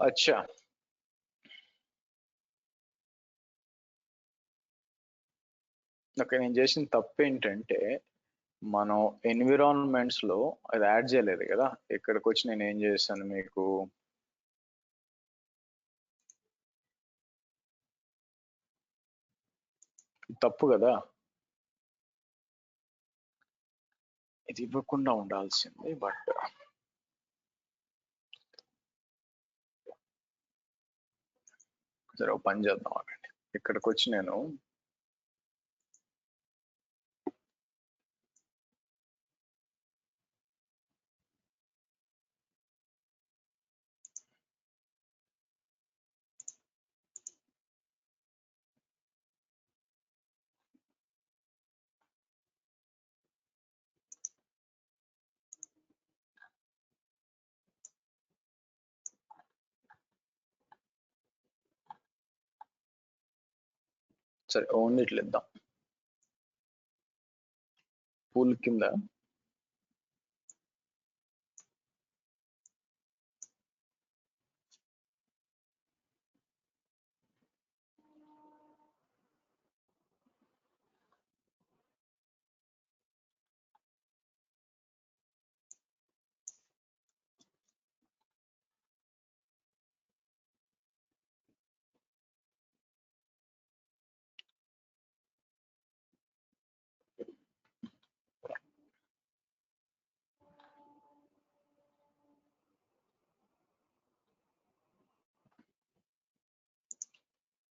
అచ్చా ఓకే, నేను చేసిన తప్పు ఏంటంటే మనం ఎన్విరాన్మెంట్స్ లో అది యాడ్ చేయలేదు కదా. ఇక్కడికి వచ్చి నేను ఏం చేశాను మీకు, తప్పు కదా, ఇది ఇవ్వకుండా ఉండాల్సింది. బట్ సరే, ఒక పని చేద్దాం ఆగండి. ఇక్కడికి వచ్చి నేను సరే ఓన్లీ ఇట్లా ఇద్దాం. పూల్ కింద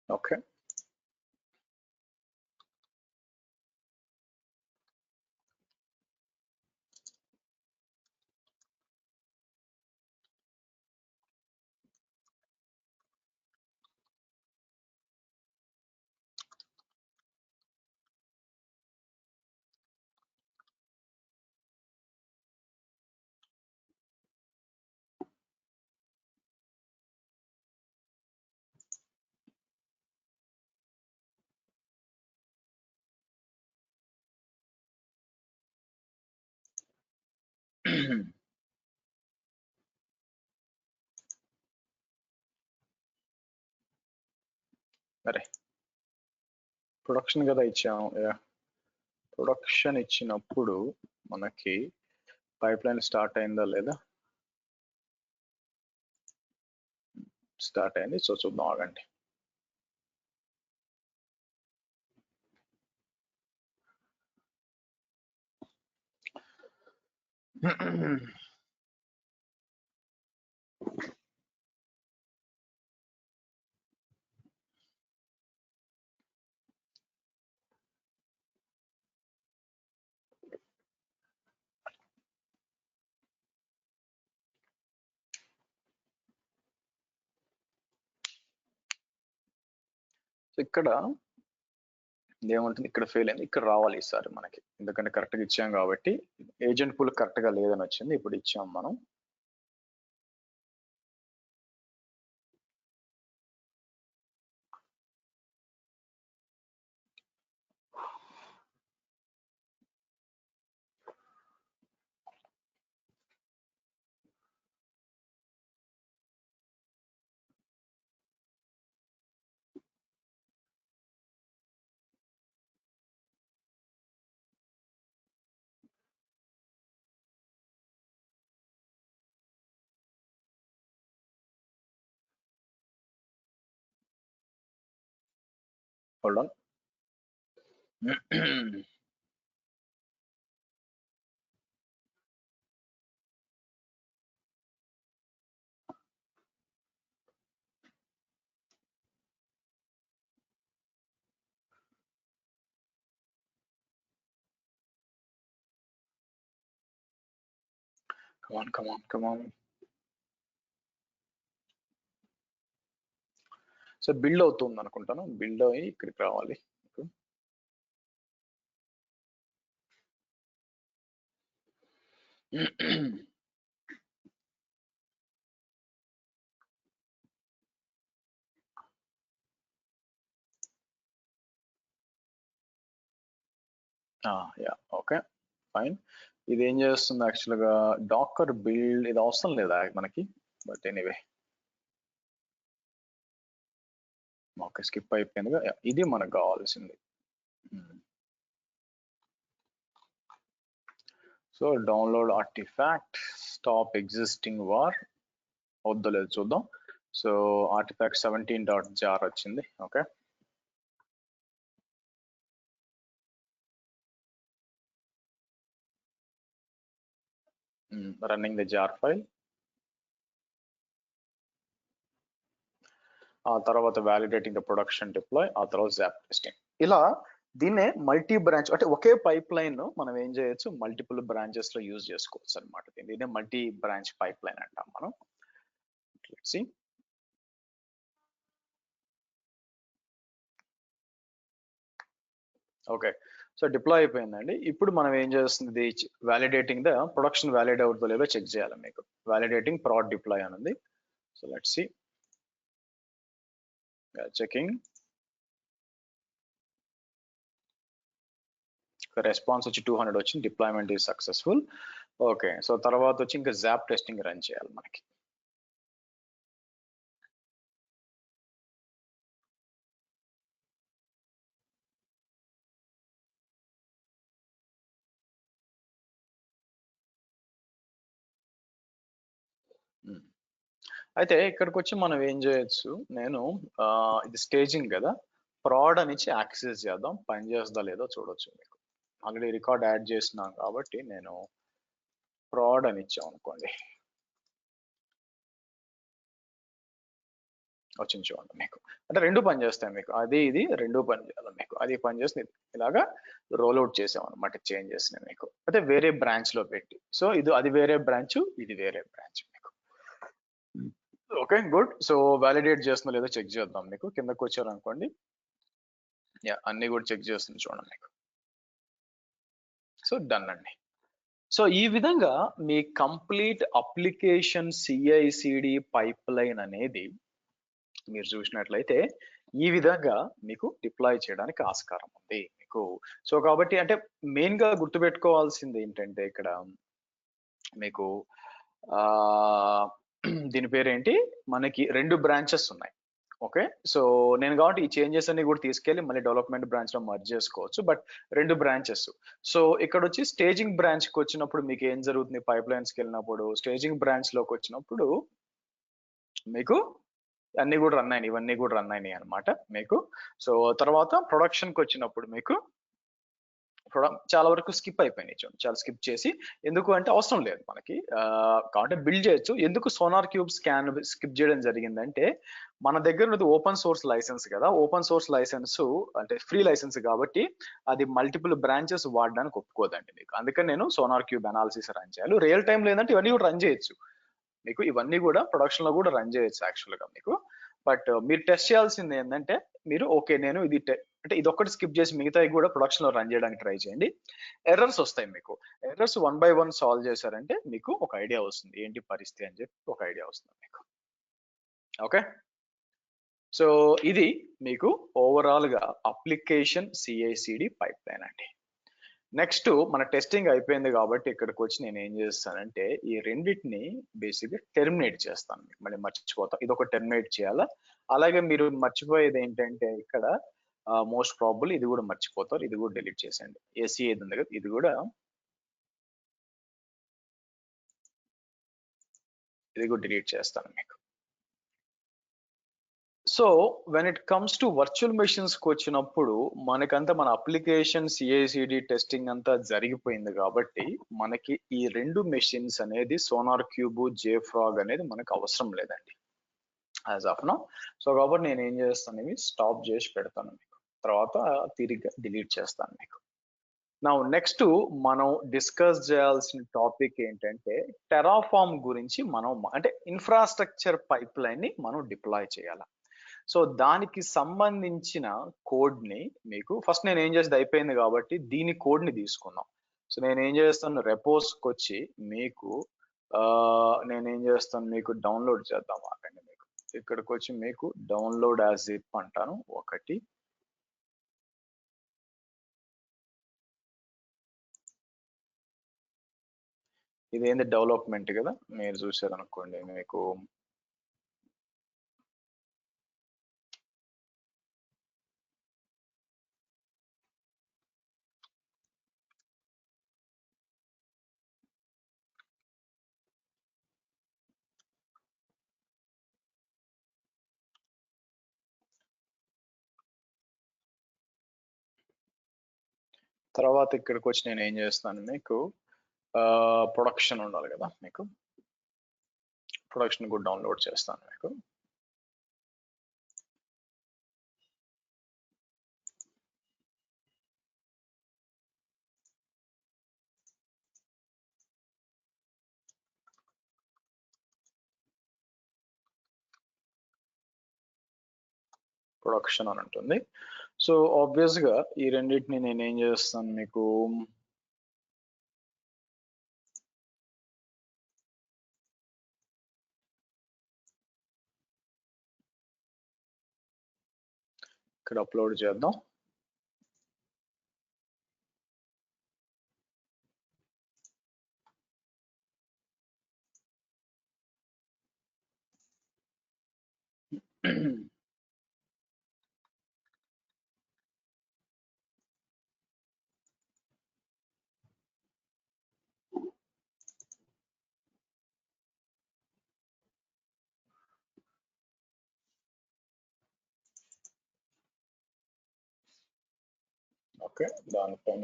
ఓకే. సరే, ప్రొడక్షన్ కదా ఇచ్చాము. ప్రొడక్షన్ ఇచ్చినప్పుడు మనకి పైప్ లైన్ స్టార్ట్ అయిందా లేదా? స్టార్ట్ అయింది. సో చూద్దాం ఆగండి. ఇక్కడ ఏమంటుంది, ఇక్కడ ఫెయిల్ అయింది, ఇక్కడ రావాలి ఈసారి మనకి, ఎందుకంటే కరెక్ట్గా ఇచ్చాం కాబట్టి. ఏజెంట్ పూల్ కరెక్ట్గా లేదని వచ్చింది, ఇప్పుడు ఇచ్చాం మనం. Hold on. Come on come on come on. So build అవుతుంది అనుకుంటాను, బిల్డ్ అయ్యి ఇక్కడికి రావాలి. Yeah, okay, fine. ఇది ఏం చేస్తుంది యాక్చువల్గా, డాకర్ బిల్డ్ ఇది అవసరం లేదా మనకి, బట్ ఎనీవే. ఓకే, స్కిప్ అయిపోయిందిగా. ఇది మనకు కావాల్సింది. So download artifact stop existing war వద్దో లేదు చూద్దాం. సో ఆర్టిఫాక్ట్ 17.jar వచ్చింది. Okay, running the jar file. ఆ తర్వాత వ్యాలిడేటింగ్ ద ప్రొడక్షన్ డిప్లాయ్, ఆ తర్వాత జాప్ టెస్టింగ్. ఇలా దీన్నే మల్టీ బ్రాంచ్, అంటే ఒకే పైప్ లైన్ మనం ఏం చేయొచ్చు, మల్టిపుల్ బ్రాంచెస్ లో యూజ్ చేసుకోవచ్చు అనమాట. దీన్నే మల్టీ బ్రాంచ్ పైప్ లైన్ అంటాం మనం. Let's see. Okay, so deploy అయిపోయిందండి. ఇప్పుడు మనం ఏం చేస్తుంది, వ్యాలిడేటింగ్ ద ప్రొడక్షన్ వ్యాలిడ్ అవుతుందో లేదో చెక్ చేయాలి. మీకు వ్యాలిడేటింగ్ ప్రాడ్ డిప్లాయ్ అని ఉంది. So let's see, checking. Response వచ్చి 200 వచ్చింది, deployment is successful. Okay, so తర్వాత వచ్చి ఇంకా జాప్ టెస్టింగ్ రన్ చేయాలి మనకి. అయితే ఇక్కడికి వచ్చి మనం ఏం చేయొచ్చు, నేను ఇది స్టేజింగ్ కదా, ప్రాడ్ అని యాక్సెస్ చేద్దాం, పని చేస్తుందా లేదో చూడొచ్చు. మీకు ఆల్రెడీ రికార్డ్ యాడ్ చేసినాం కాబట్టి నేను ప్రాడ్ అని ఇచ్చాం అనుకోండి, వచ్చింది చూడండి. మీకు అంటే రెండు పని చేస్తాయి, మీకు అది ఇది రెండు పని చేయాలి. మీకు అది పని చేస్తుంది, ఇలాగా రోల్ అవుట్ చేసాం అనమాట చేంజెస్ ని మీకు, అయితే వేరే బ్రాంచ్ లో పెట్టి. సో ఇది అది వేరే బ్రాంచ్, ఇది వేరే బ్రాంచ్ మీకు. Okay good. సో వ్యాలిడేట్ చేస్తుందో లేదో చెక్ చేద్దాం. మీకు కిందకు వచ్చారు అనుకోండి, యా అన్ని కూడా చెక్ చేస్తుంది చూడండి మీకు. సో డన్ అండి. సో ఈ విధంగా మీ complete application CICD pipeline అనేది మీరు చూసినట్లయితే ఈ విధంగా మీకు డిప్లాయ్ చేయడానికి ఆస్కారం ఉంది మీకు. సో కాబట్టి అంటే మెయిన్ గా గుర్తుపెట్టుకోవాల్సింది ఏంటంటే ఇక్కడ మీకు దీని పేరేంటి, మనకి రెండు బ్రాంచెస్ ఉన్నాయి. ఓకే, సో నేను కాబట్టి ఈ చేంజెస్ అన్ని కూడా తీసుకెళ్లి మళ్ళీ డెవలప్మెంట్ బ్రాంచ్ లో మర్జ్ చేసుకోవచ్చు, బట్ రెండు బ్రాంచెస్. సో ఇక్కడ వచ్చి స్టేజింగ్ బ్రాంచ్ కి వచ్చినప్పుడు మీకు ఏం జరుగుతుంది, పైప్ లైన్స్ కి వెళ్ళినప్పుడు స్టేజింగ్ బ్రాంచ్ లోకి వచ్చినప్పుడు మీకు అన్ని కూడా రన్ అయినాయి, ఇవన్నీ కూడా రన్ అయినాయి అనమాట మీకు. సో తర్వాత ప్రొడక్షన్ కి వచ్చినప్పుడు మీకు చాలా వరకు స్కిప్ అయిపోయినాయి చూడండి, చాలా స్కిప్ చేసి, ఎందుకు అంటే అవసరం లేదు మనకి, కాబట్టి బిల్డ్ చేయొచ్చు. ఎందుకు సోనార్ క్యూబ్ స్కాన్ స్కిప్ చేయడం జరిగిందంటే మన దగ్గర ఉన్నది ఓపెన్ సోర్స్ లైసెన్స్ కదా, ఓపెన్ సోర్స్ లైసెన్స్ అంటే ఫ్రీ లైసెన్స్ కాబట్టి అది మల్టిపుల్ బ్రాంచెస్ వాడడానికి ఒప్పుకోదండి మీకు. అందుకని నేను సోనార్ క్యూబ్ అనాలిసిస్ రన్ చేయాలి. రియల్ టైం లేదంటే ఇవన్నీ కూడా రన్ చేయొచ్చు మీకు, ఇవన్నీ కూడా ప్రొడక్షన్ లో కూడా రన్ చేయొచ్చు యాక్చువల్ గా మీకు. బట్ మీరు టెస్ట్ చేయాల్సింది ఏంటంటే మీరు ఓకే నేను ఇది అంటే ఇది ఒక్కటి స్కిప్ చేసి మిగతాయి కూడా ప్రొడక్షన్ లో రన్ చేయడానికి ట్రై చేయండి. ఎర్రర్స్ వస్తాయి మీకు, ఎర్రర్స్ 1 by 1 సాల్వ్ చేశారంటే మీకు ఒక ఐడియా వస్తుంది ఏంటి పరిస్థితి అని చెప్పి ఒక ఐడియా వస్తుంది మీకు. ఓకే, సో ఇది మీకు ఓవరాల్ గా అప్లికేషన్ సిఐసిడి పైప్ లైన్ అండి. నెక్స్ట్ మన టెస్టింగ్ అయిపోయింది కాబట్టి ఇక్కడికి వచ్చి నేను ఏం చేస్తానంటే ఈ రెండింటిని బేసిక్ గా టెర్మినేట్ చేస్తాను. మళ్ళీ మర్చిపోతాం, ఇది ఒక టెర్మినేట్ చేయాలా. అలాగే మీరు మర్చిపోయేది ఏంటంటే ఇక్కడ మోస్ట్ ప్రాబుల్ ఇది కూడా మర్చిపోతారు, ఇది కూడా డిలీట్ చేసేయండి. ఏసీ ఏది ఉంది కదా ఇది కూడా డిలీట్ చేస్తాను మీకు. So when it comes to virtual machines కి వచ్చినప్పుడు మనకంతా మన అప్లికేషన్ సిఐసిడి టెస్టింగ్ అంతా జరిగిపోయింది కాబట్టి మనకి ఈ రెండు మెషిన్స్ అనేది సోనార్ క్యూబ్ జేఫ్రాగ్ అనేది మనకు అవసరం లేదండి యాజ్ ఆఫ్ నౌ. సో కాబట్టి నేను ఏం చేస్తాను, ఇవి స్టాప్ చేసి పెడతాను మీకు, తర్వాత తిరిగి డిలీట్ చేస్తాను మీకు. నా నెక్స్ట్ మనం డిస్కస్ చేయాల్సిన టాపిక్ ఏంటంటే టెరాఫామ్ గురించి. మనం అంటే ఇన్ఫ్రాస్ట్రక్చర్ పైప్ లైన్ ని మనం డిప్లాయ్ చేయాలి. సో దానికి సంబంధించిన కోడ్ ని మీకు ఫస్ట్ నేను ఏం చేసేది అయిపోయింది కాబట్టి దీని కోడ్ ని తీసుకుందాం. సో నేను ఏం చేస్తాను, రెపోస్కి వచ్చి మీకు నేనేం చేస్తాను, మీకు డౌన్లోడ్ చేద్దాం ఆగండి. మీకు ఇక్కడికి వచ్చి మీకు డౌన్లోడ్ యాజ్ జిప్ అంటాను ఒకటి. ఇదేంది డెవలప్మెంట్ కదా, మీరు చూసారు అనుకోండి మీకు తర్వాత ఇక్కడికి వచ్చి నేను ఏం చేస్తాను, మీకు ప్రొడక్షన్ ఉండాలి కదా, మీకు ప్రొడక్షన్ కూడా డౌన్లోడ్ చేస్తాను మీకు. ప్రొడక్షన్ అని ఉంటుంది. సో ఆబ్వియస్ గా ఈ రెండింటిని నేను ఏం చేస్తాను, మీకు ఇక్కడ అప్లోడ్ చేద్దాం. ఓకే, దానిపైన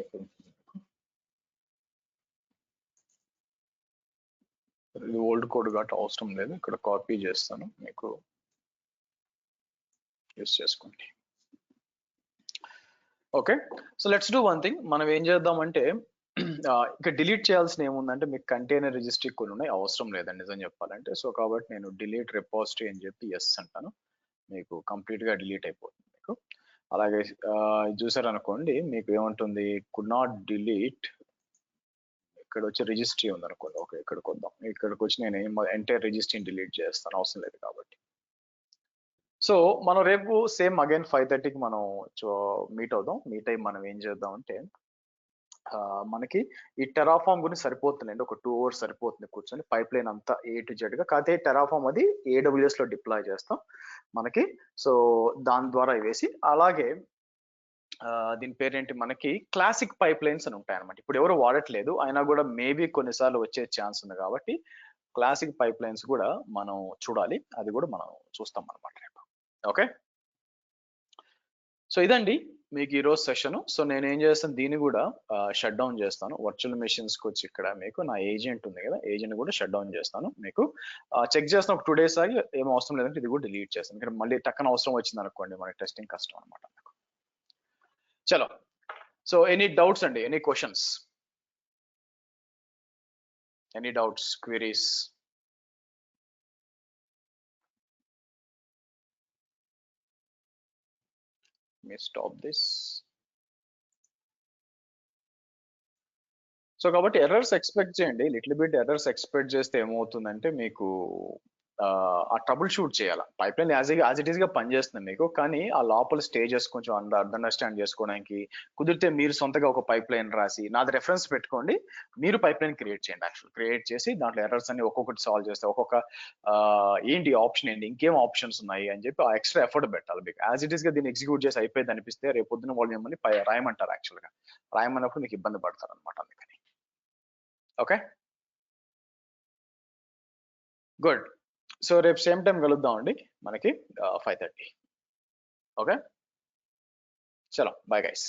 ఇది ఓల్డ్ కోడ్ కాబట్టి అవసరం లేదు, ఇక్కడ కాపీ చేస్తాను, మీకు యూస్ చేసుకోండి. Okay, so let's do one thing. మనం ఏం చేద్దామంటే ఇక డిలీట్ చేయాల్సిన ఏముందంటే, మీకు కంటైనర్ రిజిస్ట్రీ కొన్ని ఉన్నాయి, అవసరం లేదండి నిజం చెప్పాలంటే. సో కాబట్టి నేను డిలీట్ రిపోజిటరీ అని చెప్పి ఎస్ అంటాను, మీకు కంప్లీట్ గా డిలీట్ అయిపోతుంది మీకు. అలాగే ఇది చూసారనుకోండి, మీకు ఏముంటుంది, కుడ్ నాట్ డిలీట్, ఇక్కడ వచ్చి రిజిస్ట్రీ ఉంది అనుకోండి. ఓకే, ఇక్కడికి వద్దాం. ఇక్కడికి వచ్చి నేను ఎంటైర్ రిజిస్ట్రీని డిలీట్ చేస్తాను, అవసరం లేదు కాబట్టి. సో మనం రేపు సేమ్ అగైన్ 5:30కి మనం మీట్ అవుదాం. మీట్ అయ్యి మనం ఏం చేద్దాం అంటే, మనకి ఈ టెరాఫామ్ గురించి సరిపోతుందండి, ఒక 2 hours సరిపోతుంది కూర్చొని పైప్ లైన్ అంతా A to Z గా. కాకపోతే టెరాఫామ్ అది AWS లో డిప్లాయ్ చేస్తాం మనకి. సో దాని ద్వారా వేసి, అలాగే దీని పేరేంటి, మనకి క్లాసిక్ పైప్ లైన్స్ అని ఉంటాయి అనమాట. ఇప్పుడు ఎవరు వాడట్లేదు, అయినా కూడా మేబీ కొన్నిసార్లు వచ్చే ఛాన్స్ ఉంది కాబట్టి క్లాసిక్ పైప్ లైన్స్ కూడా మనం చూడాలి, అది కూడా మనం చూస్తాం అనమాట రేపు. ఓకే, సో ఇదండి మీకు ఈరోజు సెషన్. సో నేను ఏం చేస్తాను, దీన్ని కూడా షట్ డౌన్ చేస్తాను. వర్చువల్ మెషిన్స్ కి వచ్చి ఇక్కడ మీకు నా ఏజెంట్ ఉంది కదా, ఏజెంట్ కూడా షట్ డౌన్ చేస్తాను. మీకు చెక్ చేస్తాను ఒక 2 days ఆగి, ఏం అవసరం లేదంటే ఇది కూడా డిలీట్ చేస్తాను. ఇక్కడ మళ్ళీ టక్కన అవసరం వచ్చింది అనుకోండి, మనకి టెస్టింగ్ కష్టం అనమాట. చలో, సో ఎనీ డౌట్స్ అండి, any questions, any doubts, queries? May stop this. So కాబట్టి ఎర్రర్స్ ఎక్స్పెక్ట్ చేయండి, లిటిల్ బిట్ ఎర్రర్స్ ఎక్స్పెక్ట్ చేస్తే ఏమవుతుందంటే, మీకు ఆ ట్రబుల్ షూట్ చేయాలి. Pipe line as it is గా పనిచేస్తుంది మీకు, కానీ ఆ లోపల స్టేజెస్ కొంచెం అండర్స్టాండ్ చేసుకోవడానికి కుదిరితే మీరు సొంతగా ఒక పైప్ లైన్ రాసి నాది రెఫరెన్స్ పెట్టుకోండి, మీరు పైప్ లైన్ క్రియేట్ చేయండి. యాక్చువల్ క్రియేట్ చేసి దాంట్లో ఎర్రర్స్ అన్ని ఒక్కొక్కటి సాల్వ్ చేస్తే, ఒక్కొక్క ఏంటి ఆప్షన్ ఏంటి, ఇంకేం ఆప్షన్స్ ఉన్నాయి అని చెప్పి ఆ ఎక్స్ట్రా ఎఫర్ట్ పెట్టాలి మీకు. యాజ్ ఇట్ ఈస్ గా దీన్ని ఎగ్జిక్యూట్ చేసి అయిపోయింది అనిపిస్తే, రేపు పొద్దున వాళ్ళు మిమ్మల్ని రాయమంటారు. యాక్చువల్ గా రాయమన్నప్పుడు మీకు ఇబ్బంది పడతారు అనమాట, అందుకని. Okay, good. సో రేపు సేమ్ టైం కలుద్దాం అండి మనకి 5:30. ఓకే, చలో, బాయ్ గైస్.